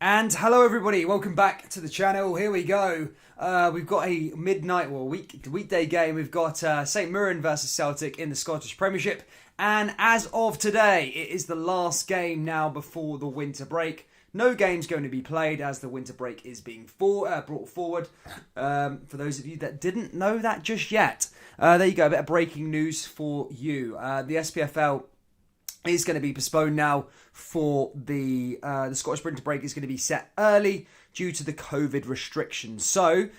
And hello everybody, welcome back to the channel. Here we go. We've got a midnight or weekday game. We've got St Mirren versus Celtic in the Scottish Premiership. And as of today, it is the last game now before the winter break. No game's going to be played as the winter break is being brought forward. For those of you that didn't know that just yet, there you go, a bit of breaking news for you. The SPFL is going to be postponed now for the Scottish winter break is going to be set early due to the COVID restrictions. So,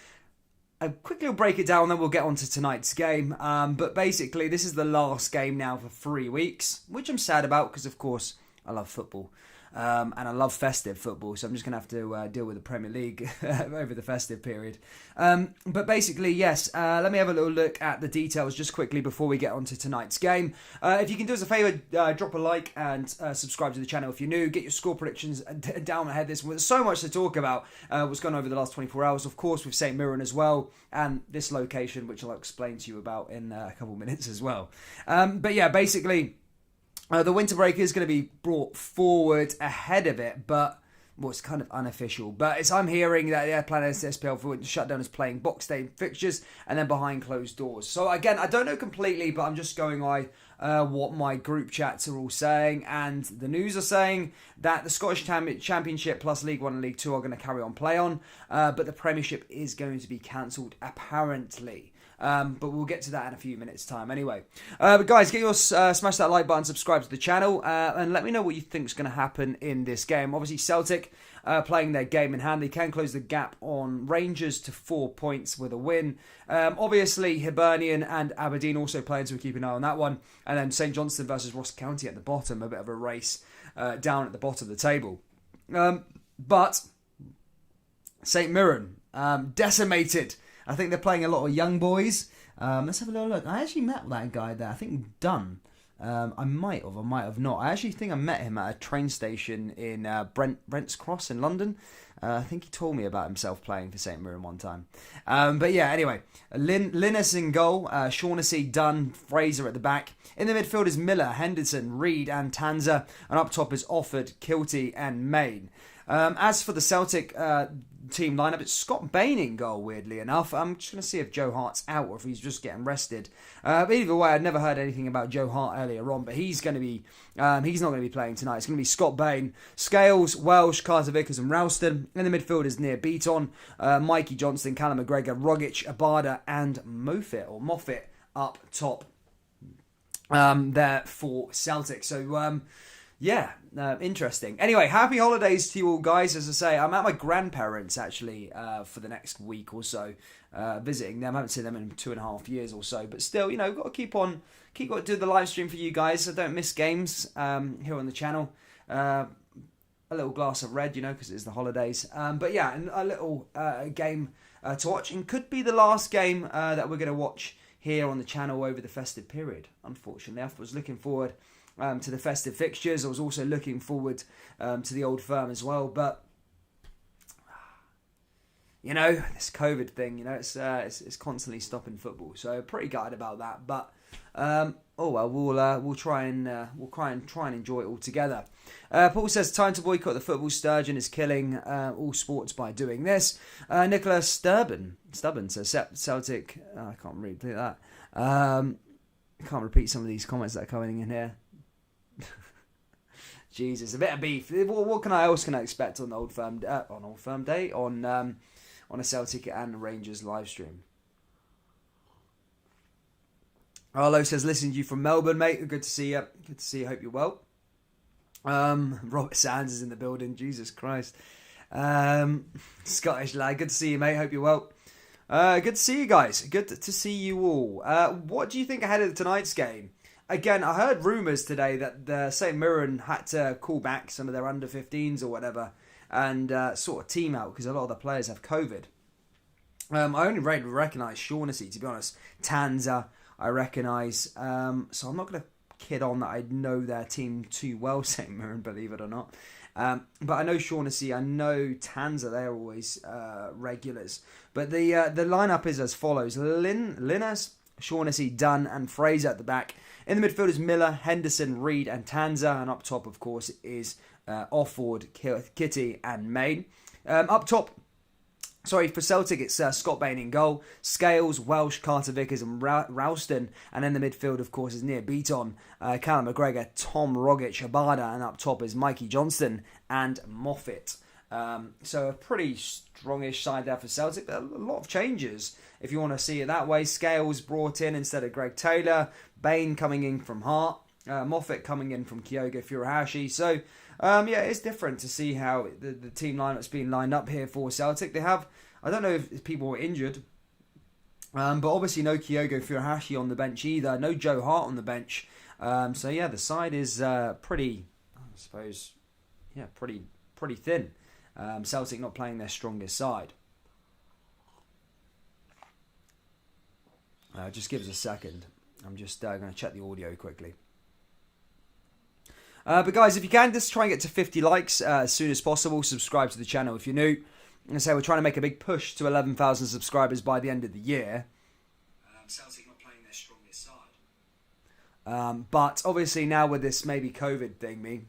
a quick little break it down, then we'll get on to tonight's game. But basically, this is the last game now for 3 weeks, which I'm sad about because, of course, I love football. And I love festive football, so I'm just going to have to deal with the Premier League over the festive period. But basically, yes, let me have a little look at the details just quickly before we get on to tonight's game. If you can do us a favour, drop a like and subscribe to the channel if you're new. Get your score predictions down ahead. There's so much to talk about what's gone over the last 24 hours, of course, with St Mirren as well, and this location, which I'll explain to you about in a couple of minutes as well. But yeah, basically, the winter break is going to be brought forward ahead of it, but it's kind of unofficial. But I'm hearing that the plan is SPL for winter shutdown is playing box day fixtures and then behind closed doors. So again, I don't know completely, but I'm just going by what my group chats are all saying, and the news are saying that the Scottish Championship plus League One and League Two are going to carry on play on, but the Premiership is going to be cancelled apparently. But we'll get to that in a few minutes' time anyway. But guys, smash that like button, subscribe to the channel, and let me know what you think is going to happen in this game. Obviously, Celtic playing their game in hand. They can close the gap on Rangers to 4 points with a win. Obviously, Hibernian and Aberdeen also playing, so we keep an eye on that one. And then St Johnstone versus Ross County at the bottom, a bit of a race down at the bottom of the table. But St Mirren, decimated. I think they're playing a lot of young boys. Let's have a little look. I actually met that guy there. I think Dunn. I might have not. I actually think I met him at a train station in Brent's Cross in London. I think he told me about himself playing for St Mirren one time. But yeah, anyway. Linus in goal. Shaughnessy, Dunn, Fraser at the back. In the midfield is Miller, Henderson, Reid and Tanser. And up top is Offord, Kilty and Main. As for the Celtic team lineup, it's Scott Bain in goal, weirdly enough. I'm just going to see if Joe Hart's out or if he's just getting rested. But either way, I'd never heard anything about Joe Hart earlier on, but he's not going to be playing tonight. It's going to be Scott Bain, Scales, Welsh, Carter Vickers and Ralston. In the midfield is Near Beaton, Mikey Johnston, Callum McGregor, Rogic, Abada and Moffat up top there for Celtic. So, yeah, interesting. Anyway, happy holidays to you all, guys. As I say, I'm at my grandparents, actually, for the next week or so, visiting them. I haven't seen them in 2.5 years or so. But still, got to keep do the live stream for you guys. So don't miss games here on the channel. A little glass of red, because it's the holidays. But yeah, a little game to watch. And could be the last game that we're going to watch here on the channel over the festive period, unfortunately. I was looking forward to the festive fixtures. I was also looking forward to the Old Firm as well, but this COVID thing, it's constantly stopping football. So pretty gutted about that. But we'll try and enjoy it all together. Paul says time to boycott the football. Sturgeon is killing all sports by doing this. Nicholas Stubborn says Celtic. I can't read that. I can't repeat some of these comments that are coming in here. Jesus, a bit of beef. What else can I expect on the Old Firm Day on a Celtic and Rangers live stream? Arlo says, listening to you from Melbourne, mate. Good to see you. Good to see you. Hope you're well. Robert Sands is in the building. Jesus Christ. Scottish lad. Good to see you, mate. Hope you're well. Good to see you guys. Good to see you all. What do you think ahead of tonight's game? Again, I heard rumours today that the St Mirren had to call back some of their under-15s or whatever and sort of team out because a lot of the players have COVID. I only really recognise Shaughnessy, to be honest. Tanser, I recognise. So I'm not going to kid on that I know their team too well, St Mirren, believe it or not. But I know Shaughnessy, I know Tanser, they're always regulars. But the lineup is as follows. Linus, Shaughnessy, Dunn and Fraser at the back. In the midfield is Miller, Henderson, Reid and Tanser. And up top, of course, is Offord, Kitty and Main. Up top, for Celtic, it's Scott Bain in goal, Scales, Welsh, Carter Vickers and Ralston. And in the midfield, of course, is Near Beaton, Callum McGregor, Tom Rogic, Abada. And up top is Mikey Johnston and Moffat. So a pretty strongish side there for Celtic, but a lot of changes if you want to see it that way. Scales brought in instead of Greg Taylor, Bain coming in from Hart, Moffat coming in from Kyogo Furuhashi. So it's different to see how the team lineup's being lined up here for Celtic. They have, I don't know if people were injured, but obviously no Kyogo Furuhashi on the bench either, no Joe Hart on the bench. The side is pretty thin. Celtic not playing their strongest side. Just give us a second. I'm just going to check the audio quickly. But guys, if you can, just try and get to 50 likes as soon as possible. Subscribe to the channel if you're new. And so we're trying to make a big push to 11,000 subscribers by the end of the year. Celtic not playing their strongest side. But obviously now with this maybe COVID thing,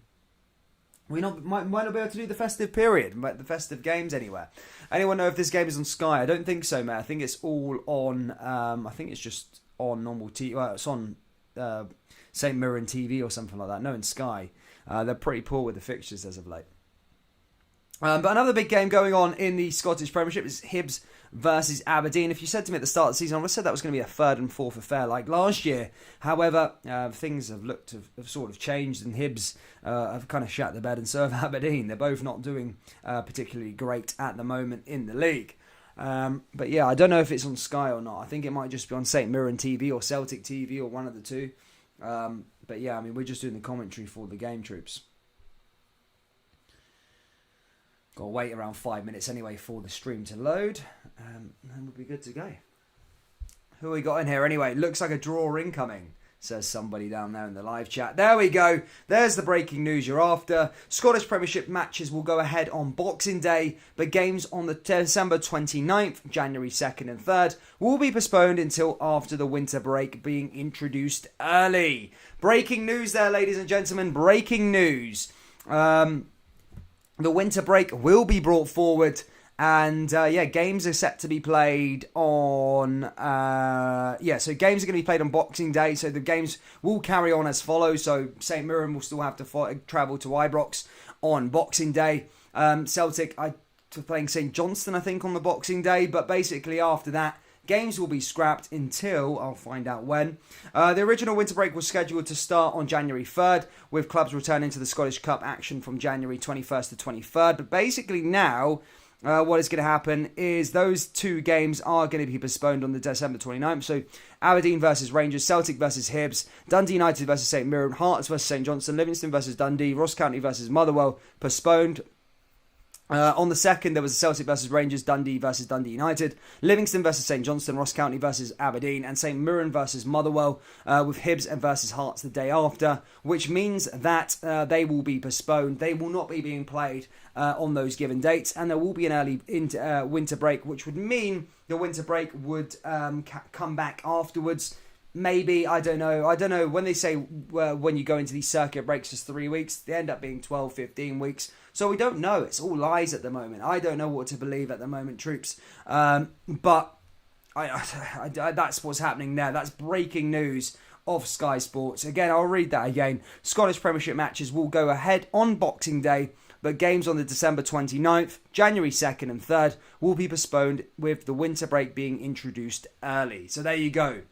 we might not be able to do the festive period, the festive games anywhere. Anyone know if this game is on Sky? I don't think so, mate. I think it's all on. I think it's just on normal TV. Well, it's on St Mirren TV or something like that. No, in Sky. They're pretty poor with the fixtures as of late. But another big game going on in the Scottish Premiership is Hibs versus Aberdeen. If you said to me at the start of the season, I would have said that was going to be a third and fourth affair like last year. However, things have sort of changed, and Hibs have kind of shat the bed, and so have Aberdeen. They're both not doing particularly great at the moment in the league. But yeah, I don't know if it's on Sky or not. I think it might just be on St Mirren TV or Celtic TV or one of the two. But yeah, we're just doing the commentary for the game, troops. Got to wait around 5 minutes anyway for the stream to load. And we'll be good to go. Who we got in here anyway? Looks like a draw incoming, says somebody down there in the live chat. There we go. There's the breaking news you're after. Scottish Premiership matches will go ahead on Boxing Day, but games on the December 29th, January 2nd and 3rd will be postponed until after the winter break, being introduced early. Breaking news there, ladies and gentlemen. Breaking news. The winter break will be brought forward, and games are set to be played on. So games are going to be played on Boxing Day. So the games will carry on as follows. So St Mirren will still have to travel to Ibrox on Boxing Day. Celtic are playing St Johnstone, I think, on the Boxing Day. But basically after that, games will be scrapped until, I'll find out when. The original winter break was scheduled to start on January 3rd, with clubs returning to the Scottish Cup action from January 21st to 23rd. But basically now, what is going to happen is those two games are going to be postponed on the December 29th. So Aberdeen versus Rangers, Celtic versus Hibs, Dundee United versus St Mirren, Hearts versus St Johnstone, Livingston versus Dundee, Ross County versus Motherwell, postponed. On the 2nd, there was Celtic versus Rangers, Dundee versus Dundee United, Livingston versus St Johnstone, Ross County versus Aberdeen, and St Mirren versus Motherwell, with Hibs and versus Hearts the day after, which means that they will be postponed. They will not be being played on those given dates, and there will be an early winter break, which would mean the winter break would come back afterwards. Maybe, I don't know. When they say when you go into these circuit breaks, it's 3 weeks, they end up being 12, 15 weeks. So we don't know. It's all lies at the moment. I don't know what to believe at the moment, troops. But that's what's happening there. That's breaking news of Sky Sports. Again, I'll read that again. Scottish Premiership matches will go ahead on Boxing Day, but games on the December 29th, January 2nd and 3rd will be postponed, with the winter break being introduced early. So there you go.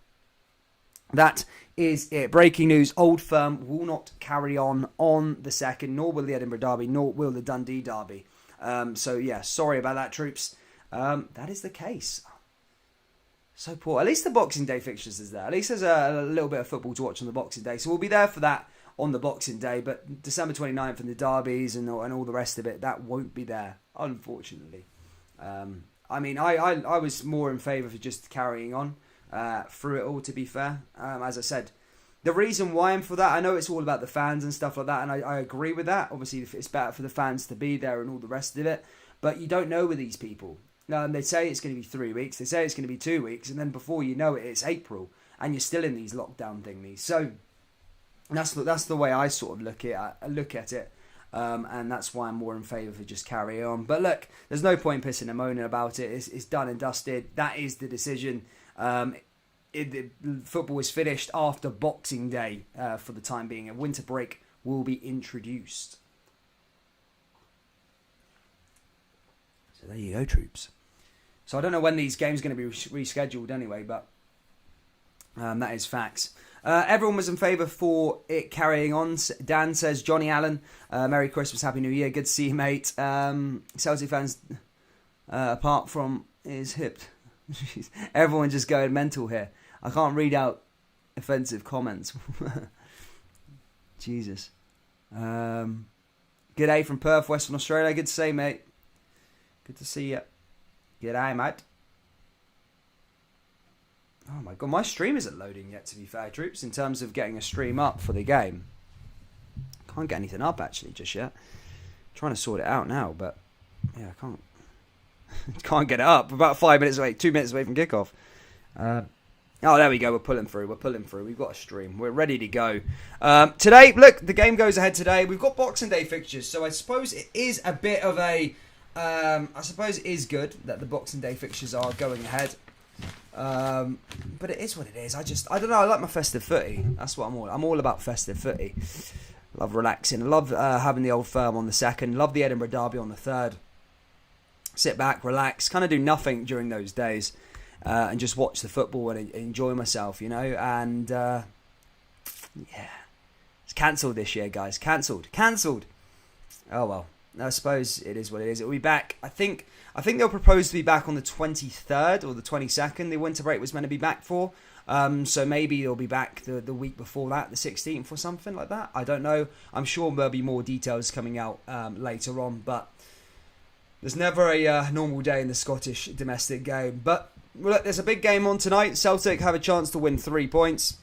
That is it. Breaking news. Old Firm will not carry on the 2nd, nor will the Edinburgh Derby, nor will the Dundee Derby. Sorry about that, troops. That is the case. So poor. At least the Boxing Day fixtures is there. At least there's a little bit of football to watch on the Boxing Day. So we'll be there for that on the Boxing Day. But December 29th and the derbies and all the rest of it, that won't be there, unfortunately. I was more in favour of just carrying on through it all, to be fair. As I said, the reason why I'm for that, I know it's all about the fans and stuff like that, and I agree with that. Obviously, it's better for the fans to be there and all the rest of it, but you don't know with these people. They say it's going to be 3 weeks, they say it's going to be 2 weeks, and then before you know it, it's April, and you're still in these lockdown thingies. So that's the way I sort of look at it. And that's why I'm more in favour for just carry on. But look, there's no point pissing and moaning about it. It's done and dusted. That is the decision. Football is finished after Boxing Day for the time being. A winter break will be introduced. So there you go, troops. So I don't know when these games are going to be rescheduled anyway, but that is facts. Everyone was in favour for it carrying on. Dan says, Johnny Allen, Merry Christmas, Happy New Year. Good to see you, mate. Celtic fans, apart from his hip, everyone just going mental here. I can't read out offensive comments. Jesus. G'day from Perth, Western Australia. Good to see you, mate. Good to see you. G'day, mate. Oh my god, my stream isn't loading yet, to be fair, troops, in terms of getting a stream up for the game. Can't get anything up, actually, just yet. Trying to sort it out now, but yeah, I can't. Can't get it up. About 5 minutes away, 2 minutes away from kickoff. Oh, there we go. We're pulling through. We've got a stream. We're ready to go. Today, look, the game goes ahead today. We've got Boxing Day fixtures, so I suppose it is a bit of a... I suppose it is good that the Boxing Day fixtures are going ahead. But it is what it is. I don't know. I like my festive footy. That's what I'm all about festive footy. Love relaxing. I love having the Old Firm on the 2nd. Love the Edinburgh Derby on the 3rd. Sit back, relax, kind of do nothing during those days, and just watch the football and enjoy myself, you know. And yeah, it's cancelled this year, guys. Cancelled. Oh well. I suppose it is what it is. It'll be back. I think they'll propose to be back on the 23rd or the 22nd. The winter break was meant to be back for. So maybe they'll be back the week before that, the 16th or something like that. I don't know. I'm sure there'll be more details coming out later on. But there's never a normal day in the Scottish domestic game. But look, there's a big game on tonight. Celtic have a chance to win 3 points.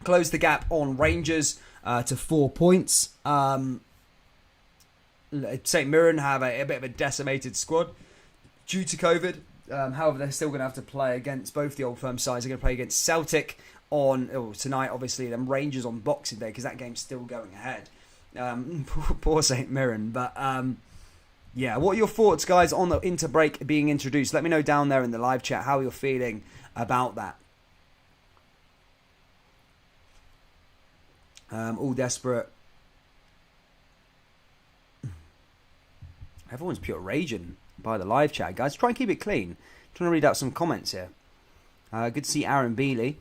Close the gap on Rangers to 4 points. St Mirren have a bit of a decimated squad due to COVID. However, they're still going to have to play against both the Old Firm sides. They're going to play against Celtic tonight, obviously, then Rangers on Boxing Day, because that game's still going ahead. Poor St Mirren. But yeah, what are your thoughts, guys, on the interbreak being introduced? Let me know down there in the live chat how you're feeling about that. All desperate. Everyone's pure raging by the live chat, guys. Try and keep it clean. I'm trying to read out some comments here. Good to see Aaron Bealey.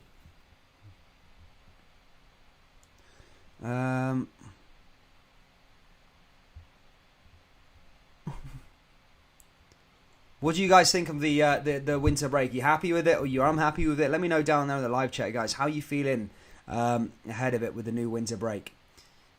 What do you guys think of the winter break? Are you happy with it, or you're unhappy with it? Let me know down there in the live chat, guys. How are you feeling ahead of it with the new winter break?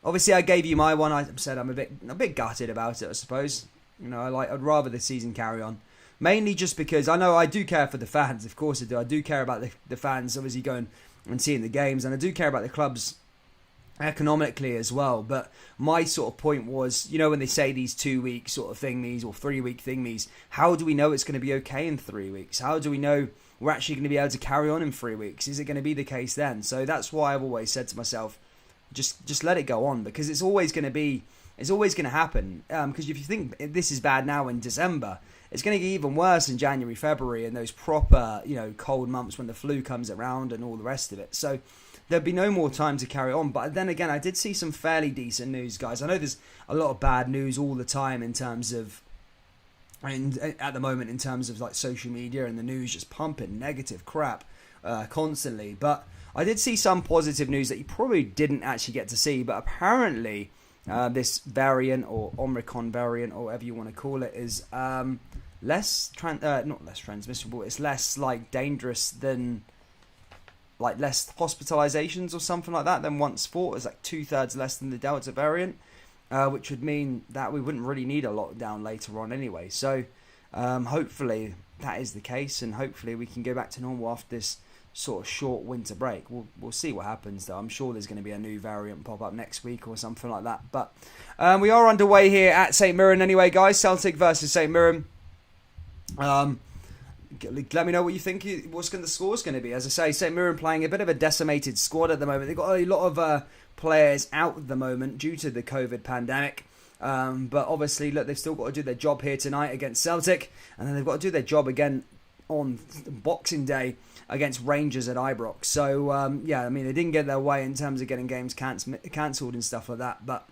Obviously, I gave you my one. I said I'm a bit gutted about it, I suppose. You know, I'd rather the season carry on. Mainly just because I know I do care for the fans. Of course I do. I do care about the fans obviously going and seeing the games. And I do care about the clubs economically as well. But my sort of point was, you know, when they say these 2 week sort of thingies or 3 week thingies, how do we know it's going to be okay in 3 weeks? How do we know we're actually going to be able to carry on in 3 weeks? Is it going to be the case then? So that's why I've always said to myself, just let it go on, because it's always going to happen. Because if you think this is bad now in December, it's going to get even worse in January, February, and those proper, you know, cold months when the flu comes around and all the rest of it. So there'll be no more time to carry on. But then again, I did see some fairly decent news, guys. I know there's a lot of bad news all the time in terms of, and at the moment in terms of like social media and the news just pumping negative crap constantly. But I did see some positive news that you probably didn't actually get to see, but apparently this variant or Omicron variant or whatever you want to call it is not less transmissible. It's less like dangerous than like less hospitalizations or something like that than once thought. It's like 2/3 less than the Delta variant, which would mean that we wouldn't really need a lockdown later on anyway. So hopefully that is the case, and hopefully we can go back to normal after this sort of short winter break. We'll see what happens though. I'm sure there's going to be a new variant pop up next week or something like that. But we are underway here at St Mirren anyway, guys. Celtic versus St Mirren. let me know what you think. The score's going to be? As I say, St Mirren playing a bit of a decimated squad at the moment. They've got a lot of players out at the moment due to the COVID pandemic. But obviously, look, they've still got to do their job here tonight against Celtic, and then they've got to do their job again on Boxing Day against Rangers at Ibrox. So yeah, I mean, they didn't get their way in terms of getting games cancelled and stuff like that. But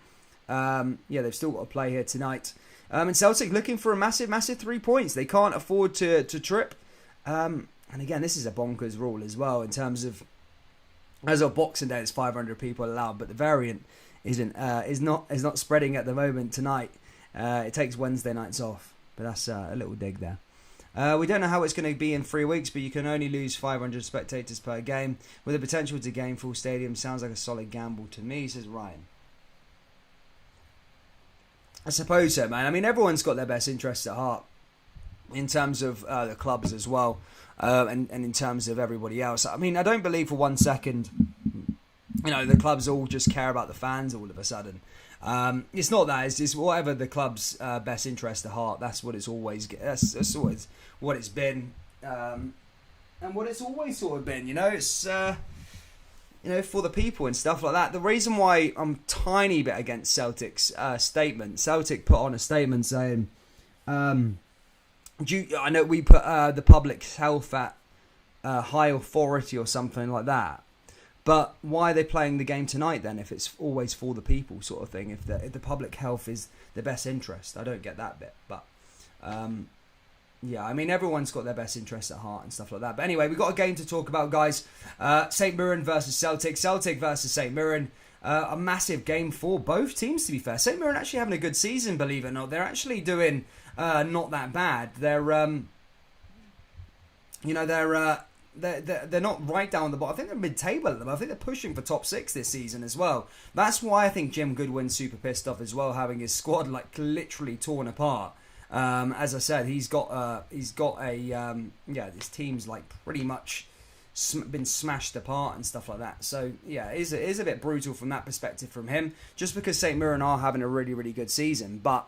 yeah, they've still got to play here tonight. And Celtic looking for a massive 3 points. They can't afford to trip. And again, this is a bonkers rule as well in terms of, as of Boxing Day, it's 500 people allowed, but the variant is not spreading at the moment tonight. It takes Wednesday nights off, but that's a little dig there. We don't know how it's going to be in 3 weeks, but you can only lose 500 spectators per game with the potential to gain full stadium. Sounds like a solid gamble to me, says Ryan. I suppose so, man. I mean, everyone's got their best interests at heart in terms of the clubs as well, and in terms of everybody else. I mean, I don't believe for 1 second, the clubs all just care about the fans all of a sudden. It's not that. It's just whatever the club's best interest at heart. That's what it's always. That's always what it's been, and what it's always sort of been. It's for the people and stuff like that. The reason why I'm tiny bit against Celtic's statement. Celtic put on a statement saying, I know we put the public health at high authority or something like that. But why are they playing the game tonight then if it's always for the people sort of thing? If the public health is the best interest, I don't get that bit. But yeah, I mean, everyone's got their best interests at heart and stuff like that. But anyway, we've got a game to talk about, guys. St Mirren versus Celtic. Celtic versus St Mirren. A massive game for both teams, to be fair. St Mirren actually having a good season, believe it or not. They're actually doing not that bad. They're not right down the bottom. I think they're mid-table at them. I think they're pushing for top 6 this season as well. That's why I think Jim Goodwin's super pissed off as well, having his squad literally torn apart. As I said, his team's pretty much been smashed apart and stuff like that. So yeah, it is a bit brutal from that perspective from him. Just because St Mirren are having a really, really good season, but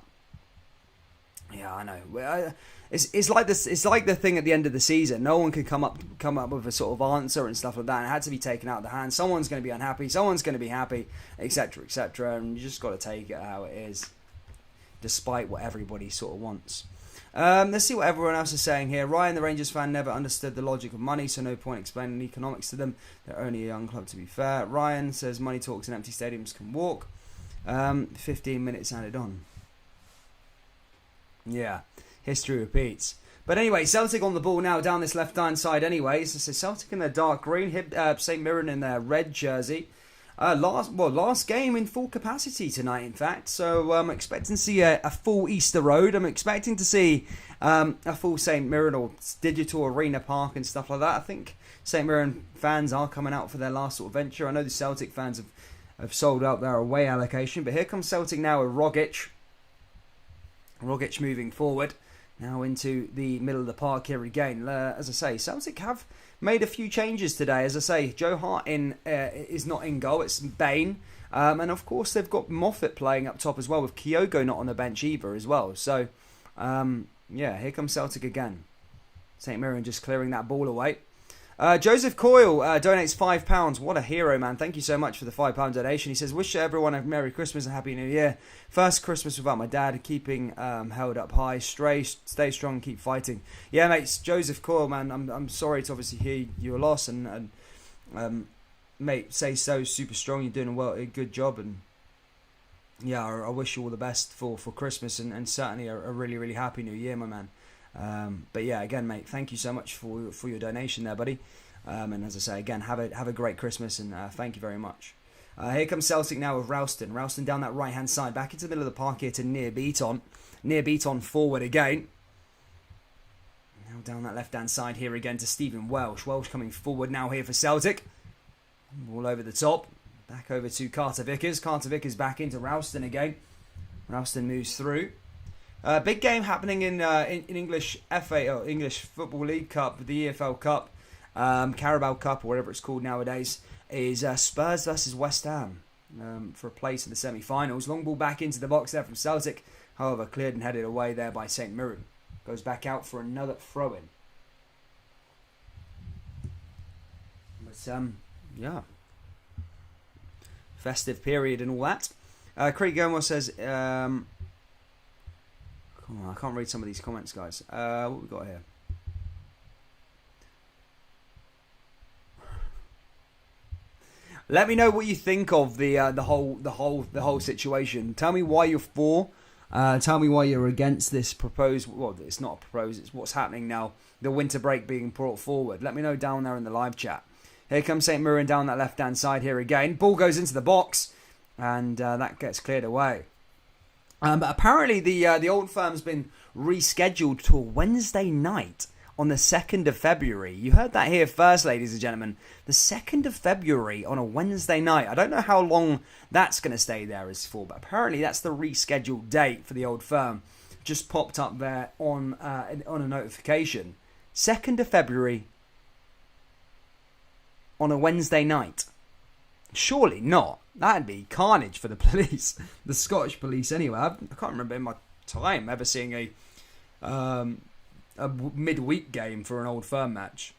yeah, I know. It's like this. It's like the thing at the end of the season. No one can come up with a sort of answer and stuff like that. And it had to be taken out of the hand. Someone's going to be unhappy. Someone's going to be happy, etc., etc. And you just got to take it how it is, despite what everybody sort of wants. Let's see what everyone else is saying here. Ryan, the Rangers fan, never understood the logic of money, so no point explaining economics to them. They're only a young club, to be fair. Ryan says money talks and empty stadiums can walk. 15 minutes added on. Yeah. History repeats. But anyway, Celtic on the ball now down this left-hand side anyway. So Celtic in their dark green, St Mirren in their red jersey. Last game in full capacity tonight, in fact. So I'm expecting to see a full Easter Road. I'm expecting to see a full St Mirren or digital arena park and stuff like that. I think St Mirren fans are coming out for their last sort of venture. I know the Celtic fans have sold out their away allocation. But here comes Celtic now with Rogic. Rogic moving forward. Now into the middle of the park here again. As I say, Celtic have made a few changes today. As I say, Joe Hart is not in goal. It's Bain. And of course, they've got Moffat playing up top as well, with Kyogo not on the bench either as well. So, yeah, here comes Celtic again. St Mirren just clearing that ball away. Joseph Coyle donates £5. What a hero, man. Thank you so much for the £5 donation. He says, wish everyone a Merry Christmas and Happy New Year. First Christmas without my dad, keeping held up high. Stay strong, keep fighting. Yeah, mate, it's Joseph Coyle, man. I'm sorry to obviously hear your loss. And mate, stay so super strong. You're doing a good job. And yeah, I wish you all the best for Christmas and certainly a really, really Happy New Year, my man. But yeah, again, mate, thank you so much for your donation there, buddy. And as I say, again, have a great Christmas and thank you very much. Here comes Celtic now with Ralston. Ralston down that right hand side, back into the middle of the park here to Near Beaton. Near Beaton forward again. Now down that left hand side here again to Stephen Welsh. Welsh coming forward now here for Celtic. All over the top. Back over to Carter Vickers. Carter Vickers back into Ralston again. Ralston moves through. Big game happening in English FA or English Football League Cup, the EFL Cup, Carabao Cup or whatever it's called nowadays, is Spurs versus West Ham for a place in the semi-finals. Long ball back into the box there from Celtic, however cleared and headed away there by St Mirren. Goes back out for another throw-in. But yeah, festive period and all that. Craig Gilmore says, come on, I can't read some of these comments, guys. What we got here? Let me know what you think of the whole situation. Tell me why you're for. Tell me why you're against this proposed. Well, it's not a proposed. It's what's happening now. The winter break being brought forward. Let me know down there in the live chat. Here comes St. Mirren down that left-hand side here again. Ball goes into the box, and that gets cleared away. But apparently the Old Firm's been rescheduled to a Wednesday night on the 2nd of February. You heard that here first, ladies and gentlemen. The 2nd of February on a Wednesday night. I don't know how long that's going to stay there as for, but apparently that's the rescheduled date for the Old Firm. Just popped up there on a notification. 2nd of February on a Wednesday night. Surely not. That'd be carnage for the police. The Scottish police anyway. I can't remember in my time ever seeing a midweek game for an Old Firm match.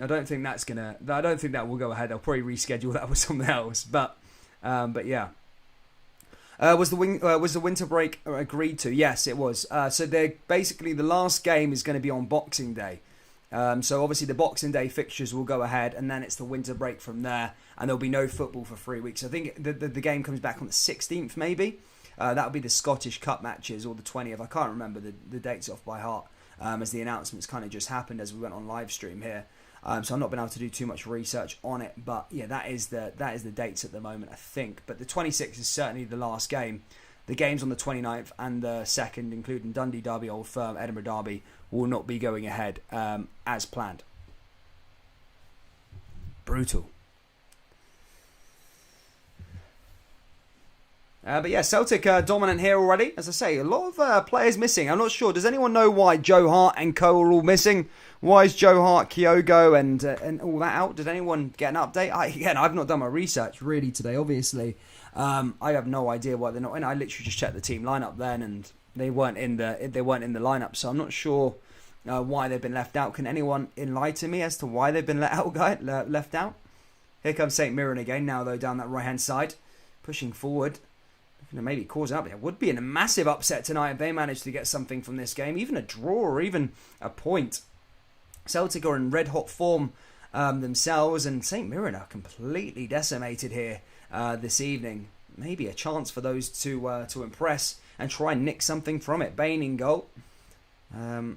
I don't think that will go ahead. They'll probably reschedule that with something else. But yeah. Was the winter break agreed to? Yes, it was. So they're basically the last game is going to be on Boxing Day. So obviously the Boxing Day fixtures will go ahead, and then it's the winter break from there, and there'll be no football for 3 weeks. I think the game comes back on the 16th, maybe. That'll be the Scottish Cup matches, or the 20th. I can't remember the dates off by heart, as the announcements kind of just happened as we went on live stream here. So I've not been able to do too much research on it, but yeah, that is the dates at the moment, I think. But the 26th is certainly the last game. The games on the 29th and the 2nd, including Dundee Derby, Old Firm, Edinburgh Derby, will not be going ahead as planned. Brutal. But yeah, Celtic dominant here already. As I say, a lot of players missing. I'm not sure. Does anyone know why Joe Hart and co are all missing? Why is Joe Hart, Kyogo and all that out? Did anyone get an update? I've not done my research really today, obviously. I have no idea why they're not in. I literally just checked the team lineup then, and they weren't in the lineup. So I'm not sure why they've been left out. Can anyone enlighten me as to why they've been left out? Here comes St. Mirren again now, though, down that right-hand side. Pushing forward. Maybe cause up. It would be a massive upset tonight if they managed to get something from this game. Even a draw or even a point. Celtic are in red-hot form themselves, and St. Mirren are completely decimated here this evening. Maybe a chance for those to impress and try and nick something from it. Bain in goal. The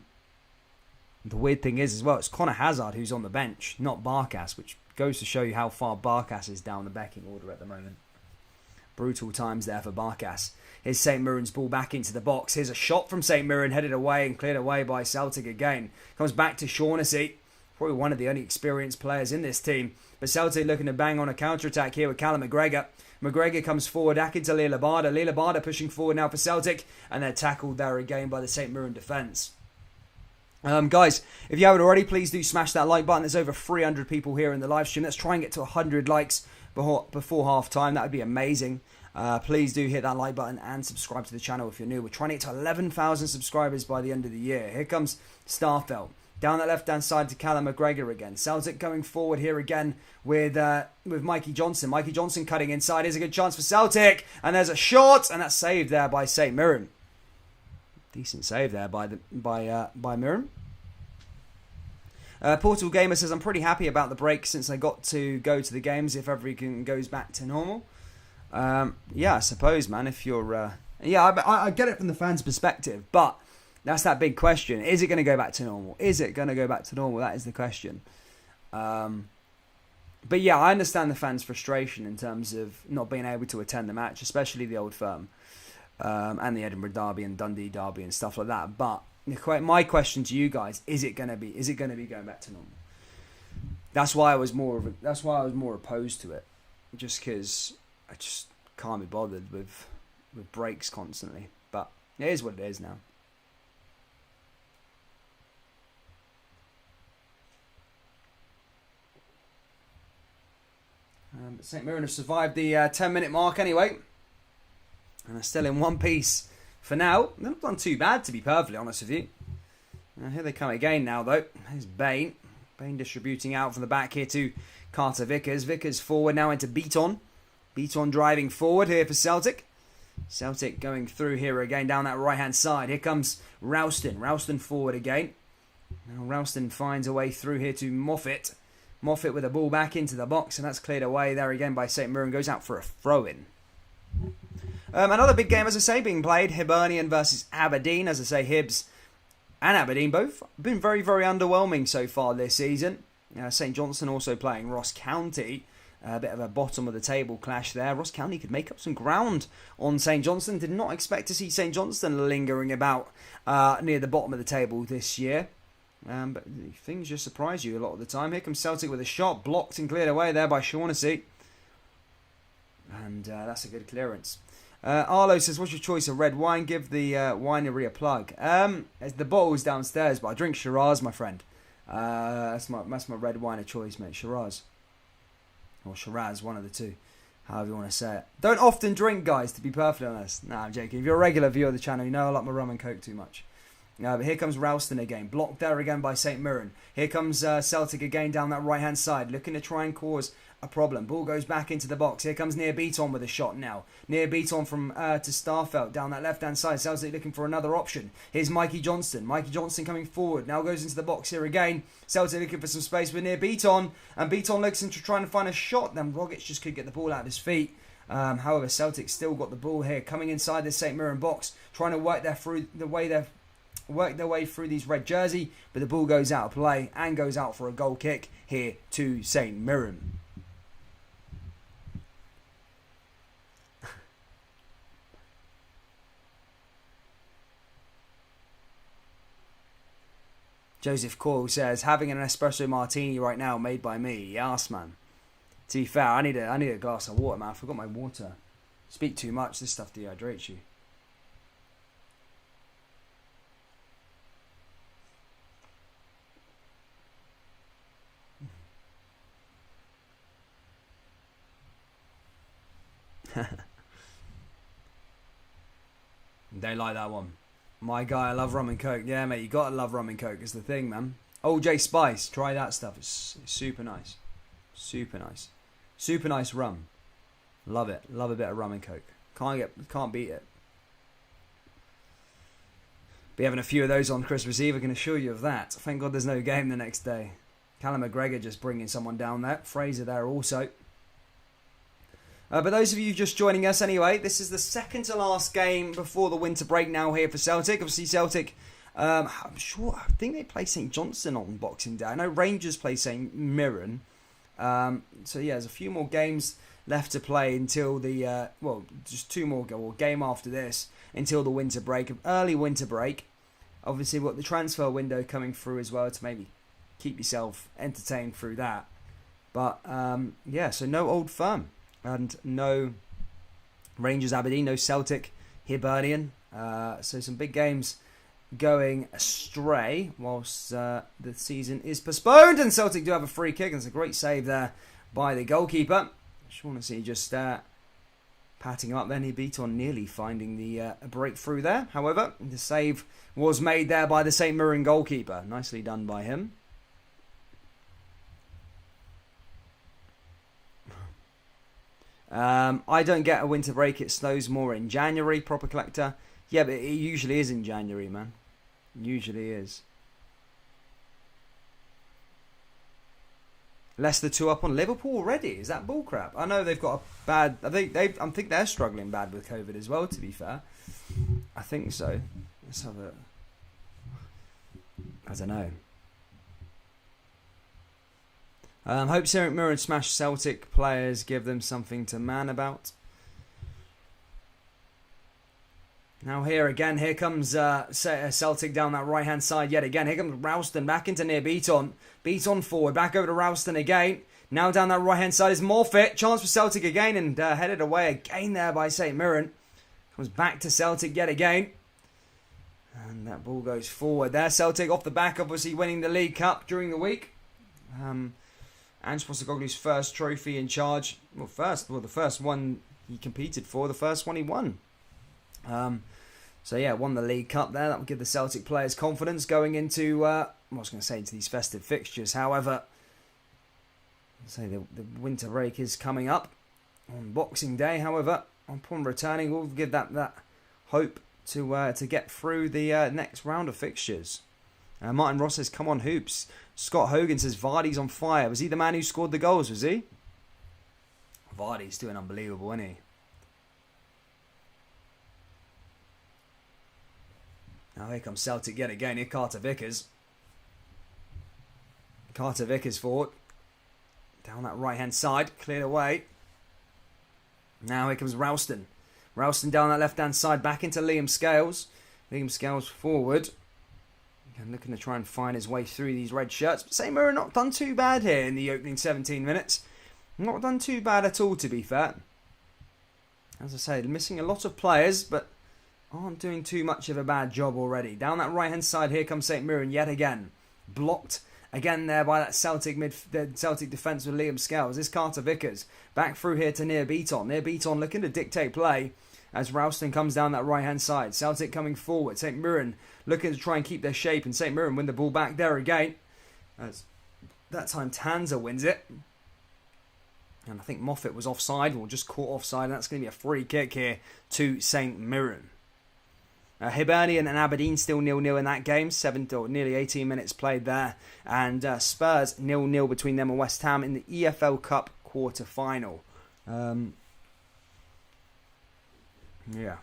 weird thing is as well, it's Connor Hazard who's on the bench, not Barkas, which goes to show you how far Barkas is down the backing order at the moment. Brutal times there for Barkas. Here's St. Mirren's ball back into the box. Here's a shot from St. Mirren, headed away and cleared away by Celtic again. Comes back to Shaughnessy. Probably one of the only experienced players in this team. But Celtic looking to bang on a counter-attack here with Callum McGregor. McGregor comes forward, back into Leila Barda. Leila Barda pushing forward now for Celtic. And they're tackled there again by the St. Mirren defence. Guys, if you haven't already, please do smash that like button. There's over 300 people here in the live stream. Let's try and get to 100 likes before half time. That would be amazing. Please do hit that like button and subscribe to the channel if you're new. We're trying to get to 11,000 subscribers by the end of the year. Here comes Starfelt. Down that left-hand side to Callum McGregor again. Celtic going forward here again with Mikey Johnson. Mikey Johnson cutting inside. Here's a good chance for Celtic. And there's a shot. And that's saved there by St. Mirren. Decent save there by Mirren. Portal Gamer says, I'm pretty happy about the break since I got to go to the games if everything goes back to normal. Yeah, I suppose, man, if you're... I get it from the fans' perspective, but that's that big question. Is it going to go back to normal? Is it going to go back to normal? That is the question. But yeah, I understand the fans' frustration in terms of not being able to attend the match, especially the Old Firm, and the Edinburgh Derby and Dundee Derby and stuff like that. But my question to you guys, is it going to be going back to normal? That's why I was more opposed to it, just because I just can't be bothered with breaks constantly. But it is what it is now. But St. Mirren have survived the 10-minute mark anyway, and they're still in one piece for now. They're not done too bad, to be perfectly honest with you. Here they come again now, though. There's Bain. Bain distributing out from the back here to Carter Vickers. Vickers forward now into Beaton. Beaton driving forward here for Celtic. Celtic going through here again down that right-hand side. Here comes Ralston. Ralston forward again. Now Ralston finds a way through here to Moffat. Moffat with the ball back into the box, and that's cleared away there again by St Mirren. Goes out for a throw-in. Another big game, as I say, being played. Hibernian versus Aberdeen. As I say, Hibs and Aberdeen both been very, very underwhelming so far this season. St Johnstone also playing Ross County. A bit of a bottom of the table clash there. Ross County could make up some ground on St Johnstone. Did not expect to see St Johnstone lingering about near the bottom of the table this year. But things just surprise you a lot of the time. Here comes Celtic with a shot, blocked and cleared away there by Shaughnessy. And that's a good clearance. Arlo says, what's your choice of red wine? Give the winery a plug. The bottle's downstairs, but I drink Shiraz, my friend. That's my red wine of choice, mate. Shiraz. Or Shiraz, one of the two. However you want to say it. Don't often drink, guys, to be perfectly honest. Nah, I'm joking. If you're a regular viewer of the channel, you know I like my rum and coke too much. But here comes Ralston again. Blocked there again by St Mirren. Here comes Celtic again down that right-hand side. Looking to try and cause a problem. Ball goes back into the box. Here comes Near Beaton with a shot now. Near Beaton from to Starfelt down that left-hand side. Celtic looking for another option. Here's Mikey Johnston. Mikey Johnston coming forward. Now goes into the box here again. Celtic looking for some space with Near Beaton. And Beaton looks into trying to find a shot. Then Rogic just could get the ball out of his feet. However, Celtic still got the ball here. Coming inside this St Mirren box. Trying to work their way through these red jersey. But the ball goes out of play. And goes out for a goal kick here to St Mirren. Joseph Coyle says, having an espresso martini right now made by me. Yes, man. To be fair, I need a glass of water, man. I forgot my water. Speak too much. This stuff dehydrates you. They like that one. My guy, I love rum and coke. Yeah, mate, you gotta love rum and coke. It's the thing, man. OJ Spice, try that stuff. It's super nice. Super nice. Super nice rum. Love it. Love a bit of rum and coke. Can't beat it. Be having a few of those on Christmas Eve, I can assure you of that. Thank God there's no game the next day. Callum McGregor just bringing someone down there. Fraser there also. But those of you just joining us anyway, this is the second to last game before the winter break now here for Celtic. Obviously Celtic, I think they play St Johnstone on Boxing Day. I know Rangers play St Mirren. So yeah, there's a few more games left to play until the, just two more game after this, until the winter break, early winter break. Obviously we've got the transfer window coming through as well to maybe keep yourself entertained through that. But yeah, so no Old Firm. And no Rangers Aberdeen, no Celtic Hibernian. So some big games going astray whilst the season is postponed. And Celtic do have a free kick. And it's a great save there by the goalkeeper. Shaughnessy just patting him up. Then he beat on nearly finding the breakthrough there. However, the save was made there by the St Mirren goalkeeper. Nicely done by him. I don't get a winter break. It snows more in January, Proper Collector. Yeah, but it usually is in January, man. Usually is. Leicester 2 up on Liverpool already. Is that bullcrap? I know they've got a bad... I think they're struggling bad with COVID as well, to be fair. I think so. Let's have a... I don't know. Hope St Mirren smash Celtic players, give them something to man about. Now here comes Celtic down that right-hand side yet again. Here comes Ralston back into near Beaton. Beaton forward, back over to Ralston again. Now down that right-hand side is Morfitt. Chance for Celtic again and headed away again there by St Mirren. Comes back to Celtic yet again. And that ball goes forward there. Celtic off the back, obviously winning the League Cup during the week. Ange Postecoglou's first trophy in charge. The first one he competed for, the first one he won. So yeah, won the League Cup there. That will give the Celtic players confidence going into I was going to say to these festive fixtures. However, say the winter break is coming up on Boxing Day. However, upon returning, we'll give that hope to get through the next round of fixtures. Martin Ross says, "Come on, hoops." Scott Hogan says, "Vardy's on fire." Was he the man who scored the goals? Was he? Vardy's doing unbelievable, isn't he? Now here comes Celtic yet again. Here Carter Vickers. Carter Vickers forward. Down that right-hand side. Cleared away. Now here comes Ralston. Ralston down that left-hand side. Back into Liam Scales. Liam Scales forward. And looking to try and find his way through these red shirts. But St Mirren not done too bad here in the opening 17 minutes. Not done too bad at all, to be fair. As I say, missing a lot of players, but aren't doing too much of a bad job already. Down that right-hand side, here comes St Mirren yet again. Blocked again there by that Celtic defence with Liam Scales. This Carter Vickers. Back through here to Near Beaton. Near Beaton looking to dictate play as Ralston comes down that right-hand side. Celtic coming forward. St Mirren looking to try and keep their shape, and St Mirren win the ball back there again. As that time Tanzer wins it. And I think Moffat was offside, or just caught offside, and that's going to be a free kick here to St Mirren. Hibernian and Aberdeen still 0-0 in that game. Nearly 18 minutes played there. And Spurs 0-0 between them and West Ham in the EFL Cup quarter-final. Yeah.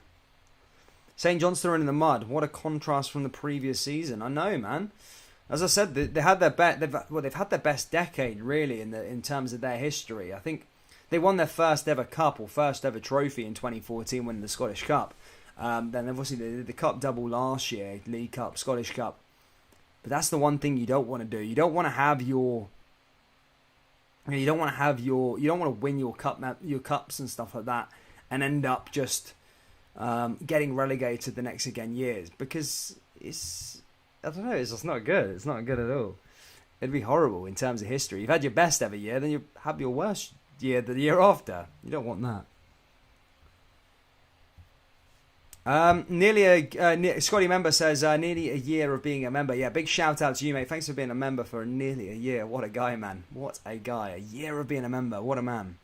St Johnstone are in the mud. What a contrast from the previous season. I know, man. As I said, they had their they've had their best decade really in terms of their history. I think they won their first ever cup or first ever trophy in 2014, winning the Scottish Cup. Then obviously they did the cup double last year, League Cup, Scottish Cup. But that's the one thing you don't want to do. You don't want to have your you don't want to win your cups and stuff like that and end up just getting relegated the next years, because I don't know, it's just not good. It's not good at all. It'd be horrible in terms of history. You've had your best ever year, then you have your worst year the year after. You don't want that. Scotty Member says, nearly a year of being a member. Yeah, big shout out to you, mate. Thanks for being a member for nearly a year. What a guy, man. What a guy. A year of being a member. What a man.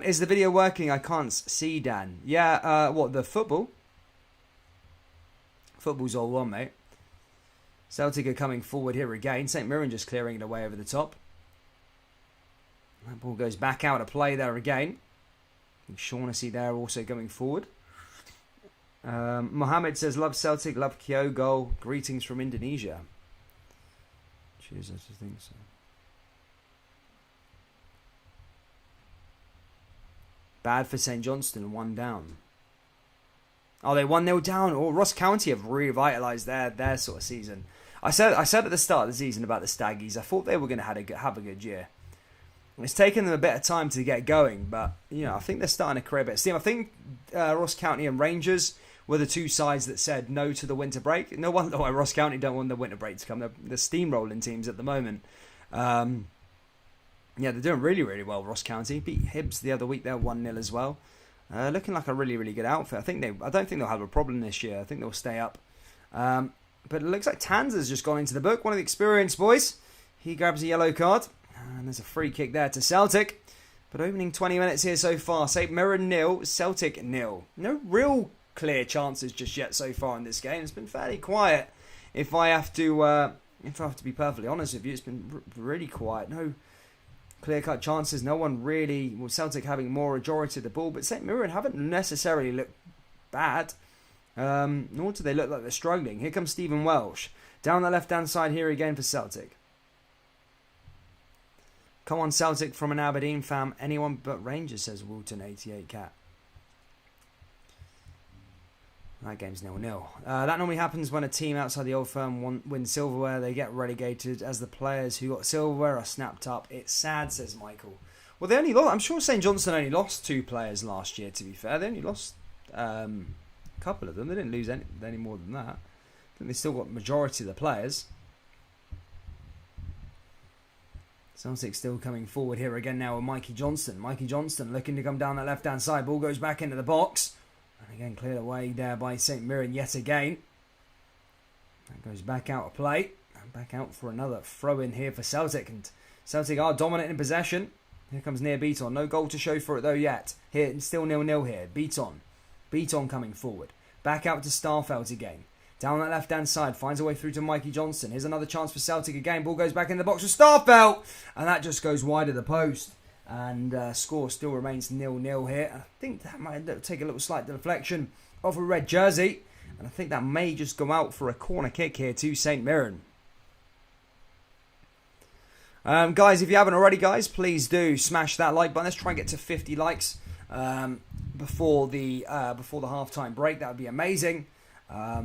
Is the video working? I can't see, Dan. Yeah, what, the football? Football's all on, mate. Celtic are coming forward here again. St Mirren just clearing it away over the top. That ball goes back out of play there again. Shaughnessy there also going forward. Mohammed says, love Celtic, love Kyo, goal. Greetings from Indonesia. Cheers, I just think so. Bad for St Johnstone, 1 down. Oh, they 1-0 down. Oh, Ross County have revitalised their sort of season. I said at the start of the season about the Staggies, I thought they were going to have a good year. It's taken them a bit of time to get going, but I think they're starting to create a bit of steam. I think Ross County and Rangers were the two sides that said no to the winter break. No wonder why Ross County don't want the winter break to come. They're steamrolling teams at the moment. They're doing really, really well, Ross County. Beat Hibs the other week, they're 1-0 as well. Looking like a really, really good outfit. I don't think they'll have a problem this year. I think they'll stay up. But it looks like Tanzer's just gone into the book. One of the experienced boys. He grabs a yellow card. And there's a free kick there to Celtic. But opening 20 minutes here so far. St Mirren 0, Celtic 0. No real clear chances just yet so far in this game. It's been fairly quiet. If I have to be perfectly honest with you, it's been really quiet. No clear-cut chances. No one really. Well, Celtic having more majority of the ball, but St Mirren haven't necessarily looked bad. Nor do they look like they're struggling. Here comes Stephen Welsh down the left-hand side here again for Celtic. Come on, Celtic from an Aberdeen fan. Anyone but Rangers, says Wilton 88 Cat. That game's 0-0. That normally happens when a team outside the old firm wins silverware. They get relegated as the players who got silverware are snapped up. It's sad, says Michael. Well, they only lost. I'm sure St Johnstone only lost 2 players last year, to be fair. They only lost a couple of them. They didn't lose any more than that. I think they still got majority of the players. Celtic still coming forward here again now with Mikey Johnston. Mikey Johnston looking to come down that left-hand side. Ball goes back into the box. And again, cleared away there by St Mirren yet again. That goes back out of play. back out for another throw in here for Celtic. And Celtic are dominant in possession. Here comes near Beaton. No goal to show for it though yet. Here, still 0-0 here. Beaton coming forward. Back out to Starfelt again. Down that left-hand side. Finds a way through to Mikey Johnston. Here's another chance for Celtic again. Ball goes back in the box for Starfelt. And that just goes wide of the post. And score still remains 0-0 here. I think that might take a little slight deflection off a red jersey. And I think that may just go out for a corner kick here to St Mirren. Guys, if you haven't already, guys, please do smash that like button. Let's try and get to 50 likes before the halftime break. That would be amazing. Yeah,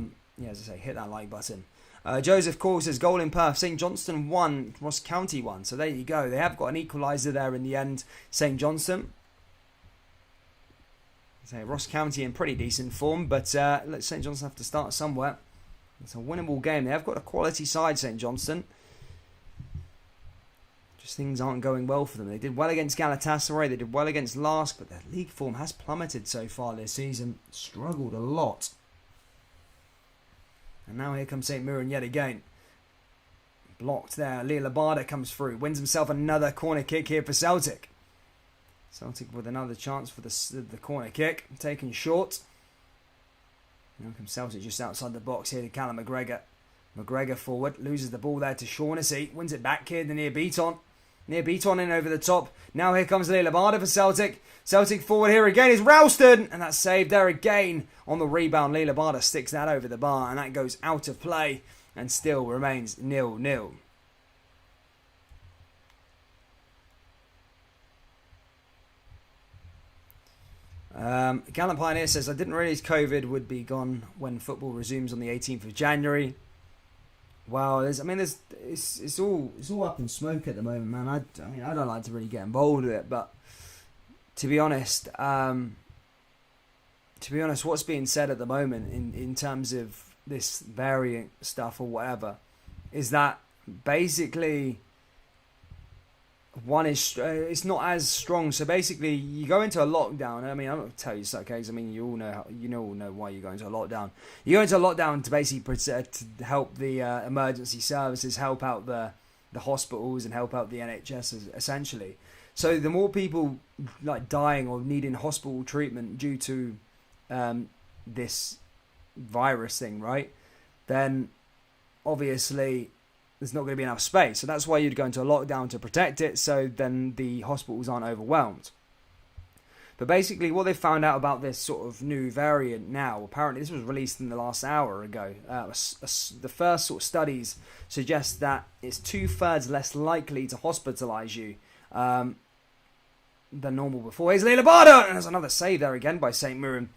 as I say, hit that like button. Joseph Call says goal in Perth. St Johnstone 1, Ross County 1. So there you go. They have got an equaliser there in the end. St Johnstone. So Ross County in pretty decent form, but St Johnstone have to start somewhere. It's a winnable game. They have got a quality side, St Johnstone. Just things aren't going well for them. They did well against Galatasaray. They did well against Lask, but their league form has plummeted so far this season. Struggled a lot. And now here comes St Mirren yet again. Blocked there. Lee Labada comes through. Wins himself another corner kick here for Celtic. Celtic with another chance for the corner kick. Taken short. Now comes Celtic just outside the box here to Callum McGregor. McGregor forward. Loses the ball there to Shaughnessy. Wins it back here to near Beaton. Near Beaton in over the top. Now here comes Lee Labada for Celtic. Celtic forward here again is Ralston. And that's saved there again on the rebound. Lee Labada sticks that over the bar. And that goes out of play. And still remains 0-0. Gallant Pioneer says, I didn't realize COVID would be gone when football resumes on the 18th of January. Well, it's all up in smoke at the moment, man. I don't like to really get involved with it, but to be honest, what's being said at the moment in terms of this variant stuff or whatever is that basically one is it's not as strong. So basically, you go into a lockdown. I mean, I'm not going to tell you so, okay? I mean, you all know why you go into a lockdown. You go into a lockdown to basically to help the emergency services, help out the hospitals, and help out the NHS essentially. So the more people like dying or needing hospital treatment due to this virus thing, right? Then obviously there's not going to be enough space. So that's why you'd go into a lockdown to protect it, so then the hospitals aren't overwhelmed. But basically what they found out about this sort of new variant now, apparently this was released in the last hour ago, the first sort of studies suggest that it's 2/3 less likely to hospitalise you than normal before. Here's Lee Labada! And there's another save there again by St Mirren.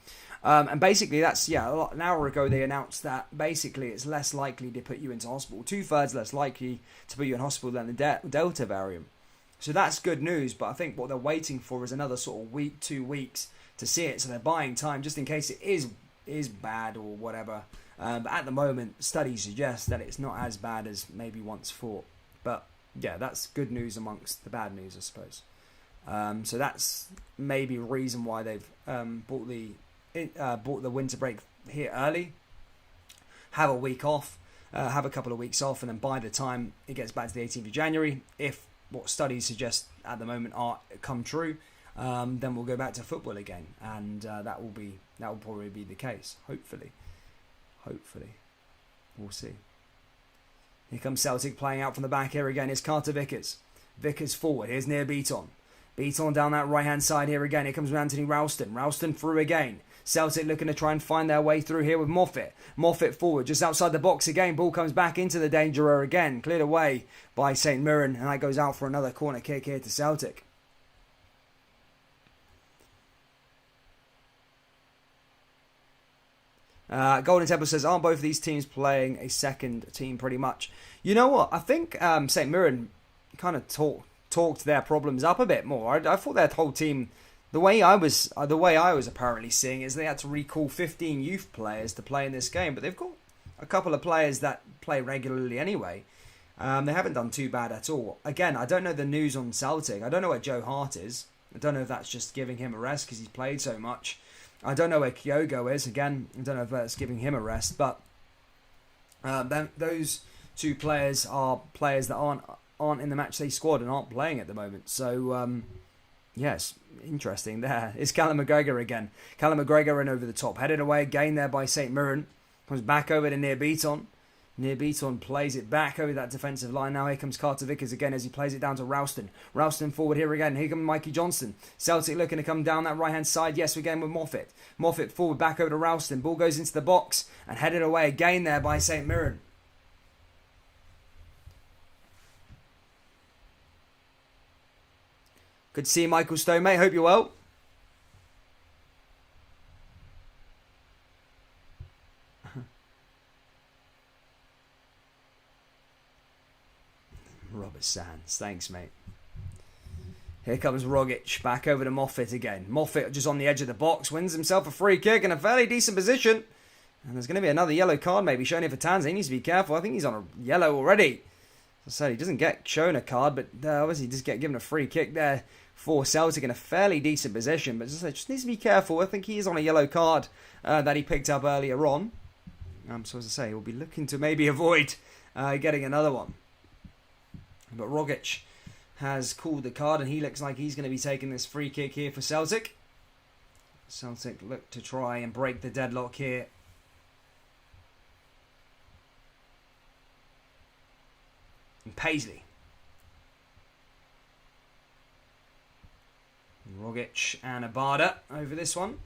And basically that's, an hour ago they announced that basically it's less likely to put you into hospital. 2/3 less likely to put you in hospital than the Delta variant. So that's good news, but I think what they're waiting for is another sort of week, 2 weeks to see it. So they're buying time just in case it is bad or whatever. But at the moment, studies suggest that it's not as bad as maybe once thought. But yeah, that's good news amongst the bad news, I suppose. So that's maybe a reason why they've bought the winter break here early. Have a week off, have a couple of weeks off, and then by the time it gets back to the 18th of January, if what studies suggest at the moment come true, then we'll go back to football again, and that will probably be the case. Hopefully, we'll see. Here comes Celtic playing out from the back here again. It's Carter Vickers. Vickers forward. Here's near Beaton. Beaton down that right hand side here again. Here comes Anthony Ralston. Ralston through again. Celtic looking to try and find their way through here with Moffat. Moffat forward, just outside the box again. Ball comes back into the danger area again. Cleared away by St Mirren. And that goes out for another corner kick here to Celtic. Golden Temple says, aren't both of these teams playing a second team pretty much? You know what? I think St Mirren kind of talked their problems up a bit more. I thought their whole team... The way I was apparently seeing is they had to recall 15 youth players to play in this game, but they've got a couple of players that play regularly anyway. They haven't done too bad at all. Again, I don't know the news on Celtic. I don't know where Joe Hart is. I don't know if that's just giving him a rest because he's played so much. I don't know where Kyogo is. Again, I don't know if that's giving him a rest. But those two players are players that aren't in the matchday squad and aren't playing at the moment. So yes, interesting there. It's Callum McGregor again. Callum McGregor in over the top, headed away again there by St Mirren. Comes back over to Near Beaton. Near Beaton plays it back over that defensive line. Now here comes Carter Vickers again as he plays it down to Ralston. Ralston forward here again. Here comes Mikey Johnston. Celtic looking to come down that right-hand side. Yes, we're going with Moffat. Moffat forward back over to Ralston. Ball goes into the box and headed away again there by St Mirren. Good to see you, Michael Stone, mate. Hope you're well. Robert Sands, thanks, mate. Here comes Rogic, back over to Moffat again. Moffat just on the edge of the box, wins himself a free kick in a fairly decent position. And there's going to be another yellow card maybe shown here for Tanz. He needs to be careful. I think he's on a yellow already. As I said, he doesn't get shown a card, but obviously he just get given a free kick there for Celtic in a fairly decent position. But as I said, just needs to be careful. I think he is on a yellow card that he picked up earlier on. So as I say, he'll be looking to maybe avoid getting another one. But Rogic has called the card and he looks like he's going to be taking this free kick here for Celtic. Celtic look to try and break the deadlock here. And Paisley. Rogic and Abada over this one.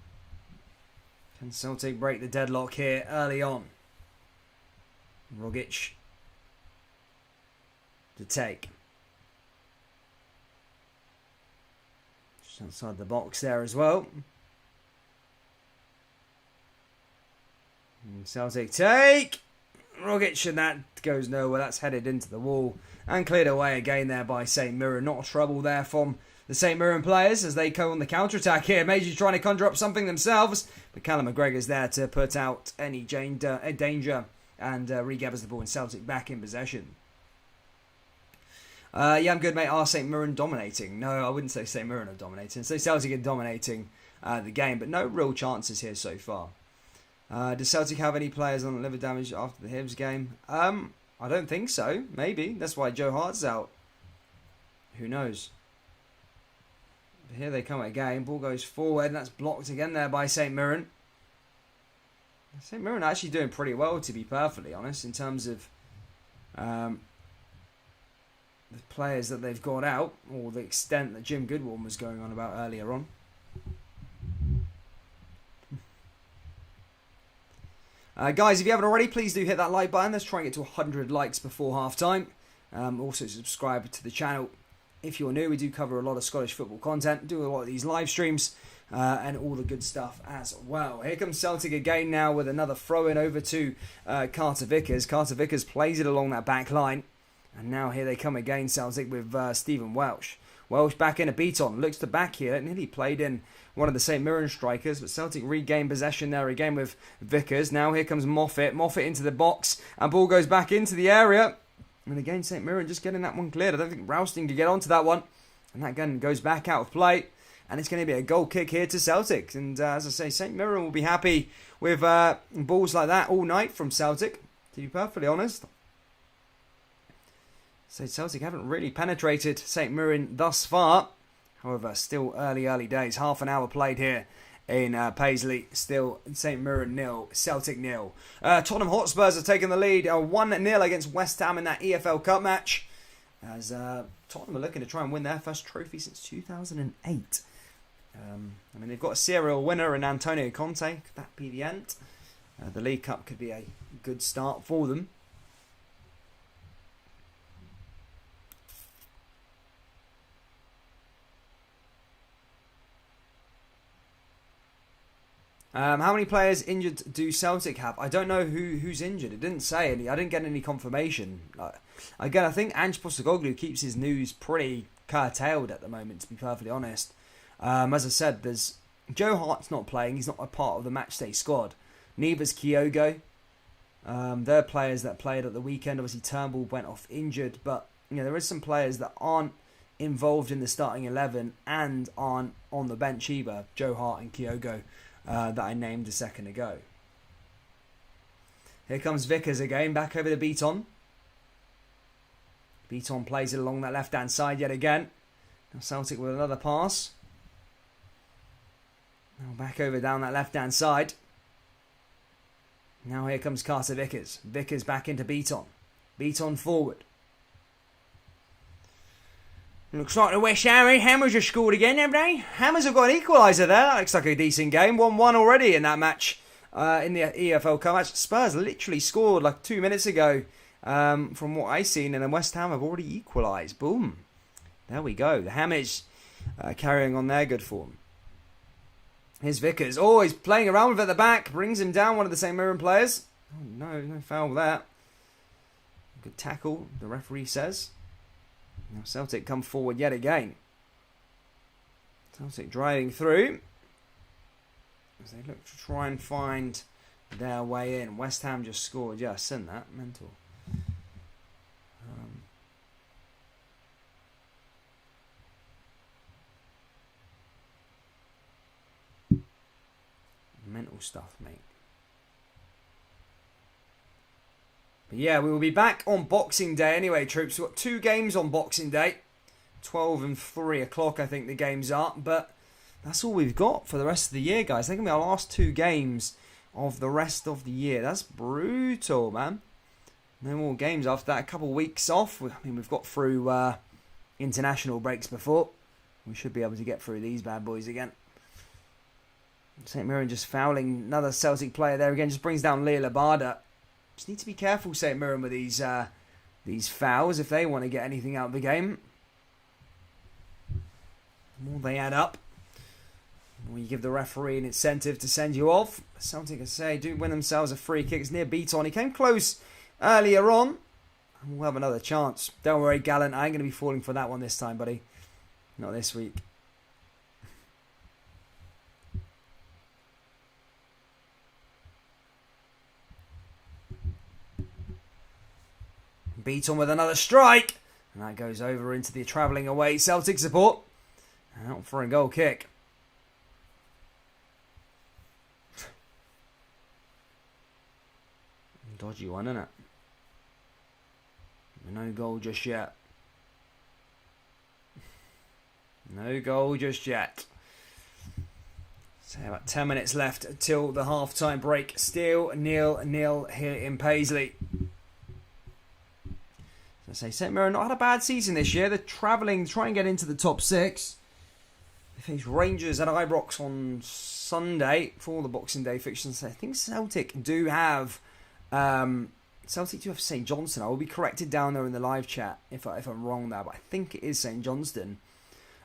Can Celtic break the deadlock here early on? Rogic to take. Just outside the box there as well. And Celtic take. Rogic, and that goes nowhere. That's headed into the wall and cleared away again there by St Mirren. Not a trouble there from the St Mirren players as they go on the counter-attack here. Major's trying to conjure up something themselves, but Callum McGregor's there to put out any danger and regathers the ball and Celtic back in possession. Yeah, I'm good, mate. Are St Mirren dominating? No, I wouldn't say St Mirren are dominating. So Celtic are dominating the game, but no real chances here so far. Does Celtic have any players on liver damage after the Hibs game? I don't think so. Maybe. That's why Joe Hart's out. Who knows? But here they come again. Ball goes forward, and that's blocked again there by St Mirren. St Mirren are actually doing pretty well, to be perfectly honest, in terms of the players that they've got out, or the extent that Jim Goodwin was going on about earlier on. Guys, if you haven't already, please do hit that like button. Let's try and get to 100 likes before half time. Also subscribe to the channel. If you're new, we do cover a lot of Scottish football content, do a lot of these live streams, and all the good stuff as well. Here comes Celtic again now with another throw-in over to Carter Vickers. Carter Vickers plays it along that back line. And now here they come again, Celtic, with Stephen Welsh. Welsh back in a beat on. Looks to back here. Nearly played in one of the St Mirren strikers. But Celtic regain possession there again with Vickers. Now here comes Moffat. Moffat into the box. And ball goes back into the area. And again, St Mirren just getting that one cleared. I don't think Ralston could get onto that one. And that gun goes back out of play. And it's going to be a goal kick here to Celtic. And as I say, St Mirren will be happy with balls like that all night from Celtic, to be perfectly honest. So Celtic haven't really penetrated St Mirren thus far. However, still early days. Half an hour played here in Paisley. Still St Mirren 0, Celtic 0. Tottenham Hotspurs are taking the lead 1-0 against West Ham in that EFL Cup match. As Tottenham are looking to try and win their first trophy since 2008. I mean, they've got a serial winner in Antonio Conte. Could that be the end? The League Cup could be a good start for them. How many players injured do Celtic have? I don't know who's injured. It didn't say any. I didn't get any confirmation. Again, I think Ange Postecoglou keeps his news pretty curtailed at the moment, to be perfectly honest. As I said, there's Joe Hart's not playing. He's not a part of the matchday squad. Neither's Kyogo. They're players that played at the weekend. Obviously, Turnbull went off injured, but there is some players that aren't involved in the starting 11 and aren't on the bench either. Joe Hart and Kyogo. That I named a second ago. Here comes Vickers again, back over the beat on. Beaton plays it along that left-hand side yet again. Now Celtic with another pass. Now back over down that left-hand side. Now here comes Carter Vickers. Vickers back into Beaton. Beaton forward. Looks like the West Hammers have scored again, haven't they? Hammers have got an equaliser there. That looks like a decent game. 1-1 already in that match. In the EFL Cup match. Spurs literally scored like 2 minutes ago. From what I've seen. And then West Ham have already equalised. Boom. There we go. The Hammers carrying on their good form. Here's Vickers. Oh, he's playing around with it at the back. Brings him down, one of the St Mirren players. Oh, no foul there. Good tackle, the referee says. Now Celtic come forward yet again. Celtic driving through. As they look to try and find their way in. West Ham just scored. Yeah, I've seen that. Mental. Mental stuff, mate. But yeah, we will be back on Boxing Day anyway, troops. We've got 2 games on Boxing Day. 12 and 3 o'clock, I think the games are. But that's all we've got for the rest of the year, guys. They're going to be our last 2 games of the rest of the year. That's brutal, man. No more games after that. A couple of weeks off. I mean, we've got through international breaks before. We should be able to get through these bad boys again. St Mirren just fouling another Celtic player there again. Just brings down Leo Labada. Just need to be careful, St Mirren, with these fouls if they want to get anything out of the game. The more they add up, the more you give the referee an incentive to send you off. Celtic, I say, do win themselves a free kick. It's near Beaton. He came close earlier on. And we'll have another chance. Don't worry, Gallant. I ain't going to be falling for that one this time, buddy. Not this week. Beaton with another strike. And that goes over into the travelling away Celtic support. And out for a goal kick. Dodgy one, isn't it? No goal just yet. No goal just yet. So about 10 minutes left till the half-time break. Still 0-0 here in Paisley. I say St Mirren not had a bad season this year. They're travelling, trying to get into the top 6. They face Rangers at Ibrox on Sunday for the Boxing Day fixtures. I think Celtic do have St Johnstone. I will be corrected down there in the live chat if I'm wrong there, but I think it is St Johnstone.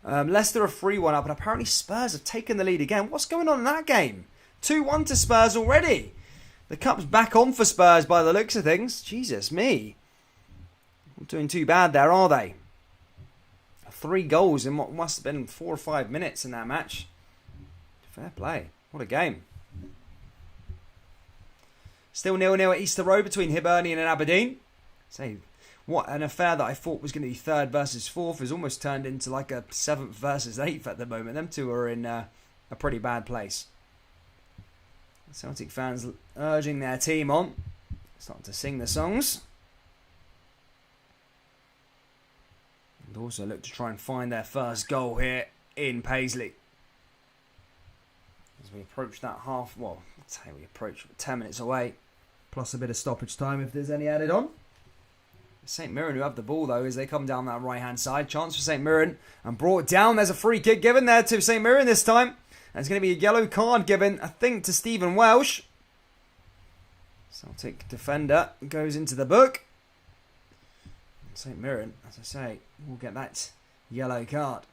Leicester are 3-1 up, and apparently Spurs have taken the lead again. What's going on in that game? 2-1 to Spurs already. The cup's back on for Spurs by the looks of things. Jesus me. Not doing too bad there, are they? 3 goals in what must have been 4 or 5 minutes in that match. Fair play. What a game. Still 0-0 at Easter Road between Hibernian and Aberdeen. Say, what an affair that I thought was going to be 3rd versus 4th has almost turned into like a 7th versus 8th at the moment. Them two are in a pretty bad place. Celtic fans urging their team on. Starting to sing the songs. And also look to try and find their first goal here in Paisley. As we approach that let's say we approach 10 minutes away. Plus a bit of stoppage time if there's any added on. St Mirren who have the ball though as they come down that right hand side. Chance for St Mirren and brought down. There's a free kick given there to St Mirren this time. And it's going to be a yellow card given, I think, to Stephen Welsh. Celtic defender goes into the book. St Mirren, as I say, will get that yellow card.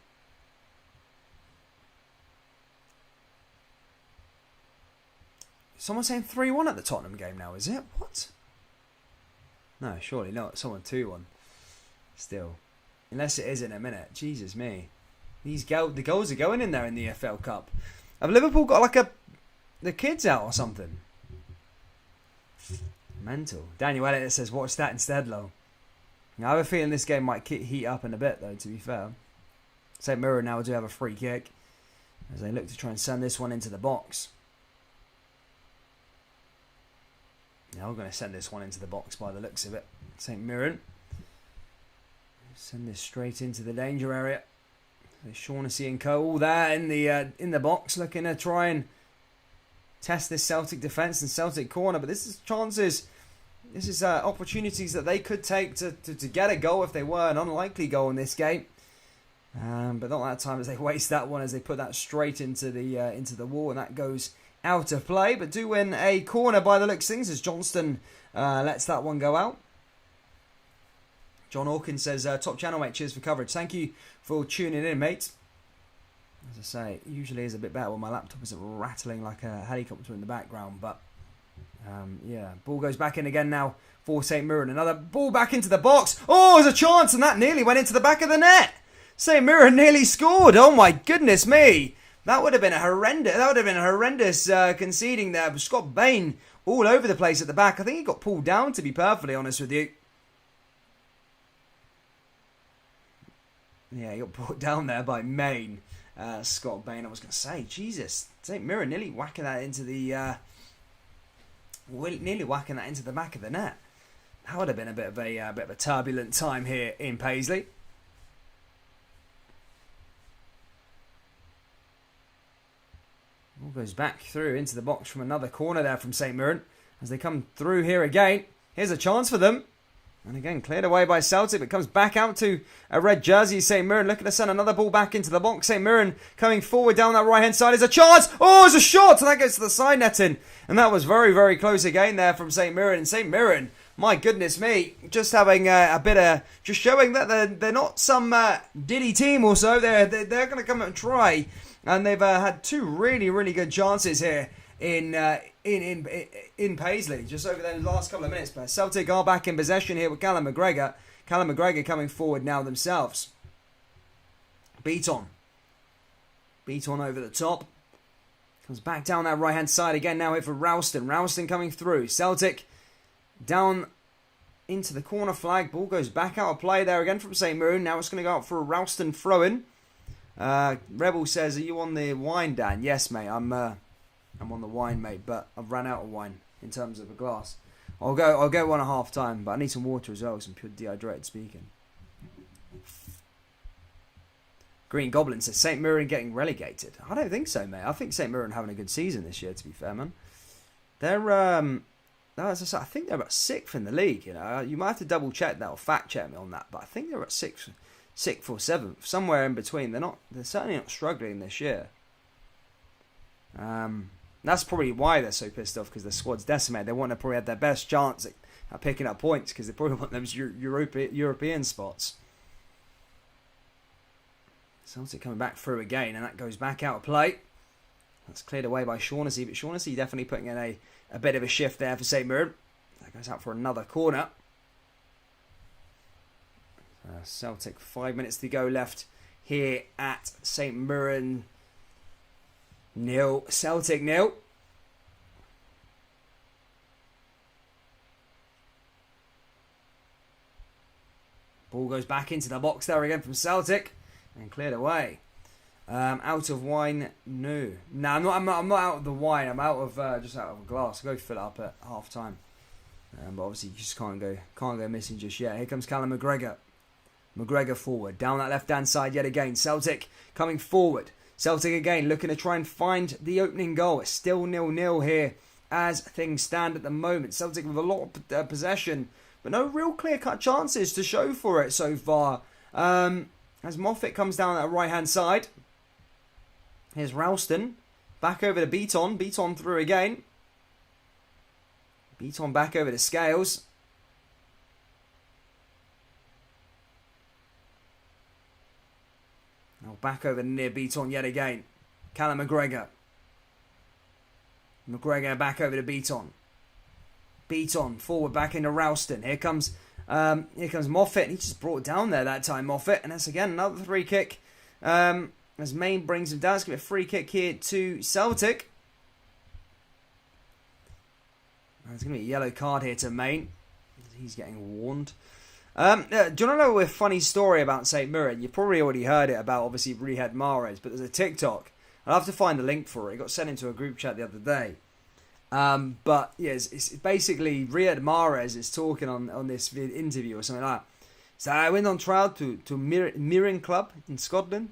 Someone saying 3-1 at the Tottenham game now, is it? What? No, surely not. Someone 2-1. Still. Unless it is in a minute. Jesus me. The goals are going in there in the EFL Cup. Have Liverpool got like the kids out or something? Mental. Daniel Elliott says, watch that instead, Lo. I have a feeling this game might heat up in a bit, though, to be fair. St Mirren now do have a free kick as they look to try and send this one into the box. Now we're going to send this one into the box by the looks of it. St Mirren. Send this straight into the danger area. There's Shaughnessy and co all there in the box, looking to try and test this Celtic defence and Celtic corner. But this is chances, this is opportunities that they could take to get a goal if they were an unlikely goal in this game. But not that time as they waste that one, as they put that straight into the wall, and that goes out of play. But do win a corner by the looks of things, as Johnston lets that one go out. John Hawkins says, top channel, mate. Cheers for coverage. Thank you for tuning in, mate. As I say, it usually is a bit better when my laptop isn't rattling like a helicopter in the background. But, yeah. Ball goes back in again now for St Mirren. Another ball back into the box. Oh, there's a chance, and that nearly went into the back of the net. St Mirren nearly scored. Oh, my goodness me. That would have been a horrendous conceding there. Scott Bain all over the place at the back. I think he got pulled down, to be perfectly honest with you. Yeah, he got brought down there by Maine, Scott Bain. I was going to say, Jesus, St Mirren nearly whacking that into the back of the net. That would have been a bit of a turbulent time here in Paisley. Ball goes back through into the box from another corner there from St Mirren as they come through here again. Here's a chance for them. And again, cleared away by Celtic, but comes back out to a red jersey. St Mirren looking to send another ball back into the box. St Mirren coming forward down that right-hand side. There's a chance. Oh, there's a shot. And that goes to the side netting. And that was very, very close again there from St Mirren. And St Mirren, my goodness me, just having a bit of, just showing that they're not some diddy team or so. They're going to come out and try. And they've had two really, really good chances here in Paisley, just over the last couple of minutes. But Celtic are back in possession here with Callum McGregor. Callum McGregor coming forward now themselves. Beaton over the top. Comes back down that right-hand side again now here for Ralston. Ralston coming through. Celtic down into the corner flag. Ball goes back out of play there again from St Mirren. Now it's going to go out for a Ralston throw-in. Rebel says, are you on the wine, Dan? Yes, mate. I'm on the wine, mate, but I've ran out of wine in terms of a glass. I'll go one at half time, but I need some water as well, some pure dehydrated speaking. Green Goblin says, St Mirren getting relegated. I don't think so, mate. I think St Mirren having a good season this year, to be fair, man. They're, as I think they're about 6th in the league, you know. You might have to double check that or fact check me on that, but I think they're at 6th or 7th, somewhere in between. They're certainly not struggling this year. That's probably why they're so pissed off, because their squad's decimated. They want to probably have their best chance at picking up points, because they probably want those European spots. Celtic coming back through again, and that goes back out of play. That's cleared away by Shaughnessy, but Shaughnessy definitely putting in a bit of a shift there for St Mirren. That goes out for another corner. Celtic, 5 minutes to go left here at St Mirren. 0, Celtic 0. Ball goes back into the box there again from Celtic and cleared away. Out of wine, no. No, I'm not out of the wine. I'm out of just out of a glass. I'll go fill it up at half time. But obviously you just can't go missing just yet. Here comes Callum McGregor. McGregor forward down that left hand side yet again. Celtic coming forward. Celtic again looking to try and find the opening goal. It's still 0-0 here as things stand at the moment. Celtic with a lot of possession, but no real clear-cut chances to show for it so far. As Moffat comes down that right-hand side. Here's Ralston. Back over to Beaton. Beaton through again. Beaton back over to Scales. Now back over near Beaton yet again. Callum McGregor. McGregor back over to Beaton. Beaton forward back into Ralston. Here comes Moffat. And he just brought it down there that time, Moffat. And that's again another free kick. As Maine brings him down. It's going to be a free kick here to Celtic. There's going to be a yellow card here to Maine. He's getting warned. Do you want to know a funny story about St Mirren? You've probably already heard it about, obviously, Riyad Mahrez, but there's a TikTok. I'll have to find the link for it. It got sent into a group chat the other day. But, yeah, it's basically Riyad Mahrez is talking on this interview or something like that. So I went on trial to Mirren club in Scotland,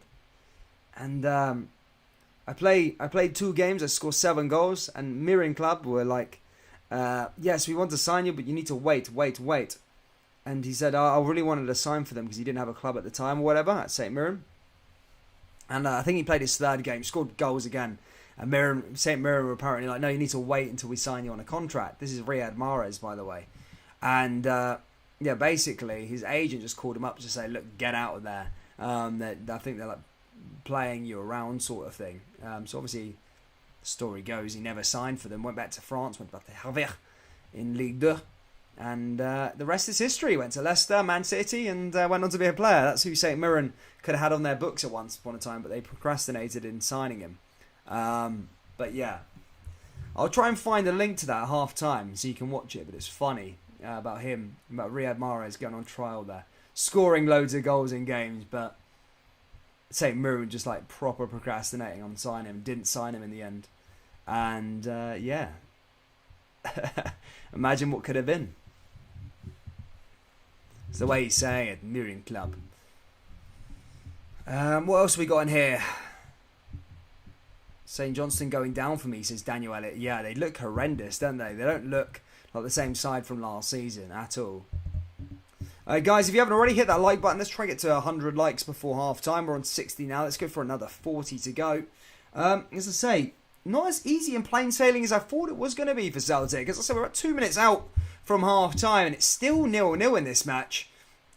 and I played 2 games. I scored 7 goals, and Mirren club were like, yes, we want to sign you, but you need to wait. And he said, I really wanted to sign for them because he didn't have a club at the time or whatever at St Mirren. And I think he played his 3rd game, scored goals again. And St Mirren were apparently like, no, you need to wait until we sign you on a contract. This is Riyad Mahrez, by the way. And yeah, basically his agent just called him up to say, look, get out of there. I think they're like playing you around sort of thing. So obviously, the story goes, he never signed for them, went back to France, went back to Havre in Ligue 2. And the rest is history. Went to Leicester, Man City, and went on to be a player. That's who St Mirren could have had on their books at once upon a time, but they procrastinated in signing him. But yeah, I'll try and find a link to that at half time so you can watch it. But it's funny about him, about Riyad Mahrez going on trial there, scoring loads of goals in games, but St Mirren just like proper procrastinating on signing him. Didn't sign him in the end, and yeah, imagine what could have been. It's the way he's saying it, Mirren club. What else have we got in here? St Johnstone going down for me, says Daniel Elliott. Yeah, they look horrendous, don't they? They don't look like the same side from last season at all. Guys, if you haven't already, hit that like button. Let's try to get to 100 likes before half time. We're on 60 now. Let's go for another 40 to go. As I say, not as easy and plain sailing as I thought it was going to be for Celtic. As I said, we're at 2 minutes out from half time, and it's still 0-0 in this match.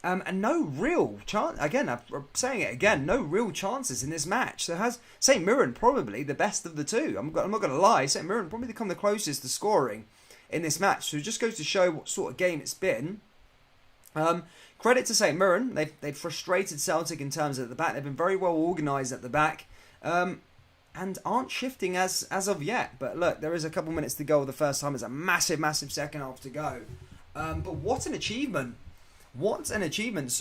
And no real chance. Again, I'm saying it again. No real chances in this match. So has St Mirren probably the best of the two. I'm not going to lie. St Mirren probably come the closest to scoring in this match. So it just goes to show what sort of game it's been. Credit to St Mirren. They've frustrated Celtic in terms of the back. They've been very well organised at the back. And aren't shifting as of yet. But look, there is a couple minutes to go the first time. There's a massive second half to go. But what an achievement. What an achievement,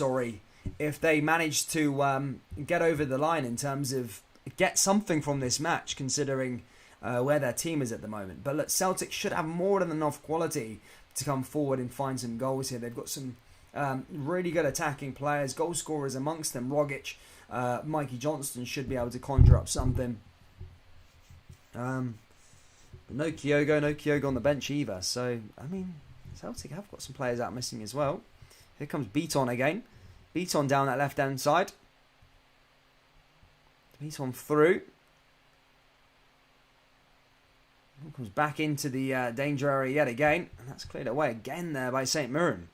if they manage to get over the line in terms of get something from this match, considering where their team is at the moment. But look, Celtic should have more than enough quality to come forward and find some goals here. They've got some really good attacking players, goal scorers amongst them. Rogic, Mikey Johnston should be able to conjure up something. But no Kyogo on the bench either. So, I mean, Celtic have got some players out missing as well. Here comes Beaton again. Beaton down that left-hand side. Beaton through. Comes back into the danger area yet again. And that's cleared away again there by St Mirren.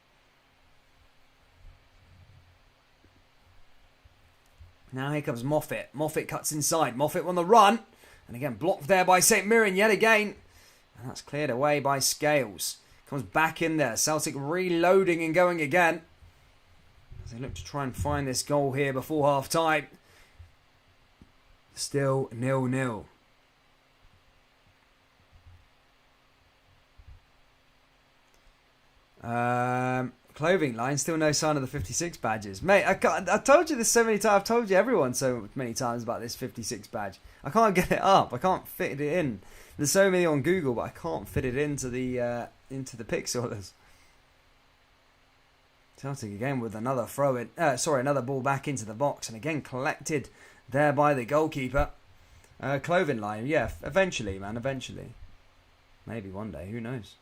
Now here comes Moffat. Moffat cuts inside. Moffat on the run. And again, blocked there by St Mirren yet again. And that's cleared away by Scales. Comes back in there. Celtic reloading and going again. As they look to try and find this goal here before half time. Still 0-0. Clothing line, still no sign of the 56 badges. Mate, I told you this so many times. I've told you everyone so many times about this 56 badge. I can't get it up. I can't fit it in. There's so many on Google, but I can't fit it into the pixels. Celtic again with another throw in. Another ball back into the box, and again collected there by the goalkeeper. Clothing line, yeah, eventually, man, eventually. Maybe one day, who knows?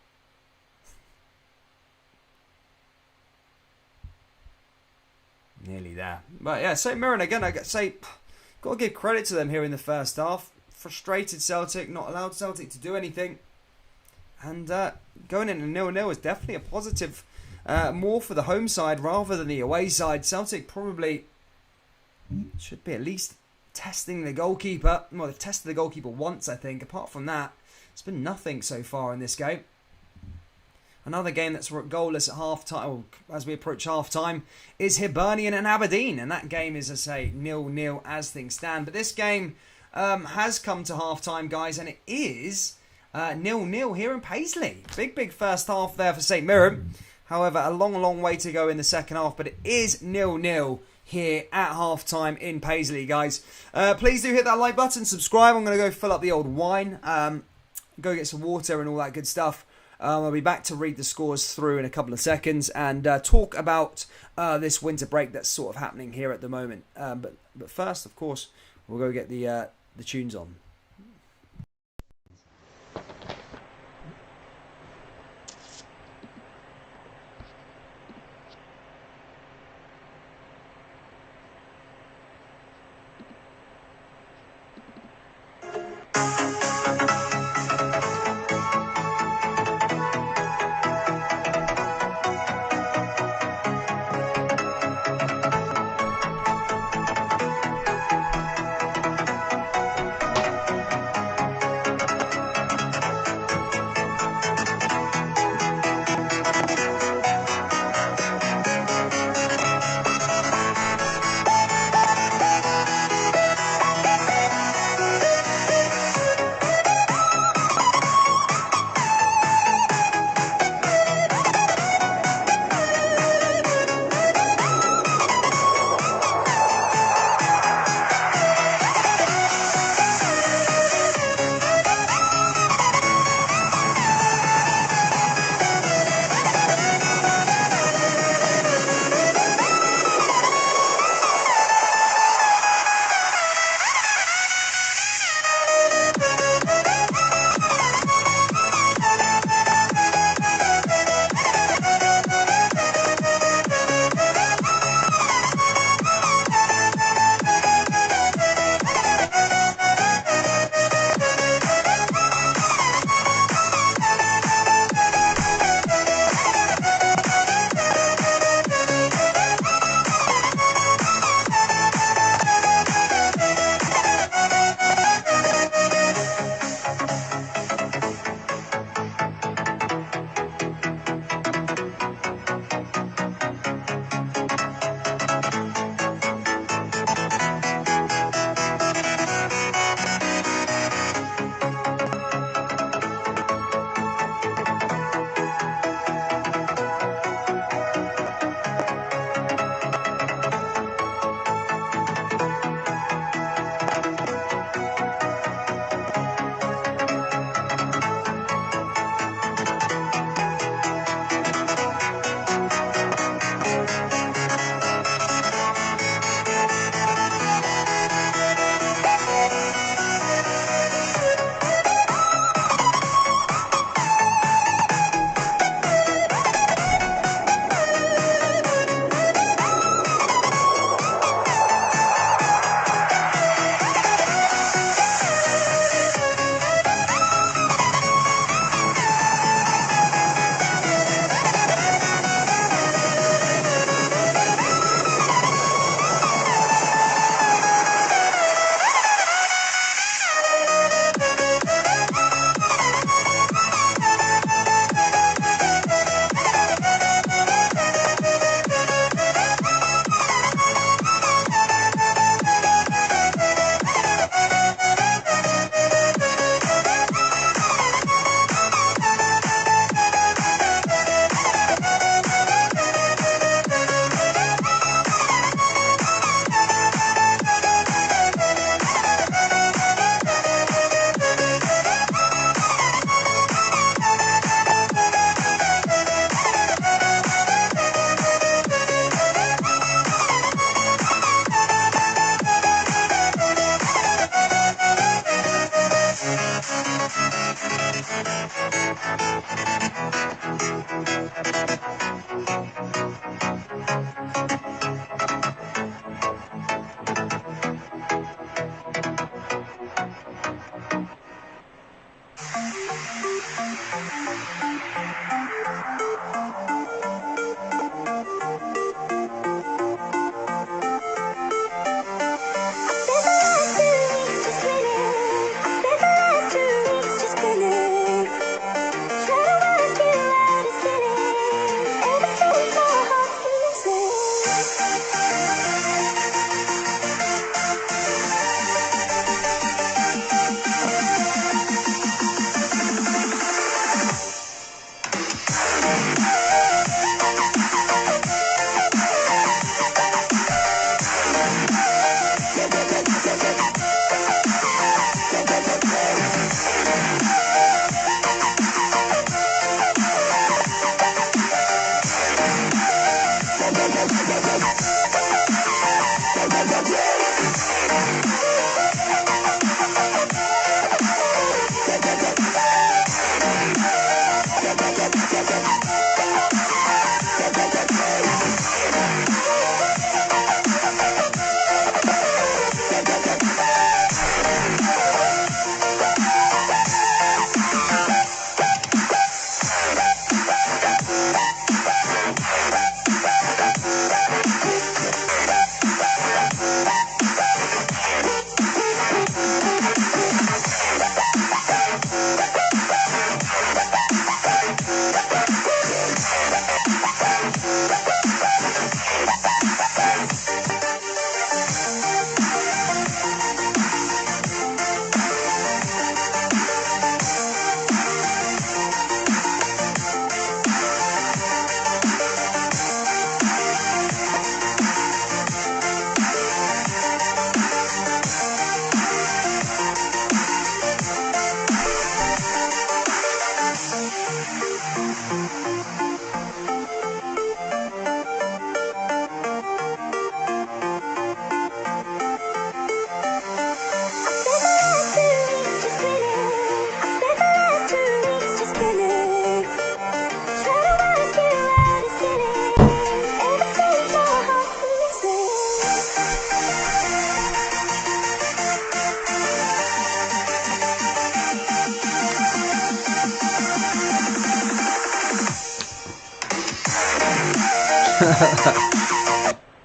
Nearly there. But yeah, St Mirren again, I got to give credit to them here in the first half. Frustrated Celtic, not allowed Celtic to do anything. And going into 0-0 is definitely a positive, more for the home side rather than the away side. Celtic probably should be at least testing the goalkeeper. Well, they've tested the goalkeeper once, I think. Apart from that, it's been nothing so far in this game. Another game that's goalless at half-time, as we approach half-time, is Hibernian and Aberdeen. And that game is, as I say, 0-0 as things stand. But this game has come to half-time, guys, and it is 0-0 here in Paisley. Big first half there for St Mirren. However, a long way to go in the second half, but it is 0-0 here at half-time in Paisley, guys. Please do hit that like button, subscribe. I'm going to go fill up the old wine, go get some water and all that good stuff. I'll be back to read the scores through in a couple of seconds and talk about this winter break that's sort of happening here at the moment. But first, of course, we'll go get the tunes on.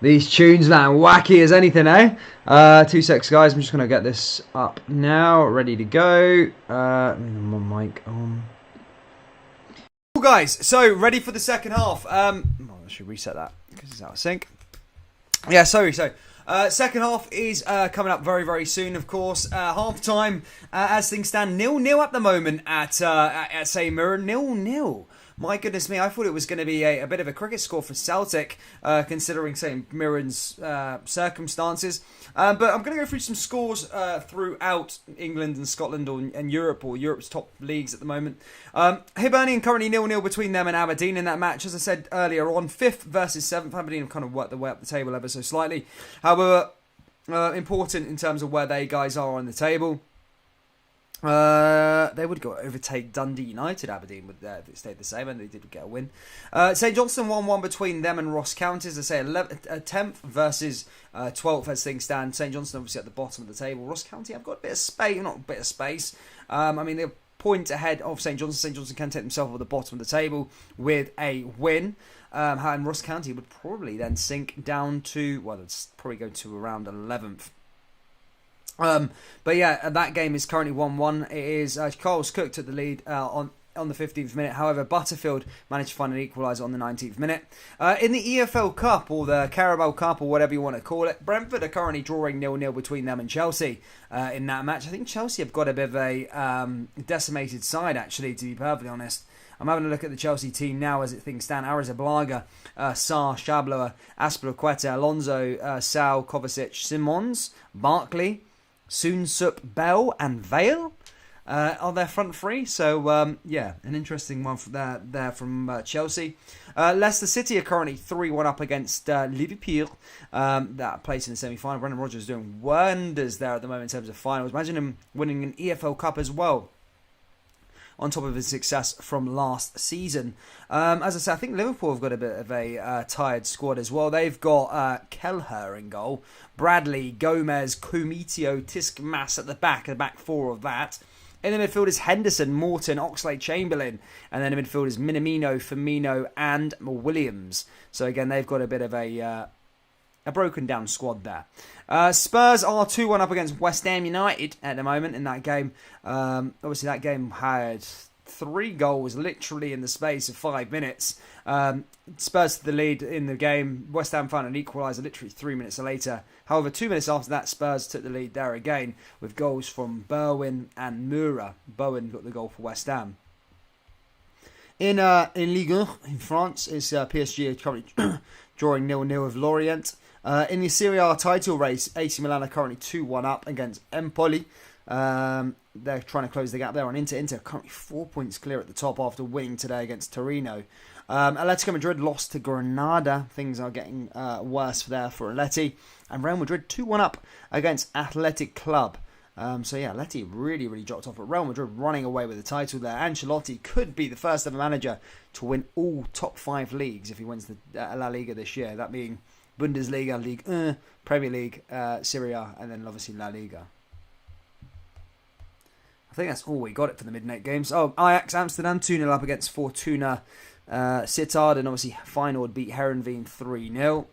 These tunes, man, wacky as anything, eh? 2 secs, guys. I'm just going to get this up now, ready to go. My mic on. Cool, guys. So, ready for the second half. I should reset that because it's out of sync. Yeah, sorry. So, second half is coming up very, very soon, of course. Half time, as things stand, 0-0 at the moment at St Mirren, 0-0. My goodness me, I thought it was going to be a bit of a cricket score for Celtic, considering St Mirren's circumstances. But I'm going to go through some scores throughout England and Scotland and Europe, or Europe's top leagues at the moment. Hibernian currently 0-0 between them and Aberdeen in that match. As I said earlier on, 5th versus 7th. Aberdeen have kind of worked their way up the table ever so slightly. However, important in terms of where they guys are on the table. They would go overtake Dundee United. Aberdeen would it stayed the same, and they did get a win. St Johnstone 1-1 between them and Ross County. As I say, 10th versus 12th as things stand. St Johnstone obviously at the bottom of the table. Ross County have got a bit of space, not a bit of space. I mean, they're point ahead of St Johnstone. St Johnstone can take themselves at the bottom of the table with a win. And Ross County would probably then sink down to, well, it's probably go to around 11th. But yeah, that game is currently 1-1. It is Carlos Cook took the lead on the 15th minute. However, Butterfield managed to find an equaliser on the 19th minute. In the EFL Cup, or the Carabao Cup, or whatever you want to call it, Brentford are currently drawing 0-0 between them and Chelsea in that match. I think Chelsea have got a bit of a decimated side, actually, to be perfectly honest. I'm having a look at the Chelsea team now as things stand. Arrizabalaga, Sarr, Shabloa, Aspilicueta, Alonso, Sal, Kovacic, Simons, Barkley, Soonsup, Bell and Vale are their front three. So, yeah, an interesting one there from Chelsea. Leicester City are currently 3-1 up against Liverpool. That place in the semi-final. Brendan Rodgers is doing wonders there at the moment in terms of finals. Imagine him winning an EFL Cup as well, on top of his success from last season. As I said, I think Liverpool have got a bit of a tired squad as well. They've got Kelleher in goal, Bradley, Gomez, Kumitio, Tiskmas at the back four of that. In the midfield is Henderson, Morton, Oxlade-Chamberlain, and then in the midfield is Minamino, Firmino and Williams. So again, they've got a bit of a broken down squad there. Spurs are 2-1 up against West Ham United at the moment in that game. Obviously, that game had 3 goals literally in the space of 5 minutes. Spurs to the lead in the game. West Ham found an equaliser literally 3 minutes later. However, 2 minutes after that, Spurs took the lead there again with goals from Berwin and Moura. Bowen got the goal for West Ham. In Ligue 1 in France, is PSG currently drawing 0-0 with Lorient. In the Serie A title race, AC Milan are currently 2-1 up against Empoli. They're trying to close the gap there on Inter. Inter currently 4 points clear at the top after winning today against Torino. Atletico Madrid lost to Granada. Things are getting worse there for Atleti. And Real Madrid 2-1 up against Athletic Club. So yeah, Atleti really, really dropped off. But Real Madrid running away with the title there. Ancelotti could be the first ever manager to win all top 5 leagues if he wins the La Liga this year. That being Bundesliga, Ligue 1, Premier League, Serie A, and then obviously La Liga. I think that's all we got it for the midnight games. Oh, Ajax Amsterdam 2-0 up against Fortuna Sittard, and obviously Feyenoord beat Heerenveen 3-0.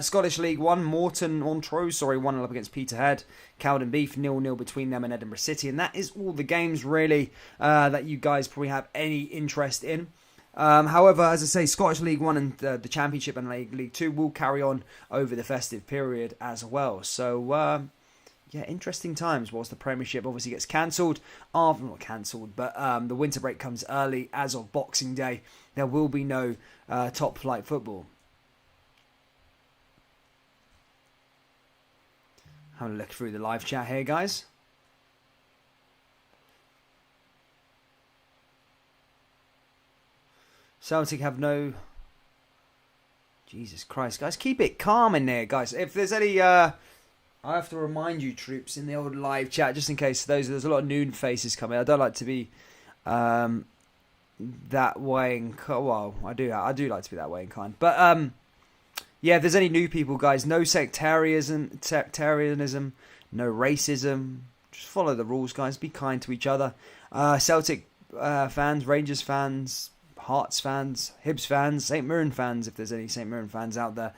Scottish League 1, Morton Montrose, 1-0 up against Peterhead. Cowden Beef 0-0 between them and Edinburgh City. And that is all the games really that you guys probably have any interest in. However, as I say, Scottish League 1 and the Championship and League 2 will carry on over the festive period as well. So, yeah, interesting times whilst the Premiership obviously gets cancelled. Not cancelled, but the winter break comes early as of Boxing Day. There will be no top flight football. Having a look through the live chat here, guys. Celtic have no... Jesus Christ, guys. Keep it calm in there, guys. If there's any... I have to remind you, troops, in the old live chat, just in case there's a lot of noon faces coming. I don't like to be that way. Well, I do like to be that way in kind. But, yeah, if there's any new people, guys, no sectarianism, no racism. Just follow the rules, guys. Be kind to each other. Celtic fans, Rangers fans, Hearts fans, Hibs fans, St Mirren fans, if there's any St Mirren fans out there.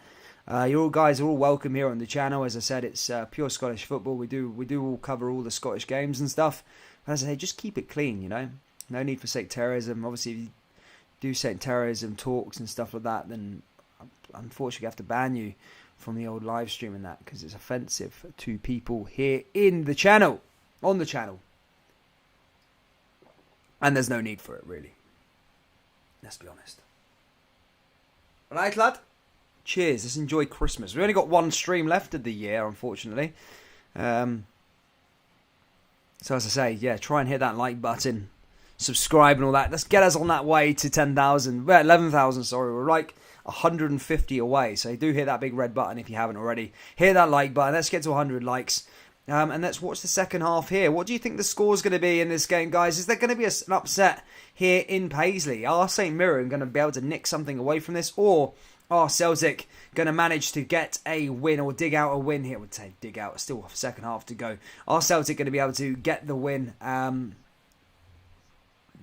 You all guys are all welcome here on the channel. As I said, it's pure Scottish football. We do all cover all the Scottish games and stuff. But as I say, just keep it clean, you know. No need for sectarianism. Obviously, if you do sectarianism talks and stuff like that, then unfortunately I have to ban you from the old live stream and that because it's offensive to people here in the channel, on the channel. And there's no need for it, really. Let's be honest. All right, lad? Cheers. Let's enjoy Christmas. We've only got one stream left of the year, unfortunately. So as I say, yeah, try and hit that like button, subscribe and all that. Let's get us on that way to 10,000. Well, 11,000, sorry. We're like 150 away. So do hit that big red button if you haven't already. Hit that like button. Let's get to 100 likes. And let's watch the second half here. What do you think the score's going to be in this game, guys? Is there going to be an upset here in Paisley? Are St Mirren going to be able to nick something away from this? Or are Celtic going to manage to get a win or dig out a win here? I would say dig out. Still a second half to go. Are Celtic going to be able to get the win?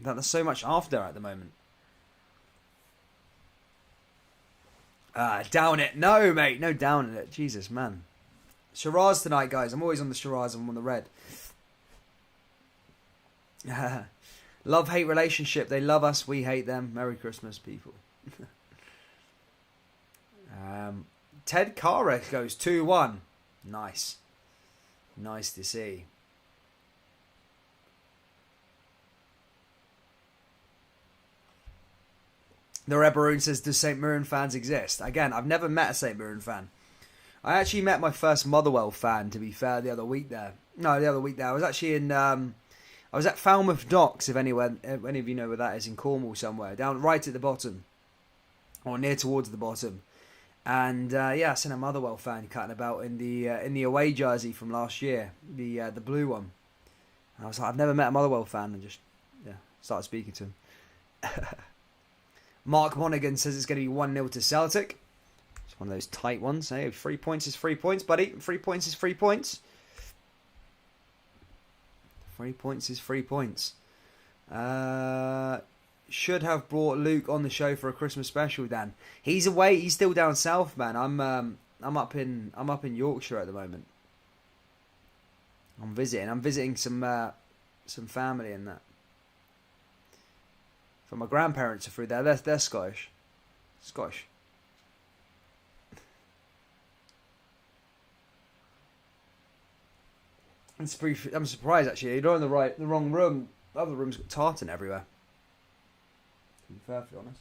There's so much after at the moment. Down it. No, mate. No, down it. Jesus, man. Shiraz tonight, guys. I'm always on the Shiraz. I'm on the red. Love-hate relationship. They love us. We hate them. Merry Christmas, people. Ted Karek goes 2-1. Nice. Nice to see. The Rebberoon says, does St Mirren fans exist? Again, I've never met a St Mirren fan. I actually met my first Motherwell fan, to be fair, the other week there. I was actually in... I was at Falmouth Docks, if any of you know where that is, in Cornwall somewhere. Down right at the bottom. Or near towards the bottom. And, yeah, I seen a Motherwell fan cutting about in the away jersey from last year. The blue one. And I was like, I've never met a Motherwell fan. And just, yeah, started speaking to him. Mark Monaghan says it's going to be 1-0 to Celtic. It's one of those tight ones. Hey, 3 points is 3 points, buddy. 3 points is 3 points. 3 points is 3 points. Should have brought Luke on the show for a Christmas special, Dan. He's away. He's still down south, man. I'm up in Yorkshire at the moment. I'm visiting some family and that. But my grandparents are through there. They're Scottish. I'm surprised actually. You're in the wrong room. The other room's got tartan everywhere. To be perfectly honest.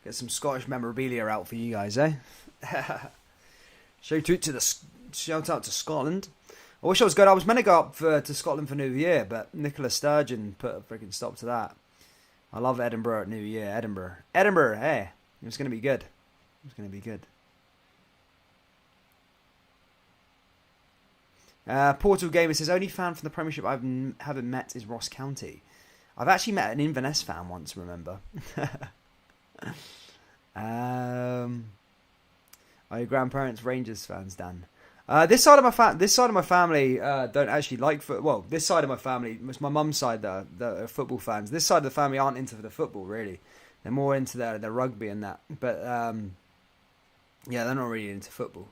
Get some Scottish memorabilia out for you guys, eh? Shout out to Scotland. I wish I was good. I was meant to go up to Scotland for New Year, but Nicola Sturgeon put a freaking stop to that. I love Edinburgh at New Year. Edinburgh, hey. It's going to be good. It's going to be good. Portal Gamer says, only fan from the Premiership I haven't met is Ross County. I've actually met an Inverness fan once, remember? Are your grandparents Rangers fans, Dan? This side of my family don't actually like football. Well, this side of my family, it's my mum's side that are football fans. This side of the family aren't into the football, really. They're more into their rugby and that. But, yeah, they're not really into football,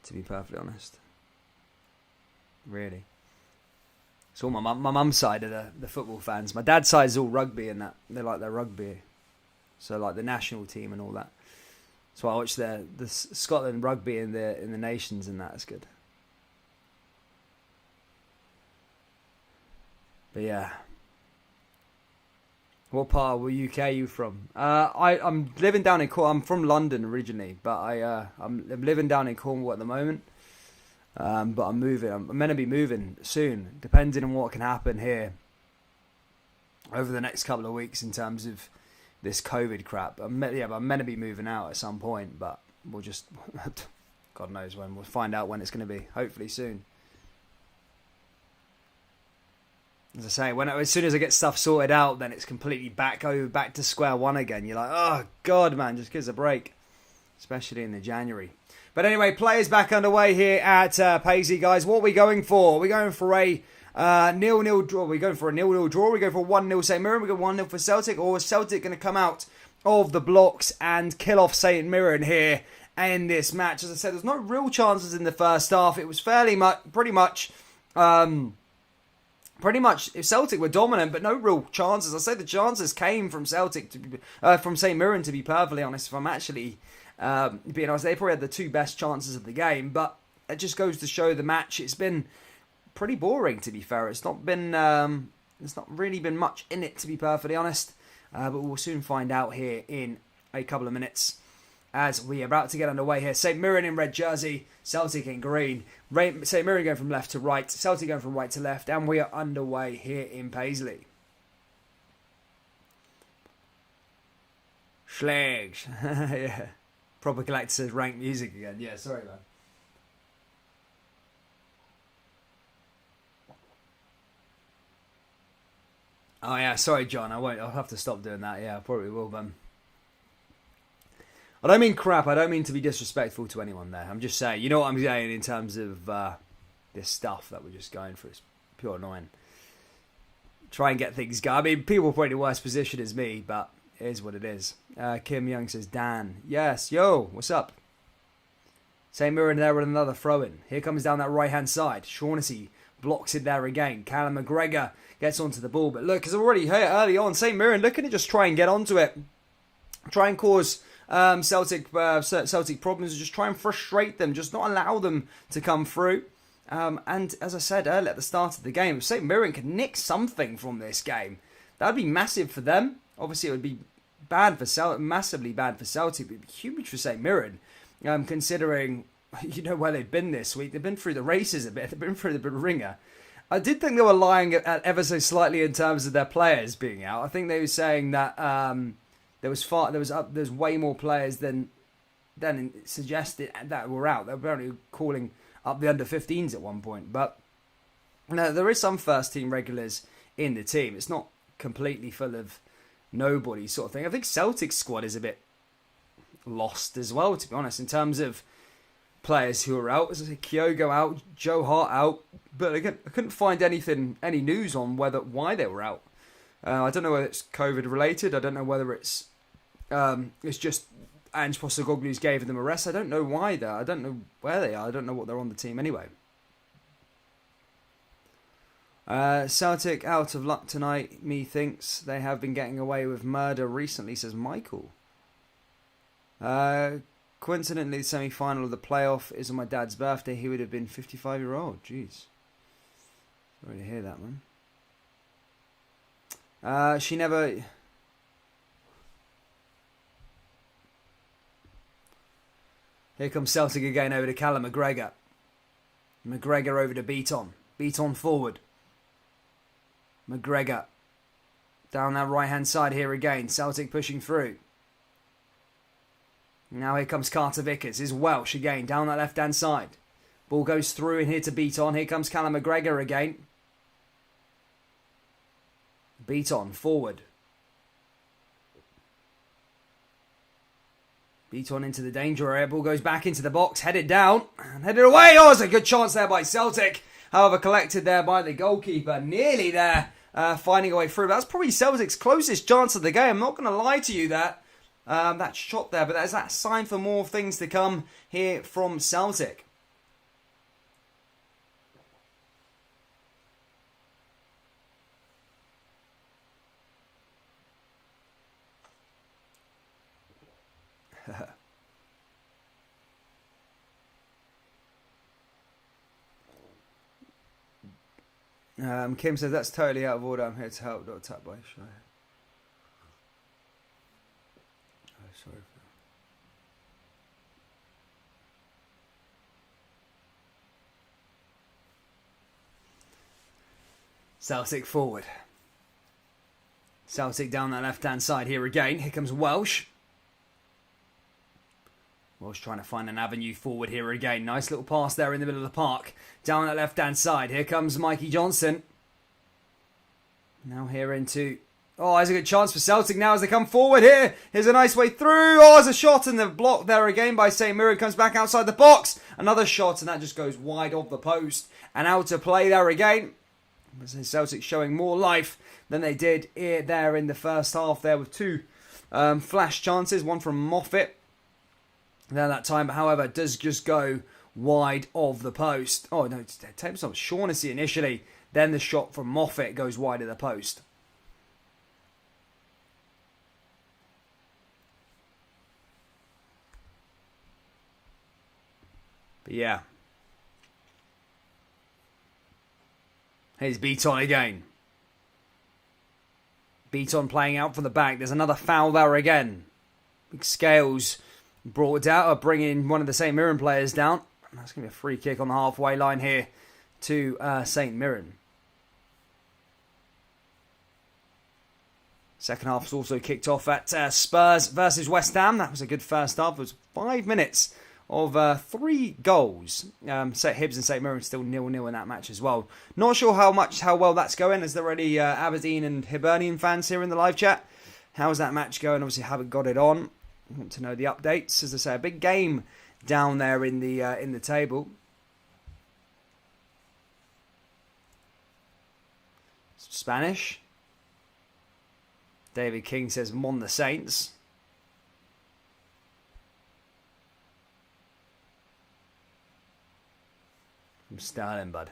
to be perfectly honest. Really. It's all my mum's side are the football fans. My dad's side is all rugby and that. They like their rugby. So, like, the national team and all that. So I watch the Scotland rugby in the nations and that. It's good. But yeah. What part of the UK are you from? I'm living down in Cornwall. I'm from London originally, but I'm living down in Cornwall at the moment. But I'm moving. I'm meant to be moving soon, depending on what can happen here over the next couple of weeks in terms of this COVID crap. I'm meant to be moving out at some point, but we'll just, God knows when. We'll find out when it's going to be. Hopefully soon. As I say, as soon as I get stuff sorted out, then it's completely back to square one again. You're like, oh God, man, just give us a break, especially in the January. But anyway, players back underway here at Paisley, guys. What are we going for? We're going for a 0-0 draw. We're going for a 0-0 draw. We go for 1-0 St Mirren. We go 1-0 for Celtic. Or is Celtic going to come out of the blocks and kill off St Mirren here in this match? As I said, there's no real chances in the first half. It was pretty much if Celtic were dominant, but no real chances. I say the chances came from from St Mirren, to be perfectly honest. If I'm actually being honest, they probably had the two best chances of the game, but it just goes to show the match. It's been pretty boring, to be fair. It's not really been much in it, to be perfectly honest. But we'll soon find out here in a couple of minutes as we are about to get underway here. St Mirren in red jersey, Celtic in green. St Mirren going from left to right, Celtic going from right to left, and we are underway here in Paisley. Schlegs. Yeah. Proper Collector says rank music again. Yeah, sorry, man. Oh, yeah, sorry, John. I'll have to stop doing that. Yeah, I probably will, but I don't mean crap. I don't mean to be disrespectful to anyone there. I'm just saying, you know what I'm saying in terms of this stuff that we're just going through. It's pure annoying. Try and get things going. I mean, people are probably in a worse position as me, but it is what it is. Kim Young says, Dan. Yes, yo, what's up? St Mirren there with another throw-in. Here comes down that right-hand side. Shaughnessy blocks it there again. Callum McGregor gets onto the ball. But look, as I already heard early on, St Mirren looking to just try and get onto it. Try and cause Celtic problems. Just try and frustrate them. Just not allow them to come through. And as I said earlier at the start of the game, if St Mirren could nick something from this game, that would be massive for them. Obviously, it would be bad for Celtic, massively bad for Celtic, but it would be huge for St Mirren, considering, you know, where they've been this week. They've been through the races a bit. They've been through the ringer. I did think they were lying ever so slightly in terms of their players being out. I think they were saying that there's way more players than suggested that were out. They were apparently calling up the under-15s at one point. But no, there is some first-team regulars in the team. It's not completely full of nobody sort of thing. I think Celtic's squad is a bit lost as well, to be honest, in terms of players who are out. As I say, Kyogo out, Joe Hart out, but I couldn't find any news on why they were out. I don't know whether it's COVID related. I don't know whether it's just Ange Postecoglou's gave them a rest. I don't know why though. I don't know where they are. I don't know what they're on the team anyway. Celtic out of luck tonight. Me thinks they have been getting away with murder recently, says Michael. Coincidentally, the semi-final of the playoff is on my dad's birthday. He would have been 55-year-old. Jeez. Sorry to hear that, man. She never... Here comes Celtic again over to Callum McGregor. McGregor over to Beaton. Beaton forward. McGregor Down that right-hand side here again. Celtic pushing through. Now here comes Carter Vickers. Is Welsh again. Down that left-hand side. Ball goes through in here to Beaton. Here comes Callum McGregor again. Beaton forward. Beaton into the danger area. Ball goes back into the box. Headed down. And headed away. Oh, it's a good chance there by Celtic. However, collected there by the goalkeeper. Nearly there. Finding a way through. That's probably Celtic's closest chance of the game. I'm not going to lie to you that shot there. But that's that sign for more things to come here from Celtic. Kim says that's totally out of order. I'm here to help. Not attack by Shy. Oh, sorry. Celtic forward. Celtic down that left-hand side here again. Here comes Welsh. Welsh trying to find an avenue forward here again. Nice little pass there in the middle of the park. Down that left-hand side. Here comes Mikey Johnson. Now here into... Oh, there's a good chance for Celtic now as they come forward here. Here's a nice way through. Oh, there's a shot in the block there again by St. Mirren. Comes back outside the box. Another shot and that just goes wide of the post. And out to play there again. Celtic showing more life than they did there in the first half there with two flash chances. One from Moffat. There that time, but however, does just go wide of the post. Oh, no, it takes on Shaughnessy initially. Then the shot from Moffat goes wide of the post. But yeah. Here's Beaton again. Beaton playing out from the back. There's another foul there again. Big Scales brought down, bringing one of the St. Mirren players down. That's going to be a free kick on the halfway line here to St. Mirren. Second half was also kicked off at Spurs versus West Ham. That was a good first half. It was 5 minutes of 3 goals. Hibs and St. Mirren still 0-0 in that match as well. Not sure how well that's going. Is there any Aberdeen and Hibernian fans here in the live chat? How's that match going? Obviously haven't got it on. I want to know the updates. As I say, a big game down there in the table. Spanish. David King says, "Mon the Saints." From Sterling, bud.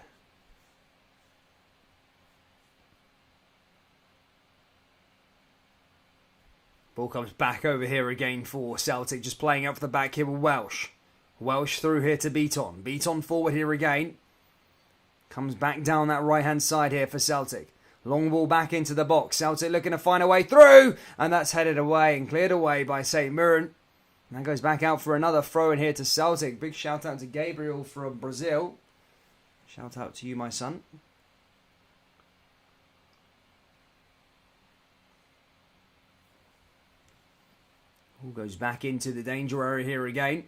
Ball comes back over here again for Celtic, just playing out for the back here with Welsh. Welsh through here to Beaton. Beaton forward here again. Comes back down that right-hand side here for Celtic. Long ball back into the box. Celtic looking to find a way through. And that's headed away and cleared away by St. Mirren. And that goes back out for another throw in here to Celtic. Big shout out to Gabriel from Brazil. Shout out to you, my son. Ball goes back into the danger area here again.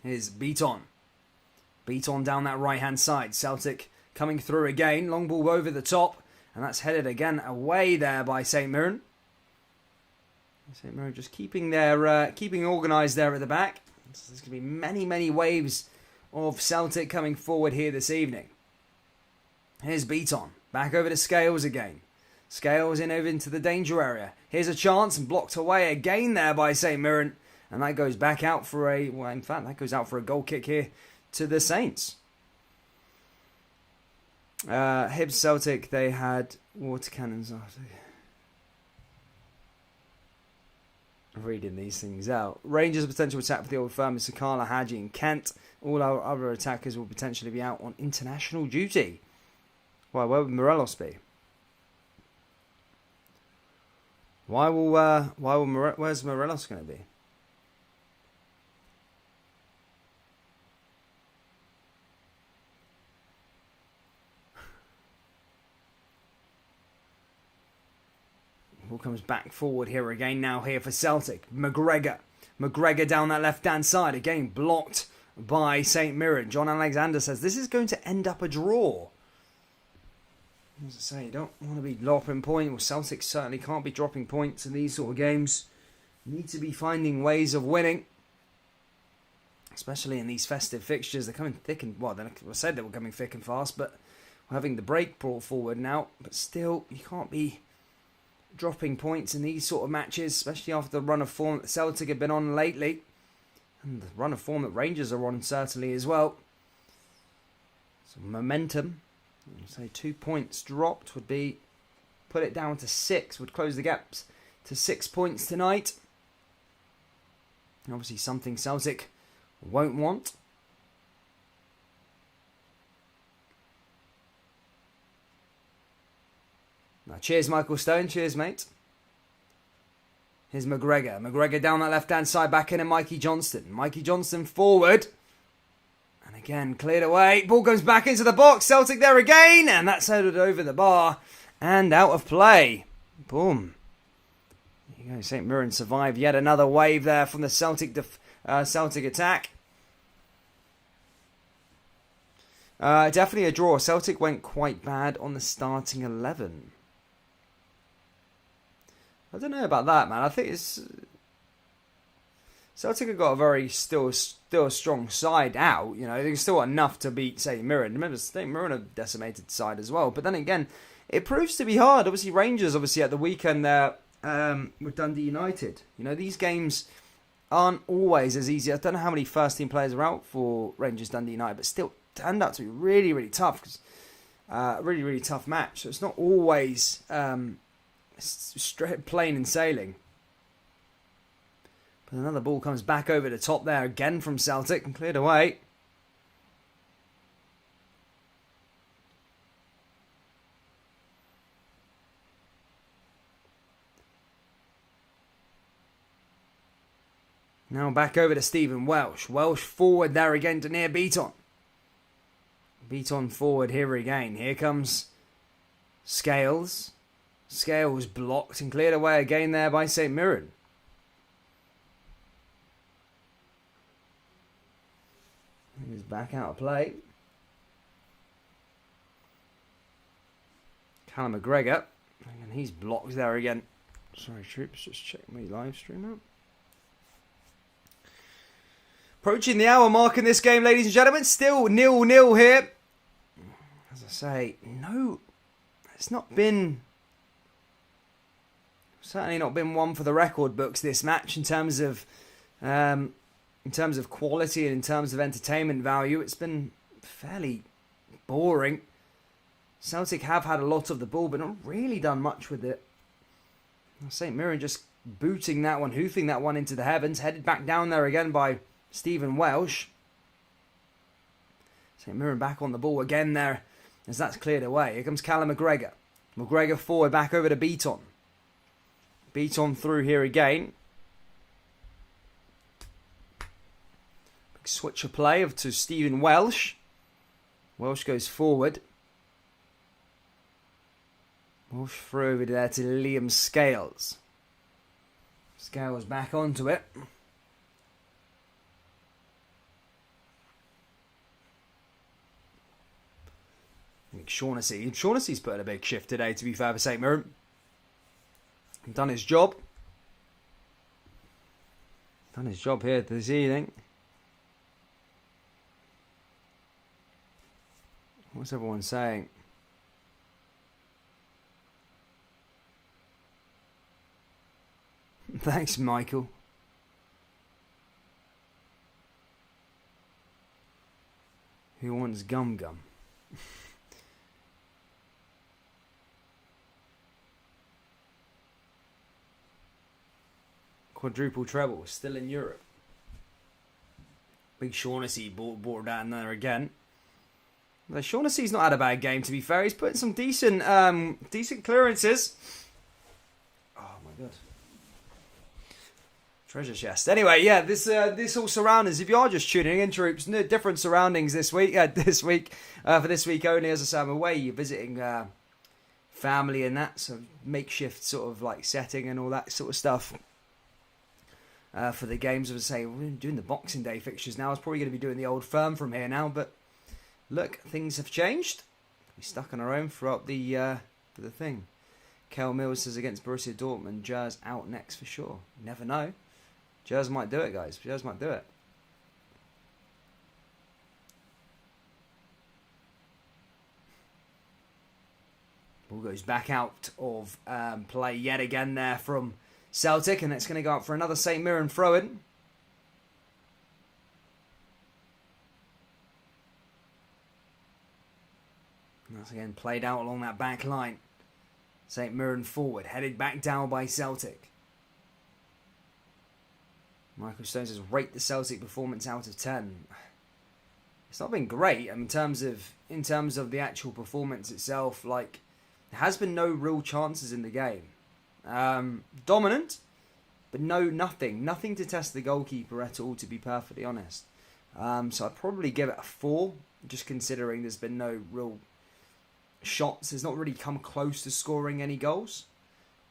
Here's Beaton. Beaton down that right-hand side. Celtic coming through again. Long ball over the top. And that's headed again away there by St. Mirren. St. Mirren just keeping organised there at the back. There's going to be many waves of Celtic coming forward here this evening. Here's Beaton. Back over to Scales again. Scales in over into the danger area. Here's a chance and blocked away again there by St. Mirren. And that goes back out for that goes out for a goal kick here to the Saints. Hibs Celtic, they had water cannons. Reading these things out. Rangers potential attack for the Old Firm is Sakala, Hadji and Kent. All our other attackers will potentially be out on international duty. Why, where would Morelos be? Where's Morelos going to be? Ball comes back forward here again. Now here for Celtic. McGregor. McGregor down that left-hand side. Again blocked by St Mirren. John Alexander says this is going to end up a draw. As I say, you don't want to be dropping points. Well, Celtic certainly can't be dropping points in these sort of games. You need to be finding ways of winning. Especially in these festive fixtures. They're coming thick and... Well, I said they were coming thick and fast, but we're having the break brought forward now. But still, you can't be dropping points in these sort of matches, especially after the run of form that Celtic have been on lately. And the run of form that Rangers are on certainly as well. So momentum. Say 2 points dropped would be... Put it down to 6. Would close the gaps to 6 points tonight. And obviously something Celtic won't want. Now cheers Michael Stone. Cheers mate. Here's McGregor. McGregor down that left-hand side. Back in and Mikey Johnston. Mikey Johnston forward. And again, cleared away. Ball goes back into the box. Celtic there again. And that's headed over the bar. And out of play. Boom. There you go. St Mirren survived yet another wave there from the Celtic attack. Definitely a draw. Celtic went quite bad on the starting 11. I don't know about that, man. I think it's... Celtic have got a very still strong side out. You know, they've still got enough to beat, say, Mirren. Remember, St Mirren a decimated side as well. But then again, it proves to be hard. Obviously, Rangers, obviously, at the weekend there with Dundee United. You know, these games aren't always as easy. I don't know how many first-team players are out for Rangers Dundee United, but still turned out to be really, really tough. Really, really tough match. So it's not always straight plain and sailing. But another ball comes back over the top there again from Celtic and cleared away. Now back over to Stephen Welsh. Welsh forward there again to near Beaton. Beaton forward here again. Here comes Scales. Scales blocked and cleared away again there by St Mirren. He's back out of play. Callum McGregor. And he's blocked there again. Sorry, troops, just check my live stream out. Approaching the hour mark in this game, ladies and gentlemen. Still 0-0 here. As I say, no, it's not been... Certainly not been one for the record books, this match, in terms of quality and in terms of entertainment value. It's been fairly boring. Celtic have had a lot of the ball, but not really done much with it. St Mirren just booting that one, hoofing that one into the heavens. Headed back down there again by Stephen Welsh. St Mirren back on the ball again there as that's cleared away. Here comes Callum McGregor. McGregor forward back over to Beaton. Beaton through here again. Big switch of play to Stephen Welsh. Welsh goes forward. Welsh through over there to Liam Scales. Scales back onto it. Shaughnessy. Shaughnessy's put in a big shift today, to be fair, for St Mirren. Done his job. Done his job here this evening. What's everyone saying? Thanks, Michael. Who wants gum gum? Quadruple treble, still in Europe. Big Shaughnessy brought down there again. Well, Shaughnessy's not had a bad game, to be fair. He's putting some decent clearances. Oh my god. Treasure chest. Anyway, yeah, this all surroundings. If you are just tuning in, troops, different surroundings this week. For this week only, as I say, I'm away visiting family and that, so makeshift sort of like setting and all that sort of stuff for the games. As I say, we're doing the Boxing Day fixtures now. I was probably going to be doing the Old Firm from here now, but look, things have changed. We're stuck on our own throughout the for the thing. Kel Mills says against Borussia Dortmund, Jers out next for sure. Never know. Jers might do it, guys. Jers might do it. Ball goes back out of play yet again there from Celtic, and it's going to go up for another St Mirren throw-in. Once again, played out along that back line. St Mirren forward, headed back down by Celtic. Michael Stone says, rate the Celtic performance out of 10. It's not been great in terms of the actual performance itself. Like, there has been no real chances in the game. Dominant, but nothing to test the goalkeeper at all, to be perfectly honest. So I'd probably give it a 4, just considering there's been no real shots. It's not really come close to scoring any goals.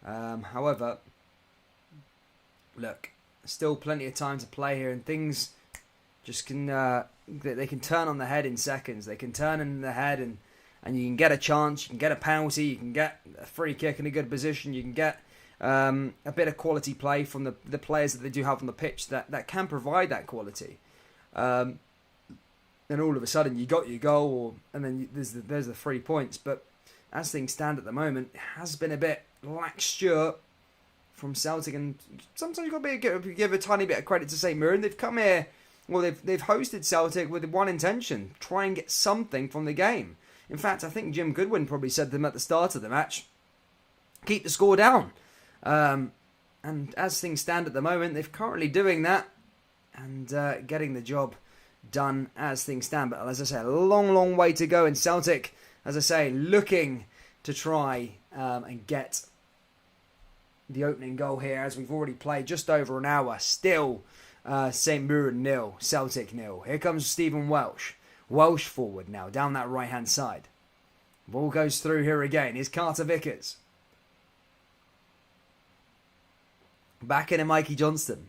However, look, still plenty of time to play here, and things just can they can turn on the head in seconds. They can turn in the head, and you can get a chance, you can get a penalty, you can get a free kick in a good position, you can get a bit of quality play from the players that they do have on the pitch that can provide that quality. Then all of a sudden you got your goal, and then there's the 3 points. But as things stand at the moment, it has been a bit lacklustre from Celtic, and sometimes you've got to give a tiny bit of credit to St Mirren. They've come here, well, they've hosted Celtic with one intention: try and get something from the game. In fact, I think Jim Goodwin probably said to them at the start of the match, keep the score down. And as things stand at the moment, they're currently doing that and getting the job done as things stand. But as I say, a long way to go in Celtic. As I say, looking to try and get the opening goal here, as we've already played just over an hour. Still St Mirren 0, Celtic 0. Here comes Stephen Welsh. Welsh forward now, down that right-hand side. Ball goes through here again. Here's Carter Vickers. Back into Mikey Johnston.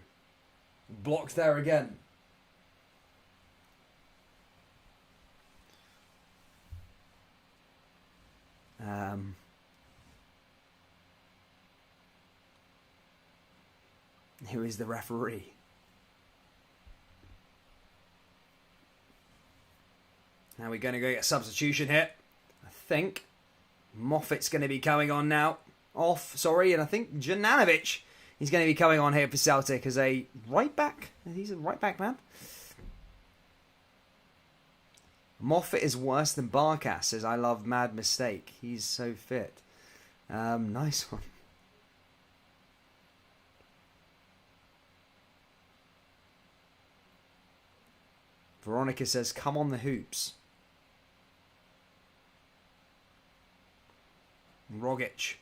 Blocked there again. Who is the referee? Now we're going to go get a substitution here. I think Moffat's going to be coming on now. And I think Jananovic is going to be coming on here for Celtic as a right back. He's a right back man. Moffat is worse than Barkas, says I love Mad Mistake. He's so fit. Nice one. Veronica says, come on the hoops. Rogic.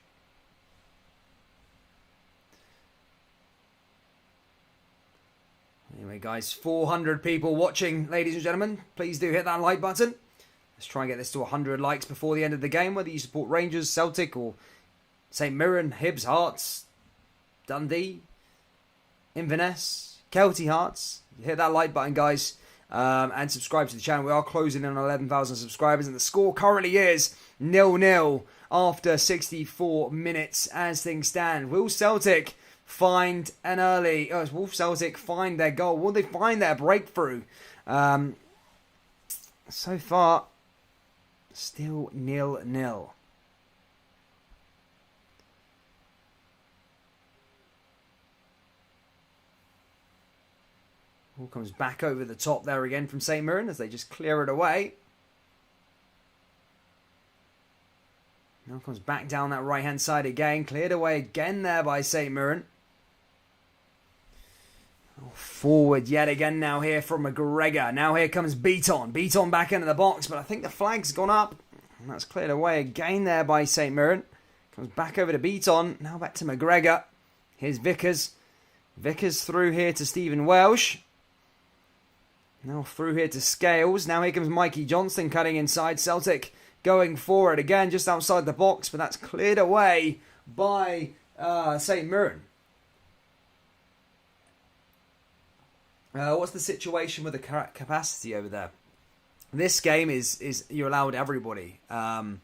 Anyway, guys, 400 people watching, ladies and gentlemen. Please do hit that like button. Let's try and get this to 100 likes before the end of the game, whether you support Rangers, Celtic, or St Mirren, Hibs, Hearts, Dundee, Inverness, Kelty Hearts. Hit that like button, guys, and subscribe to the channel. We are closing in on 11,000 subscribers, and the score currently is 0-0 after 64 minutes as things stand. Will Celtic find an early... will Celtic find their goal? Will they find their breakthrough? So far, still 0-0. Ball comes back over the top there again from St Mirren as they just clear it away. Now comes back down that right-hand side again. Cleared away again there by St Mirren. Forward yet again now here from McGregor. Now here comes Beaton. Beaton back into the box, but I think the flag's gone up. And that's cleared away again there by St Mirren. Comes back over to Beaton. Now back to McGregor. Here's Vickers. Vickers through here to Stephen Welsh. Now through here to Scales. Now here comes Mikey Johnston cutting inside. Celtic going forward again, just outside the box, but that's cleared away by St. Mirren. What's the situation with the capacity over there? This game is you're allowed everybody. I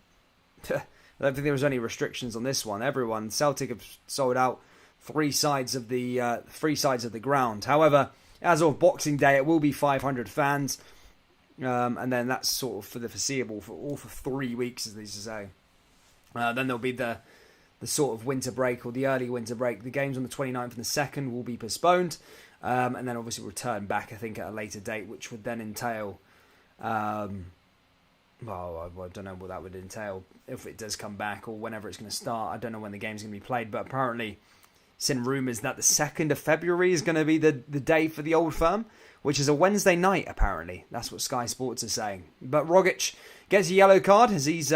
don't think there was any restrictions on this one. Everyone, Celtic have sold out three sides of the ground. However, as of Boxing Day, it will be 500 fans, and then that's sort of for the foreseeable for 3 weeks, as they used to say. Then there'll be the sort of winter break or the early winter break. The games on the 29th and the 2nd will be postponed, and then obviously return back, I think, at a later date, which would then entail. Well, I don't know what that would entail if it does come back or whenever it's going to start. I don't know when the game's going to be played, but apparently it's in rumours that the 2nd of February is going to be the day for the Old Firm, which is a Wednesday night, apparently. That's what Sky Sports is saying. But Rogic gets a yellow card as he's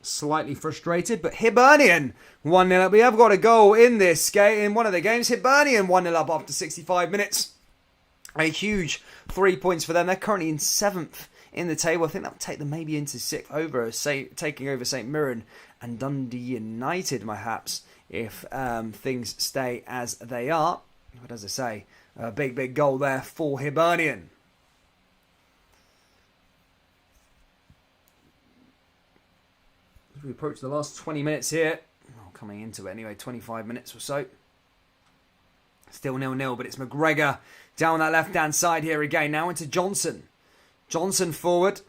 slightly frustrated, but Hibernian 1-0 up. We have got a goal in this game, in one of the games. Hibernian 1-0 up after 65 minutes. A huge 3 points for them. They're currently in 7th in the table. I think that would take them maybe into 6th, taking over St. Mirren and Dundee United, perhaps, if things stay as they are. But as I say, a big goal there for Hibernian. As we approach the last 20 minutes here, coming into it anyway, 25 minutes or so. Still 0-0, but it's McGregor down that left-hand side here again. Now into Johnson. Johnson forward.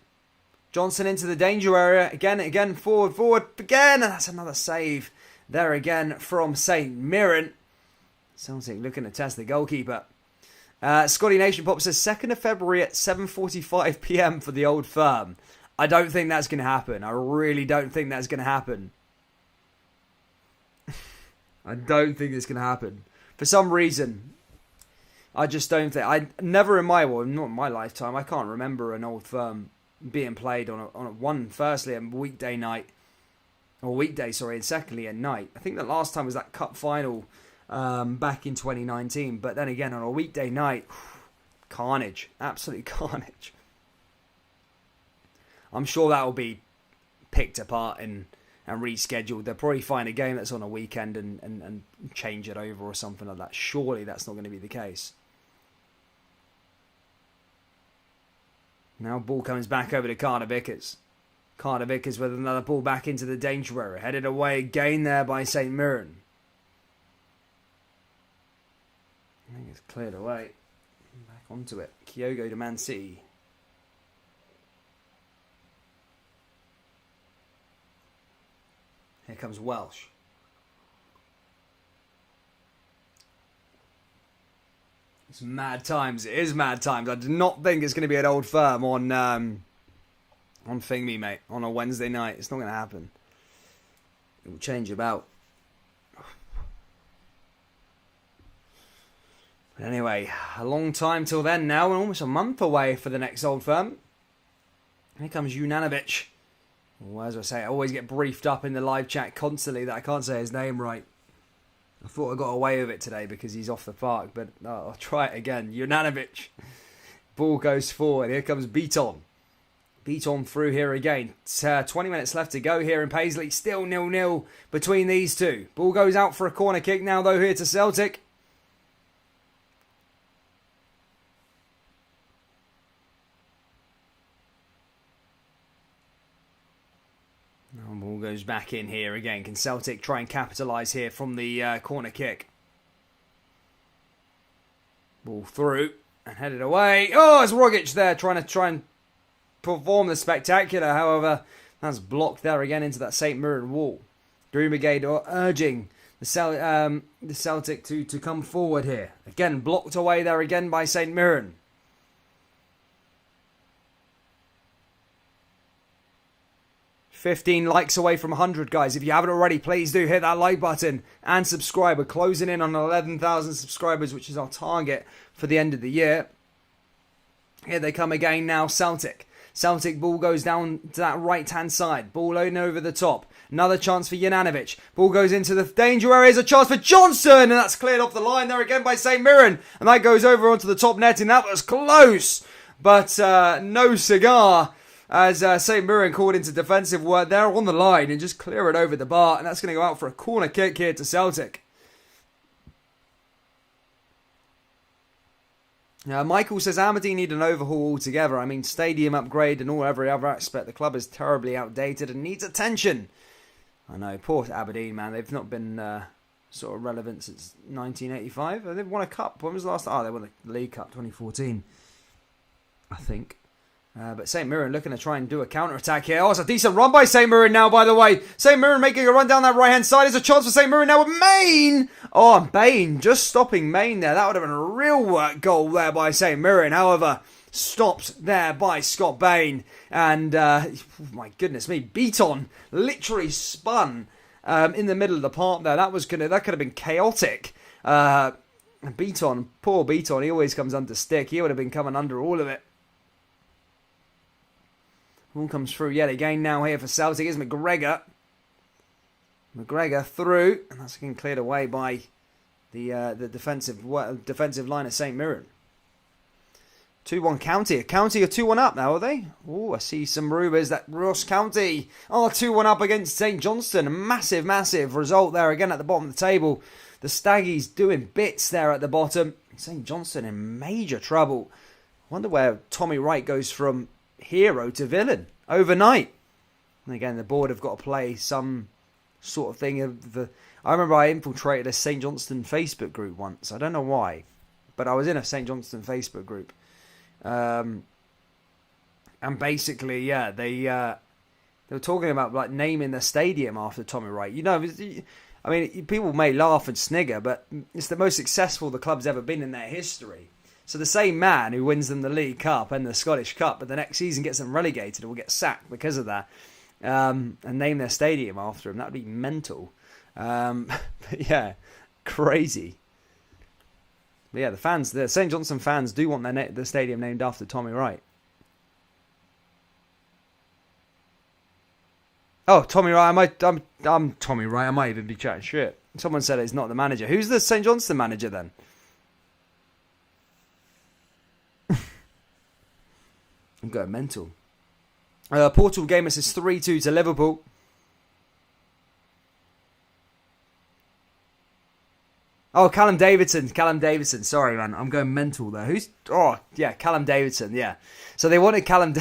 Johnson into the danger area. Again, forward, again. And that's another save there again from St. Mirren. Celtic looking to test the goalkeeper. Scotty Nation Pop says 2nd of February at 7:45 p.m. for the Old Firm. I don't think that's going to happen. I really don't think that's going to happen. I don't think it's going to happen. For some reason, I just don't think. I never in my, well, not in my lifetime, I can't remember an Old Firm being played firstly a weekday night, or weekday, sorry, and secondly at night. I think the last time was that cup final back in 2019, but then again on a weekday night, carnage, absolute carnage. I'm sure that will be picked apart and rescheduled. They'll probably find a game that's on a weekend and change it over or something like that. Surely that's not going to be the case. Now ball comes back over to Carter Vickers. Carter Vickers with another ball back into the danger area. Headed away again there by St. Mirren. I think it's cleared away. Back onto it. Kyogo to Man City. Here comes Welsh. It's mad times. It is mad times. I do not think it's going to be an Old Firm on Thingy, mate. On a Wednesday night. It's not going to happen. It will change about. But anyway, a long time till then now, and almost a month away for the next Old Firm. Here comes Junanovic. Well, as I say, I always get briefed up in the live chat constantly that I can't say his name right. I thought I got away with it today because he's off the park, but I'll try it again. Junanovic. Ball goes forward. Here comes Beaton. Beaton through here again. 20 minutes left to go here in Paisley. Still 0-0 between these two. Ball goes out for a corner kick now, though, here to Celtic. Ball goes back in here again. Can Celtic try and capitalise here from the corner kick? Ball through and headed away. Oh, it's Rogic there trying to perform the spectacular. However, that's blocked there again into that St. Mirren wall. Drew Brigade are urging the Celtic to come forward here. Again, blocked away there again by St. Mirren. 15 likes away from 100, guys. If you haven't already, please do hit that like button and subscribe. We're closing in on 11,000 subscribers, which is our target for the end of the year. Here they come again now, Celtic. Celtic ball goes down to that right-hand side. Ball in over the top. Another chance for Junanovic. Ball goes into the danger area. There's a chance for Johnson. And that's cleared off the line there again by St. Mirren. And that goes over onto the top netting. That was close. But no cigar. as St Mirren called into defensive work. They're on the line and just clear it over the bar, and that's going to go out for a corner kick here to Celtic. Michael says Aberdeen need an overhaul altogether. I mean, stadium upgrade and every other aspect. The club is terribly outdated and needs attention. I know, poor Aberdeen, man. They've not been sort of relevant since 1985. They've won a cup. When was the last? Oh, they won the League Cup 2014, I think. But St Mirren looking to try and do a counter-attack here. Oh, it's a decent run by St Mirren now, by the way. St Mirren making a run down that right-hand side. There's a chance for St Mirren now with Main. Oh, and Bain just stopping Main there. That would have been a real work goal there by St Mirren. However, stopped there by Scott Bain. And, my goodness me, Beaton literally spun in the middle of the park there. That could have been chaotic. Beaton, poor Beaton, he always comes under stick. He would have been coming under all of it. Ball comes through yet again now here for Celtic. Is McGregor. McGregor through, and that's getting cleared away by the defensive line of St Mirren. 2-1 County. County are 2-1 up now, are they? Oh, I see some rumours that Ross County are 2-1 up against St Johnstone. A massive, massive result there again at the bottom of the table. The Staggies doing bits there at the bottom. St Johnstone in major trouble. Wonder where Tommy Wright goes from hero to villain overnight. And again, the board have got to play some sort of thing of the. I remember I infiltrated a St Johnstone Facebook group once. I don't know why, but I was in a St Johnstone Facebook group, and basically, yeah, they were talking about like naming the stadium after Tommy Wright. You know, I mean, people may laugh and snigger, but it's the most successful the club's ever been in their history. So the same man who wins them the League Cup and the Scottish Cup, but the next season gets them relegated, will get sacked because of that, and name their stadium after him. That would be mental. But yeah, crazy. But yeah, the St Johnstone fans do want the stadium named after Tommy Wright. Oh, Tommy Wright. I'm Tommy Wright. I might even be chatting shit. Someone said he's not the manager. Who's the St Johnstone manager then? I'm going mental. Portal Gamer says 3-2 to Liverpool. Oh, Callum Davidson. Sorry, man. I'm going mental there. Callum Davidson, yeah. So they wanted Callum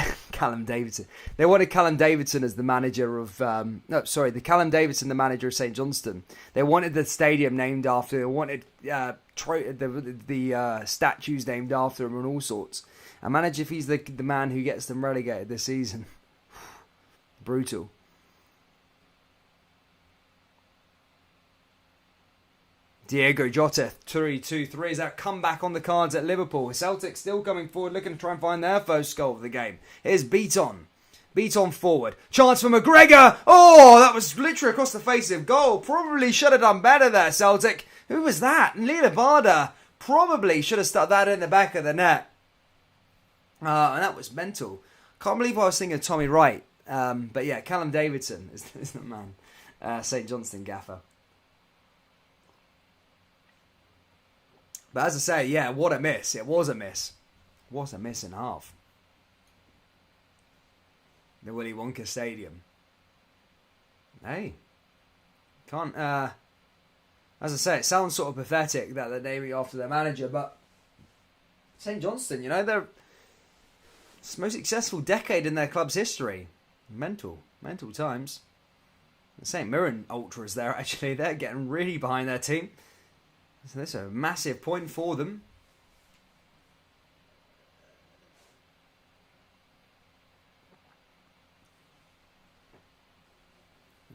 Davidson. They wanted Callum Davidson as the manager of... the Callum Davidson, the manager of St Johnstone. They wanted the stadium named after... They wanted the statues named after him and all sorts. Imagine if he's the man who gets them relegated this season. Brutal. Diego Jota, 3-2-3. Is that comeback on the cards at Liverpool? Celtic still coming forward, looking to try and find their first goal of the game. Here's Beaton. Beaton forward. Chance for McGregor. Oh, that was literally across the face of goal. Probably should have done better there, Celtic. Who was that? Lila Varda. Probably should have stuck that in the back of the net. And that was mental. Can't believe I was thinking of Tommy Wright. But yeah, Callum Davidson is the man. St Johnstone gaffer. But as I say, yeah, what a miss. It was a miss. Was a miss and a half. The Willy Wonka Stadium. Hey. Can't, as I say, it sounds sort of pathetic that they're naming after their manager, but St Johnstone, you know, it's the most successful decade in their club's history. Mental times. The St Mirren ultras there, actually, they're getting really behind their team. So that's a massive point for them.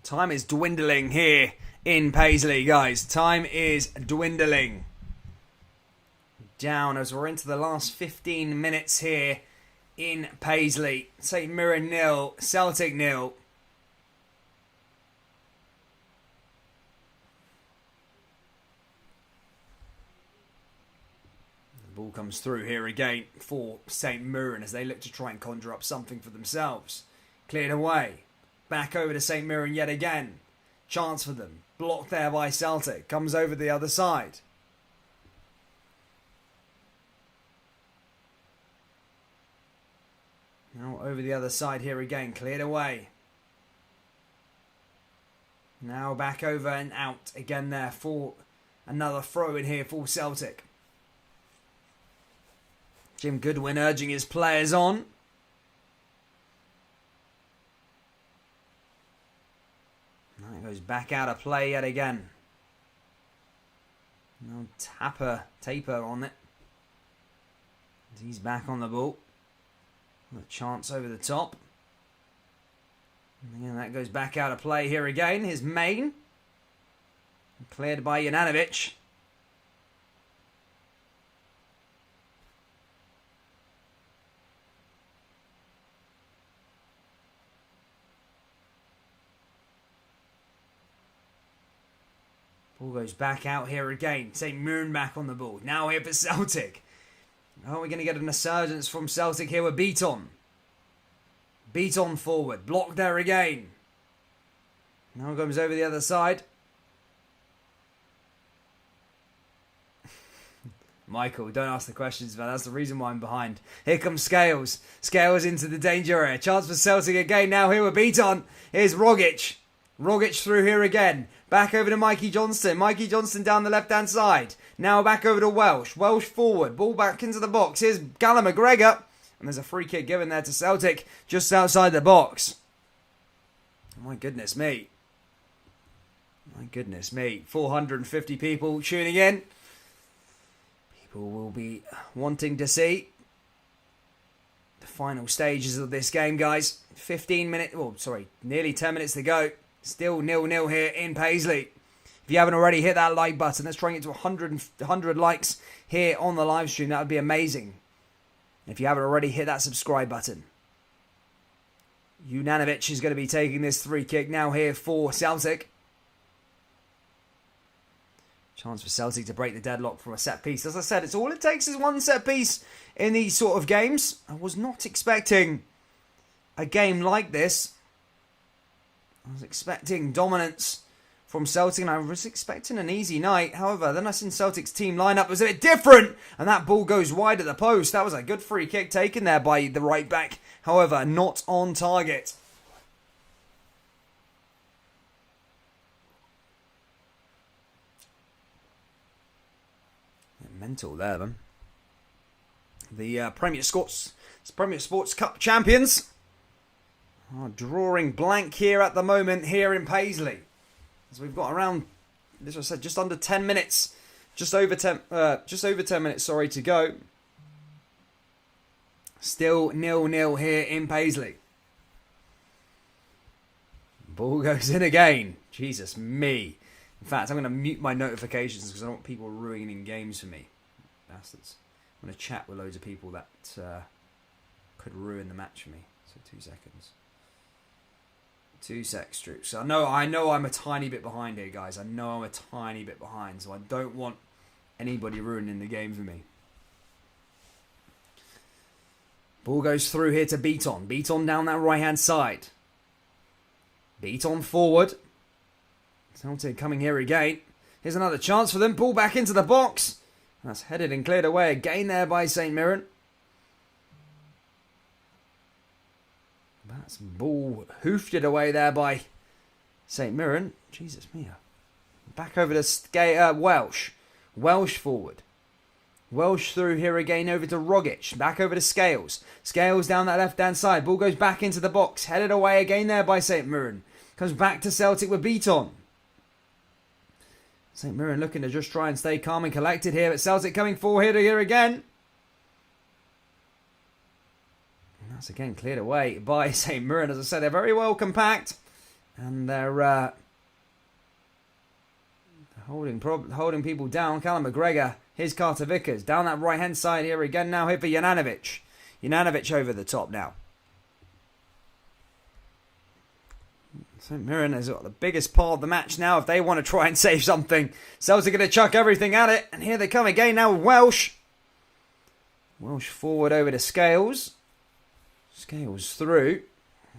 Time is dwindling here in Paisley, guys. Time is dwindling. Down as we're into the last 15 minutes here in Paisley. St Mirren 0, Celtic 0. The ball comes through here again for St Mirren as they look to try and conjure up something for themselves. Cleared away. Back over to St Mirren yet again. Chance for them. Blocked there by Celtic. Comes over the other side. Now over the other side here again. Cleared away. Now back over and out again there for another throw in here for Celtic. Jim Goodwin urging his players on. That goes back out of play yet again. No taper on it. He's back on the ball. A chance over the top. And again, that goes back out of play here again. His main. Cleared by Juranovic. Ball goes back out here again. St. Mirren back on the ball. Now here for Celtic. Are we going to get an resurgence from Celtic here with Beaton? Beaton forward. Block there again. Now comes over the other side. Michael, don't ask the questions, man. That's the reason why I'm behind. Here comes Scales. Scales into the danger area. Chance for Celtic again. Now here with Beaton. Here's Rogic. Rogic through here again. Back over to Mikey Johnston. Mikey Johnston down the left-hand side. Now back over to Welsh. Welsh forward. Ball back into the box. Here's Gallagher McGregor. And there's a free kick given there to Celtic just outside the box. My goodness me. My goodness me. 450 people tuning in. People will be wanting to see the final stages of this game, guys. 15 minutes. Oh, sorry. Nearly 10 minutes to go. Still 0-0 here in Paisley. If you haven't already, hit that like button. Let's try and get to 100 likes here on the live stream. That would be amazing. If you haven't already, hit that subscribe button. Juranovic is going to be taking this free kick now here for Celtic. Chance for Celtic to break the deadlock from a set piece. As I said, it's all it takes is one set piece in these sort of games. I was not expecting a game like this. I was expecting dominance from Celtic and I was expecting an easy night. However, then I seen Celtic's team lineup was a bit different and that ball goes wide at the post. That was a good free kick taken there by the right back. However, not on target. Mental there, then. The Premier Sports Cup champions are drawing blank here at the moment here in Paisley. As we've got around, as I said, just under 10 minutes, just over 10 minutes, sorry, to go. Still 0-0 here in Paisley. Ball goes in again. Jesus me. In fact, I'm going to mute my notifications because I don't want people ruining games for me. Bastards. I'm going to chat with loads of people that could ruin the match for me. So 2 seconds. 2 secs, Drew. So I know I'm a tiny bit behind here, guys. I know I'm a tiny bit behind. So I don't want anybody ruining the game for me. Ball goes through here to Beaton. Beaton down that right-hand side. Beaton forward. Celtic coming here again. Here's another chance for them. Ball back into the box. That's headed and cleared away again there by St. Mirren. That's ball hoofed it away there by St. Mirren. Jesus me. Back over to Welsh. Welsh forward. Welsh through here again over to Rogic. Back over to Scales. Scales down that left-hand side. Ball goes back into the box. Headed away again there by St. Mirren. Comes back to Celtic with Beaton. St. Mirren looking to just try and stay calm and collected here. But Celtic coming forward here again. And that's again cleared away by St. Mirren. As I said, they're very well compact. And they're holding people down. Callum McGregor. Here's Carter Vickers. Down that right-hand side here again now. Here for Juranovic. Juranovic over the top now. St. Mirren has got the biggest part of the match now if they want to try and save something. Celtic are going to chuck everything at it. And here they come again now with Welsh. Welsh forward over to Scales. Scales through.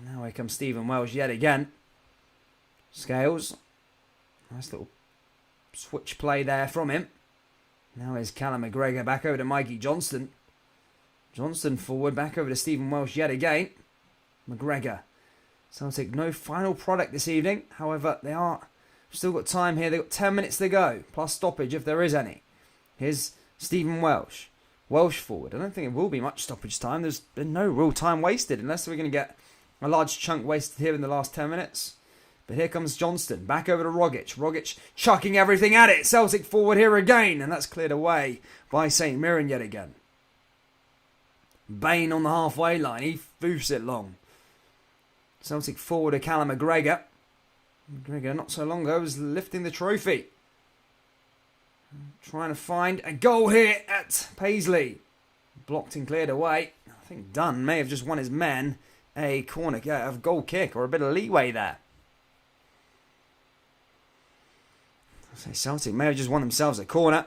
Now here comes Stephen Welsh yet again. Scales. Nice little switch play there from him. Now here's Callum McGregor back over to Mikey Johnston. Johnston forward, back over to Stephen Welsh yet again. McGregor. Celtic no final product this evening. However, they are still got time here. They've got 10 minutes to go, plus stoppage if there is any. Here's Stephen Welsh. Welsh forward. I don't think it will be much stoppage time. There's been no real time wasted, unless we're going to get a large chunk wasted here in the last 10 minutes. But here comes Johnston. Back over to Rogic. Rogic chucking everything at it. Celtic forward here again. And that's cleared away by St Mirren yet again. Bain on the halfway line. He foofs it long. Celtic forward to Callum McGregor. McGregor not so long ago was lifting the trophy. Trying to find a goal here at Paisley. Blocked and cleared away. I think Dunn may have just won his men a corner, a goal kick or a bit of leeway there. So Celtic may have just won themselves a corner.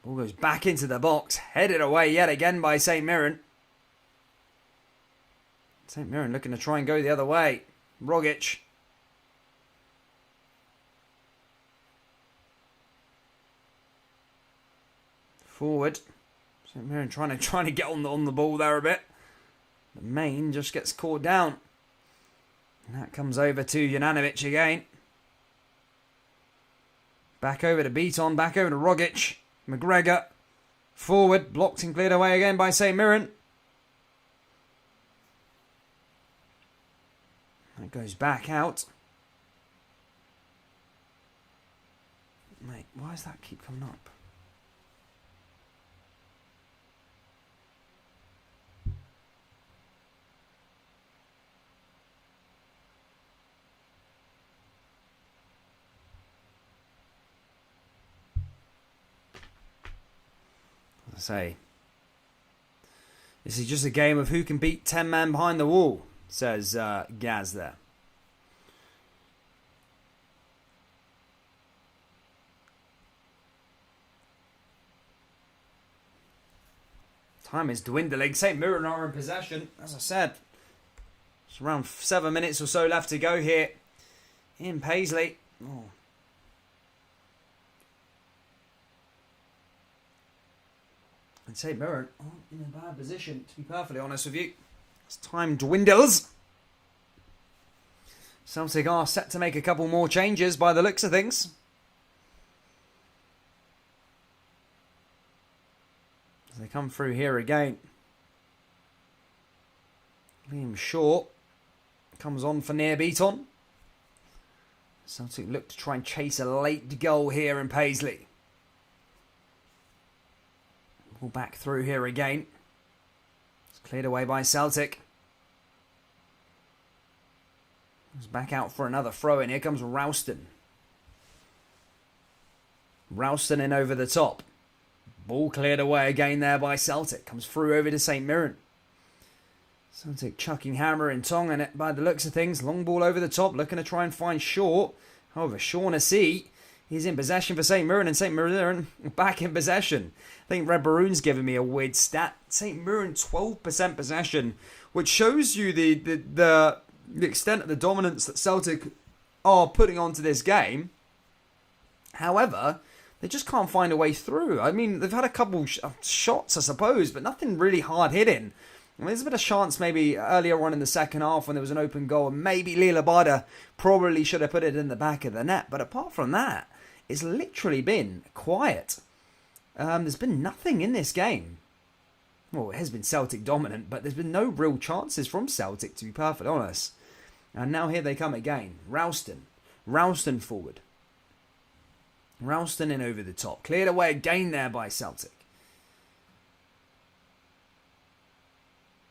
Ball goes back into the box, headed away yet again by St Mirren. St Mirren looking to try and go the other way. Rogic. Forward. St Mirren trying to get on the ball there a bit. The main just gets caught down. And that comes over to Juranovic again. Back over to Beaton. Back over to Rogic. McGregor. Forward. Blocked and cleared away again by St Mirren. That goes back out. Mate, why does that keep coming up? As I say, this is just a game of who can beat 10 men behind the wall, says Gaz there. Time is dwindling. St Mirren are in possession. As I said, it's around 7 minutes or so left to go here in Paisley. Oh. And St Mirren aren't in a bad position, to be perfectly honest with you. As time dwindles, Celtic are set to make a couple more changes by the looks of things. As they come through here again. Liam Shaw comes on for near Beaton. Celtic look to try and chase a late goal here in Paisley. Ball back through here again. It's cleared away by Celtic. It's back out for another throw in. Here comes Ralston. Ralston in over the top. Ball cleared away again there by Celtic. Comes through over to St Mirren. Celtic chucking hammer and tong in it by the looks of things. Long ball over the top. Looking to try and find Shaw. However, Shaughnessy is in possession for St Mirren. And St Mirren back in possession. I think Red Baroon's giving me a weird stat. St Mirren 12% possession. Which shows you the extent of the dominance that Celtic are putting onto this game. However, they just can't find a way through. I mean, they've had a couple shots, I suppose, but nothing really hard hitting. I mean, there's a bit of chance maybe earlier on in the second half when there was an open goal, and maybe Lila Bada probably should have put it in the back of the net. But apart from that, it's literally been quiet. There's been nothing in this game. Well, it has been Celtic dominant, but there's been no real chances from Celtic, to be perfectly honest. And now here they come again. Ralston forward. Ralston in over the top. Cleared away again there by Celtic.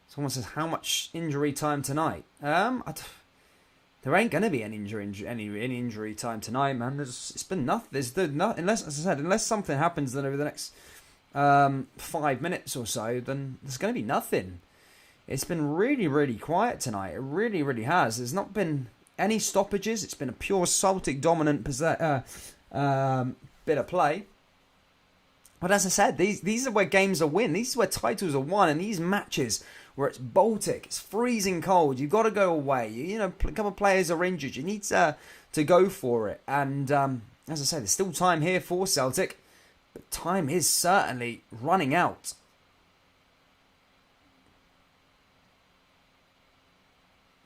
Someone says, how much injury time tonight? There ain't going to be any injury time tonight, man. It's been nothing. Unless, as I said, unless something happens then over the next 5 minutes or so, then there's going to be nothing. It's been really, really quiet tonight. It really, really has. There's not been any stoppages. It's been a pure Celtic dominant bit of play. But as I said, these are where games are won. These are where titles are won. And these matches where it's Baltic, it's freezing cold. You've got to go away. You know, a couple of players are injured. You need to go for it. And as I say, there's still time here for Celtic, but time is certainly running out.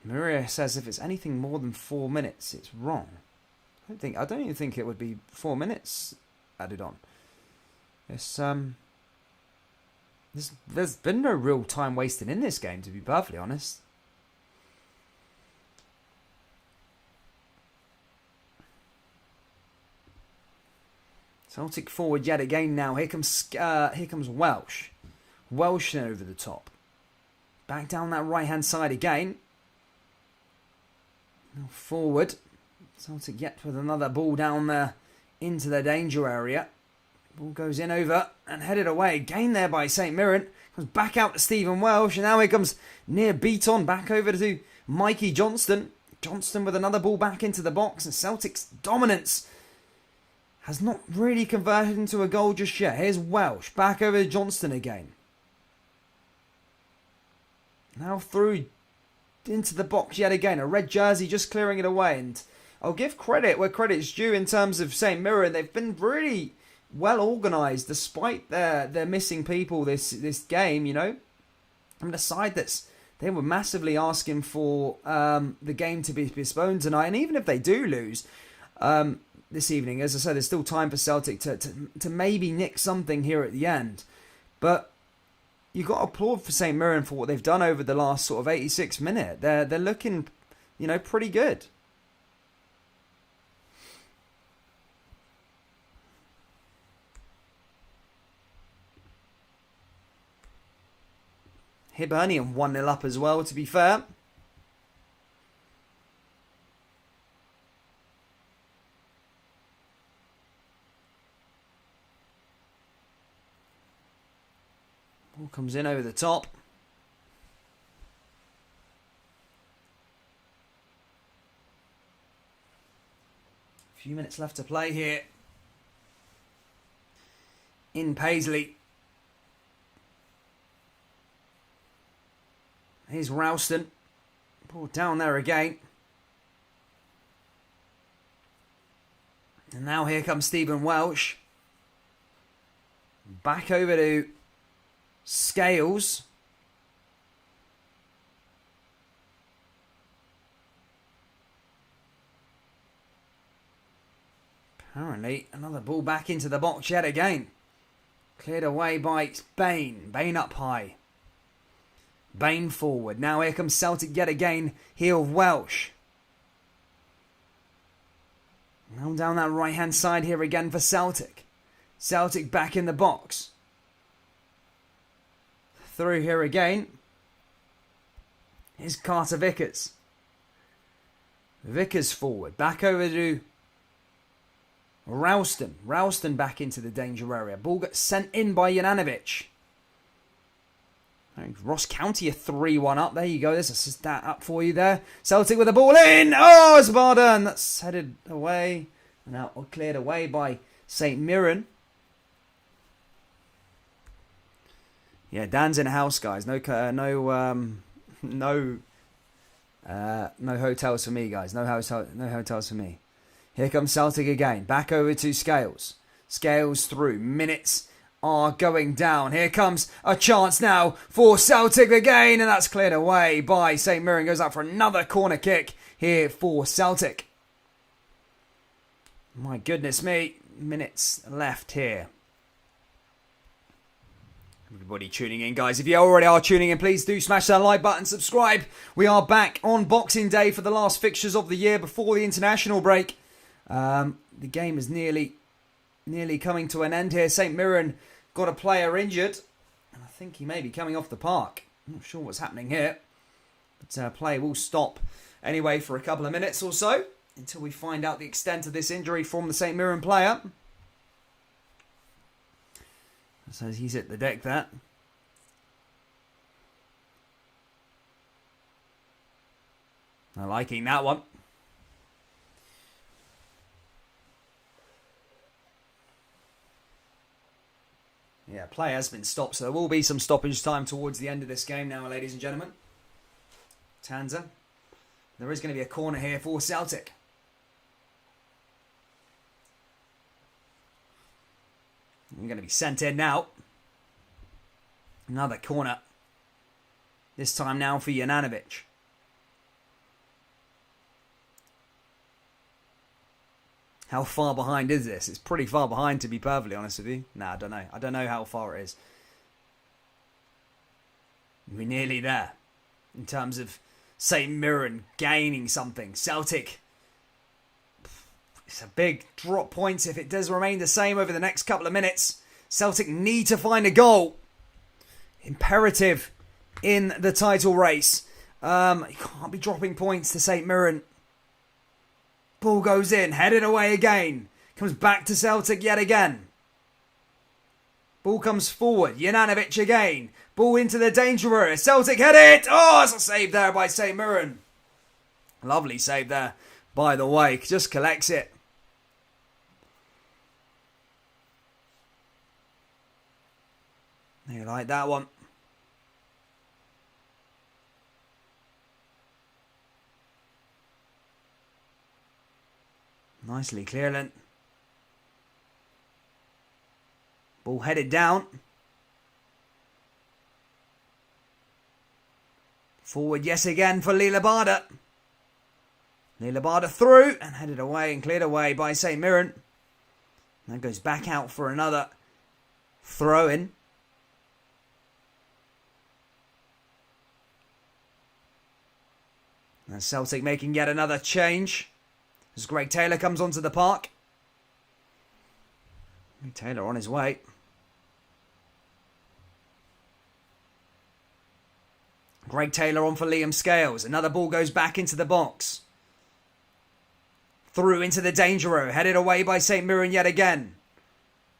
Mirren says if it's anything more than 4 minutes, it's wrong. I don't even think it would be 4 minutes added on. It's there's been no real time wasted in this game, to be perfectly honest. Celtic forward yet again now. Here comes Welsh. Welsh over the top. Back down that right hand side again. Now forward. Celtic yet with another ball down there into the danger area. Ball goes in over and headed away. Gained there by St Mirren. Comes back out to Stephen Welsh. And now here comes near beat on. Back over to Mikey Johnston. Johnston with another ball back into the box. And Celtic's dominance has not really converted into a goal just yet. Here's Welsh. Back over to Johnston again. Now through into the box yet again. A red jersey just clearing it away. And I'll give credit where credit's due in terms of St Mirren. They've been really well organised despite their missing people this game, you know. I mean, a side they were massively asking for the game to be postponed tonight. And even if they do lose this evening, as I said, there's still time for Celtic to maybe nick something here at the end. But you've got to applaud for St Mirren for what they've done over the last sort of 86 minutes. They're looking, you know, pretty good. Hibernian 1-0 up as well, to be fair. Ball comes in over the top. A few minutes left to play here in Paisley. Here's Ralston. Ball down there again. And now here comes Stephen Welsh. Back over to Scales. Apparently, another ball back into the box yet again. Cleared away by Bain. Bain up high. Bain forward. Now here comes Celtic yet again. Here of Welsh. Now down that right hand side here again for Celtic. Celtic back in the box. Through here again. Here's Carter Vickers. Vickers forward. Back over to Ralston. Ralston back into the danger area. Ball gets sent in by Jananovic. Ross County a 3-1 up. There you go. There's a stat up for you there. Celtic with the ball in. Oh, it's Barden. That's headed away. Now cleared away by St Mirren. Yeah, Dan's in a house, guys. No hotels for me, guys. No hotels for me. Here comes Celtic again. Back over to Scales. Scales through. Minutes are going down. Here comes a chance now for Celtic again, and that's cleared away by St Mirren. Goes up for another corner kick here for Celtic. My goodness me, minutes left here. Everybody tuning in, guys. If you already are tuning in, please do smash that like button, subscribe. We are back on Boxing Day for the last fixtures of the year before the international break. The game is nearly coming to an end here. St Mirren got a player injured, and I think he may be coming off the park. I'm not sure what's happening here, but play will stop anyway for a couple of minutes or so until we find out the extent of this injury from the St Mirren player. So he's at the deck there. Not liking that one. Yeah, play has been stopped, so there will be some stoppage time towards the end of this game now, ladies and gentlemen. Tanza. There is going to be a corner here for Celtic. We're going to be sent in now. Another corner. This time now for Juranovic. How far behind is this? It's pretty far behind, to be perfectly honest with you. Nah, I don't know. I don't know how far it is. We're nearly there. In terms of St. Mirren gaining something. Celtic. It's a big drop points if it does remain the same over the next couple of minutes. Celtic need to find a goal. Imperative in the title race. You can't be dropping points to St. Mirren. Ball goes in, headed away again. Comes back to Celtic yet again. Ball comes forward. Juranovic again. Ball into the danger area. Celtic head it. Oh, it's a save there by St. Mirren. Lovely save there, by the way. Just collects it. You like that one. Nicely clear. Ball headed down. Forward, yes again for Lillabada. Lillabada through and headed away and cleared away by St. Mirren. That goes back out for another throw in. And Celtic making yet another change. As Greg Taylor comes onto the park. Taylor on his way. Greg Taylor on for Liam Scales. Another ball goes back into the box. Through into the danger area. Headed away by St. Mirren yet again.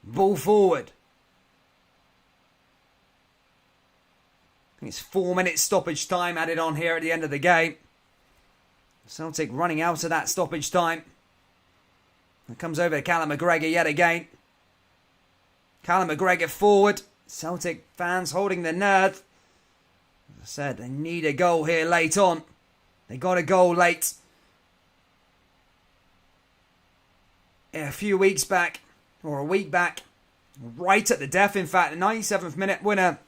Ball forward. I think it's 4 minutes stoppage time added on here at the end of the game. Celtic running out of that stoppage time. It comes over to Callum McGregor yet again. Callum McGregor forward. Celtic fans holding their nerve. As I said, they need a goal here late on. They got a goal late. A few weeks back, or a week back. Right at the death, in fact. The 97th minute winner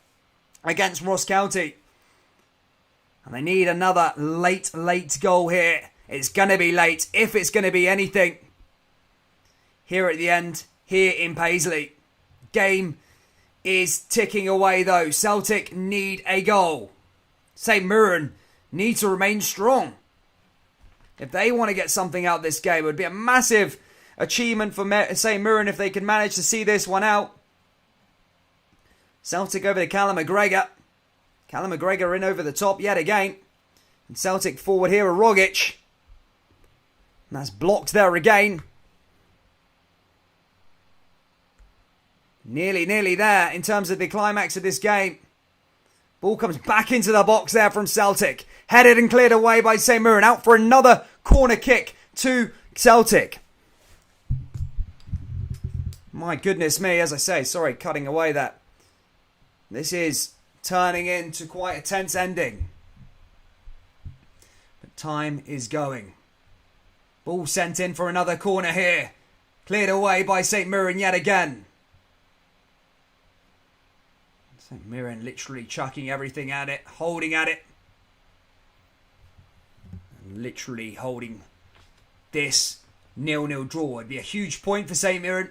against Ross County. And they need another late goal here. It's going to be late, if it's going to be anything. Here at the end, here in Paisley. Game is ticking away though. Celtic need a goal. St. Mirren need to remain strong. If they want to get something out of this game, it would be a massive achievement for St. Mirren if they can manage to see this one out. Celtic over to Callum McGregor. Callum McGregor in over the top yet again. And Celtic forward here with Rogic. And that's blocked there again. Nearly there in terms of the climax of this game. Ball comes back into the box there from Celtic. Headed and cleared away by St. Mirren. Out for another corner kick to Celtic. My goodness me, as I say, sorry, cutting away that. This is turning into quite a tense ending. But time is going. Ball sent in for another corner here. Cleared away by St. Mirren yet again. St. Mirren literally chucking everything at it, holding at it. And literally holding this 0-0 draw. It'd be a huge point for St. Mirren.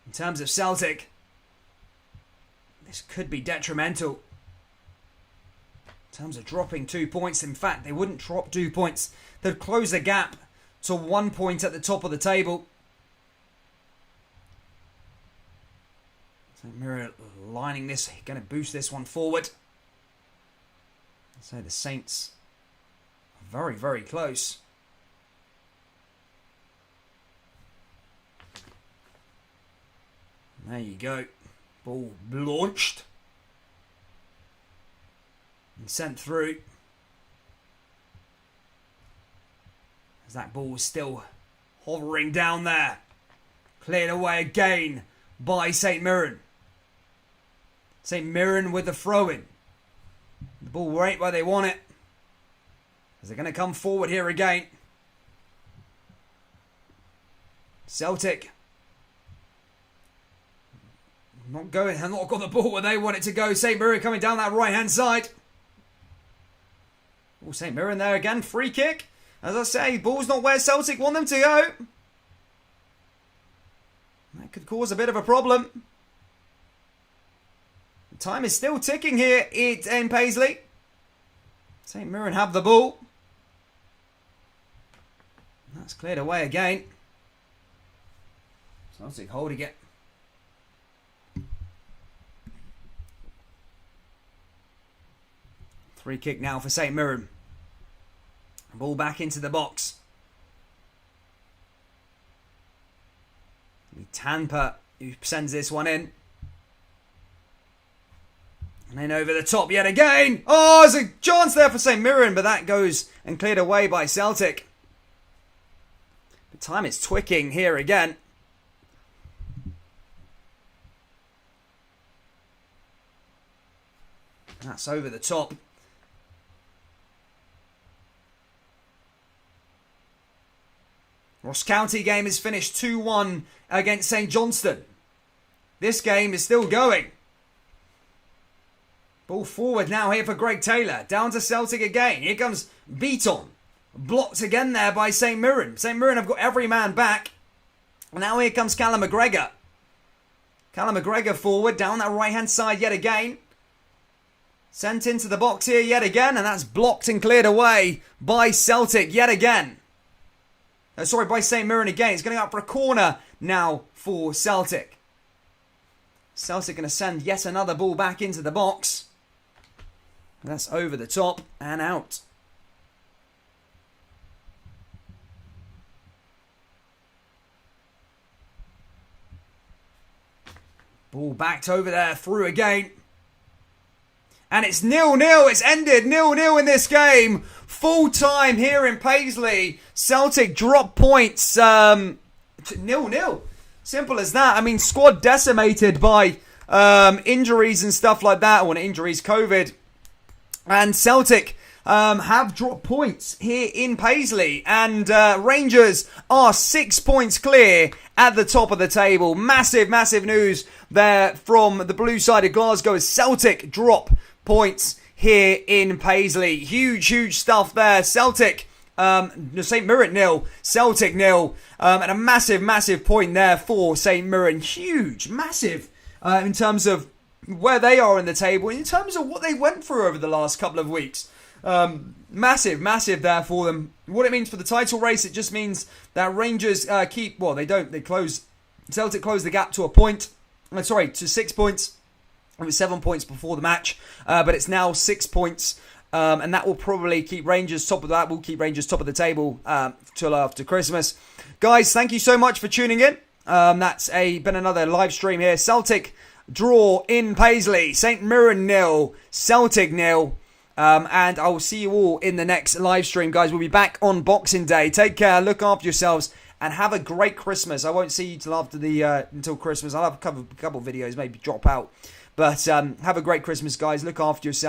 In terms of Celtic, this could be detrimental. In terms of dropping 2 points, in fact, they wouldn't drop 2 points. They'd close the gap to 1 point at the top of the table. So Mirren lining this, going to boost this one forward. So the Saints are very close. There you go. Ball launched. And sent through. As that ball was still hovering down there. Cleared away again by St. Mirren. St. Mirren with the throw-in. The ball right where they want it. As they're going to come forward here again. Celtic. Not got the ball where they want it to go. St. Mirren coming down that right-hand side. Oh, St. Mirren there again. Free kick. As I say, ball's not where Celtic want them to go. That could cause a bit of a problem. Time is still ticking here in Paisley. St. Mirren have the ball. That's cleared away again. Celtic holding it. Free kick now for St. Mirren. Ball back into the box. Tampa who sends this one in. And then over the top yet again. Oh, there's a chance there for St. Mirren, but that goes and cleared away by Celtic. The time is twicking here again. That's over the top. Ross County game is finished 2-1 against St. Johnstone. This game is still going. Ball forward now here for Greg Taylor. Down to Celtic again. Here comes Beaton. Blocked again there by St. Mirren. St. Mirren have got every man back. And now here comes Callum McGregor. Callum McGregor forward down that right-hand side yet again. Sent into the box here yet again. And that's blocked and cleared away by Celtic yet again. By St. Mirren again. It's going out for a corner now for Celtic. Celtic going to send yet another ball back into the box. That's over the top and out. Ball backed over there, through again. And it's 0-0. It's ended 0-0 in this game. Full time here in Paisley. Celtic drop points 0-0. Simple as that. I mean, squad decimated by injuries and stuff like that. Well, injuries, COVID. And Celtic have dropped points here in Paisley. And Rangers are 6 points clear at the top of the table. Massive, massive news there from the blue side of Glasgow as Celtic drop points here in Paisley. Huge, huge stuff there. Celtic, St. Mirren 0, Celtic 0. And a massive, massive point there for St. Mirren. Huge, massive in terms of where they are in the table, in terms of what they went through over the last couple of weeks. Massive, massive there for them. What it means for the title race, it just means that Rangers Celtic close the gap to to 6 points. It was 7 points before the match, but it's now 6 points. And that will probably keep Rangers top of that. Will keep Rangers top of the table till after Christmas. Guys, thank you so much for tuning in. That's been another live stream here. Celtic draw in Paisley. St. Mirren 0, Celtic 0. And I will see you all in the next live stream, guys. We'll be back on Boxing Day. Take care, look after yourselves, and have a great Christmas. I won't see you till after until Christmas. I'll have a couple of videos maybe drop out. But have a great Christmas, guys. Look after yourselves.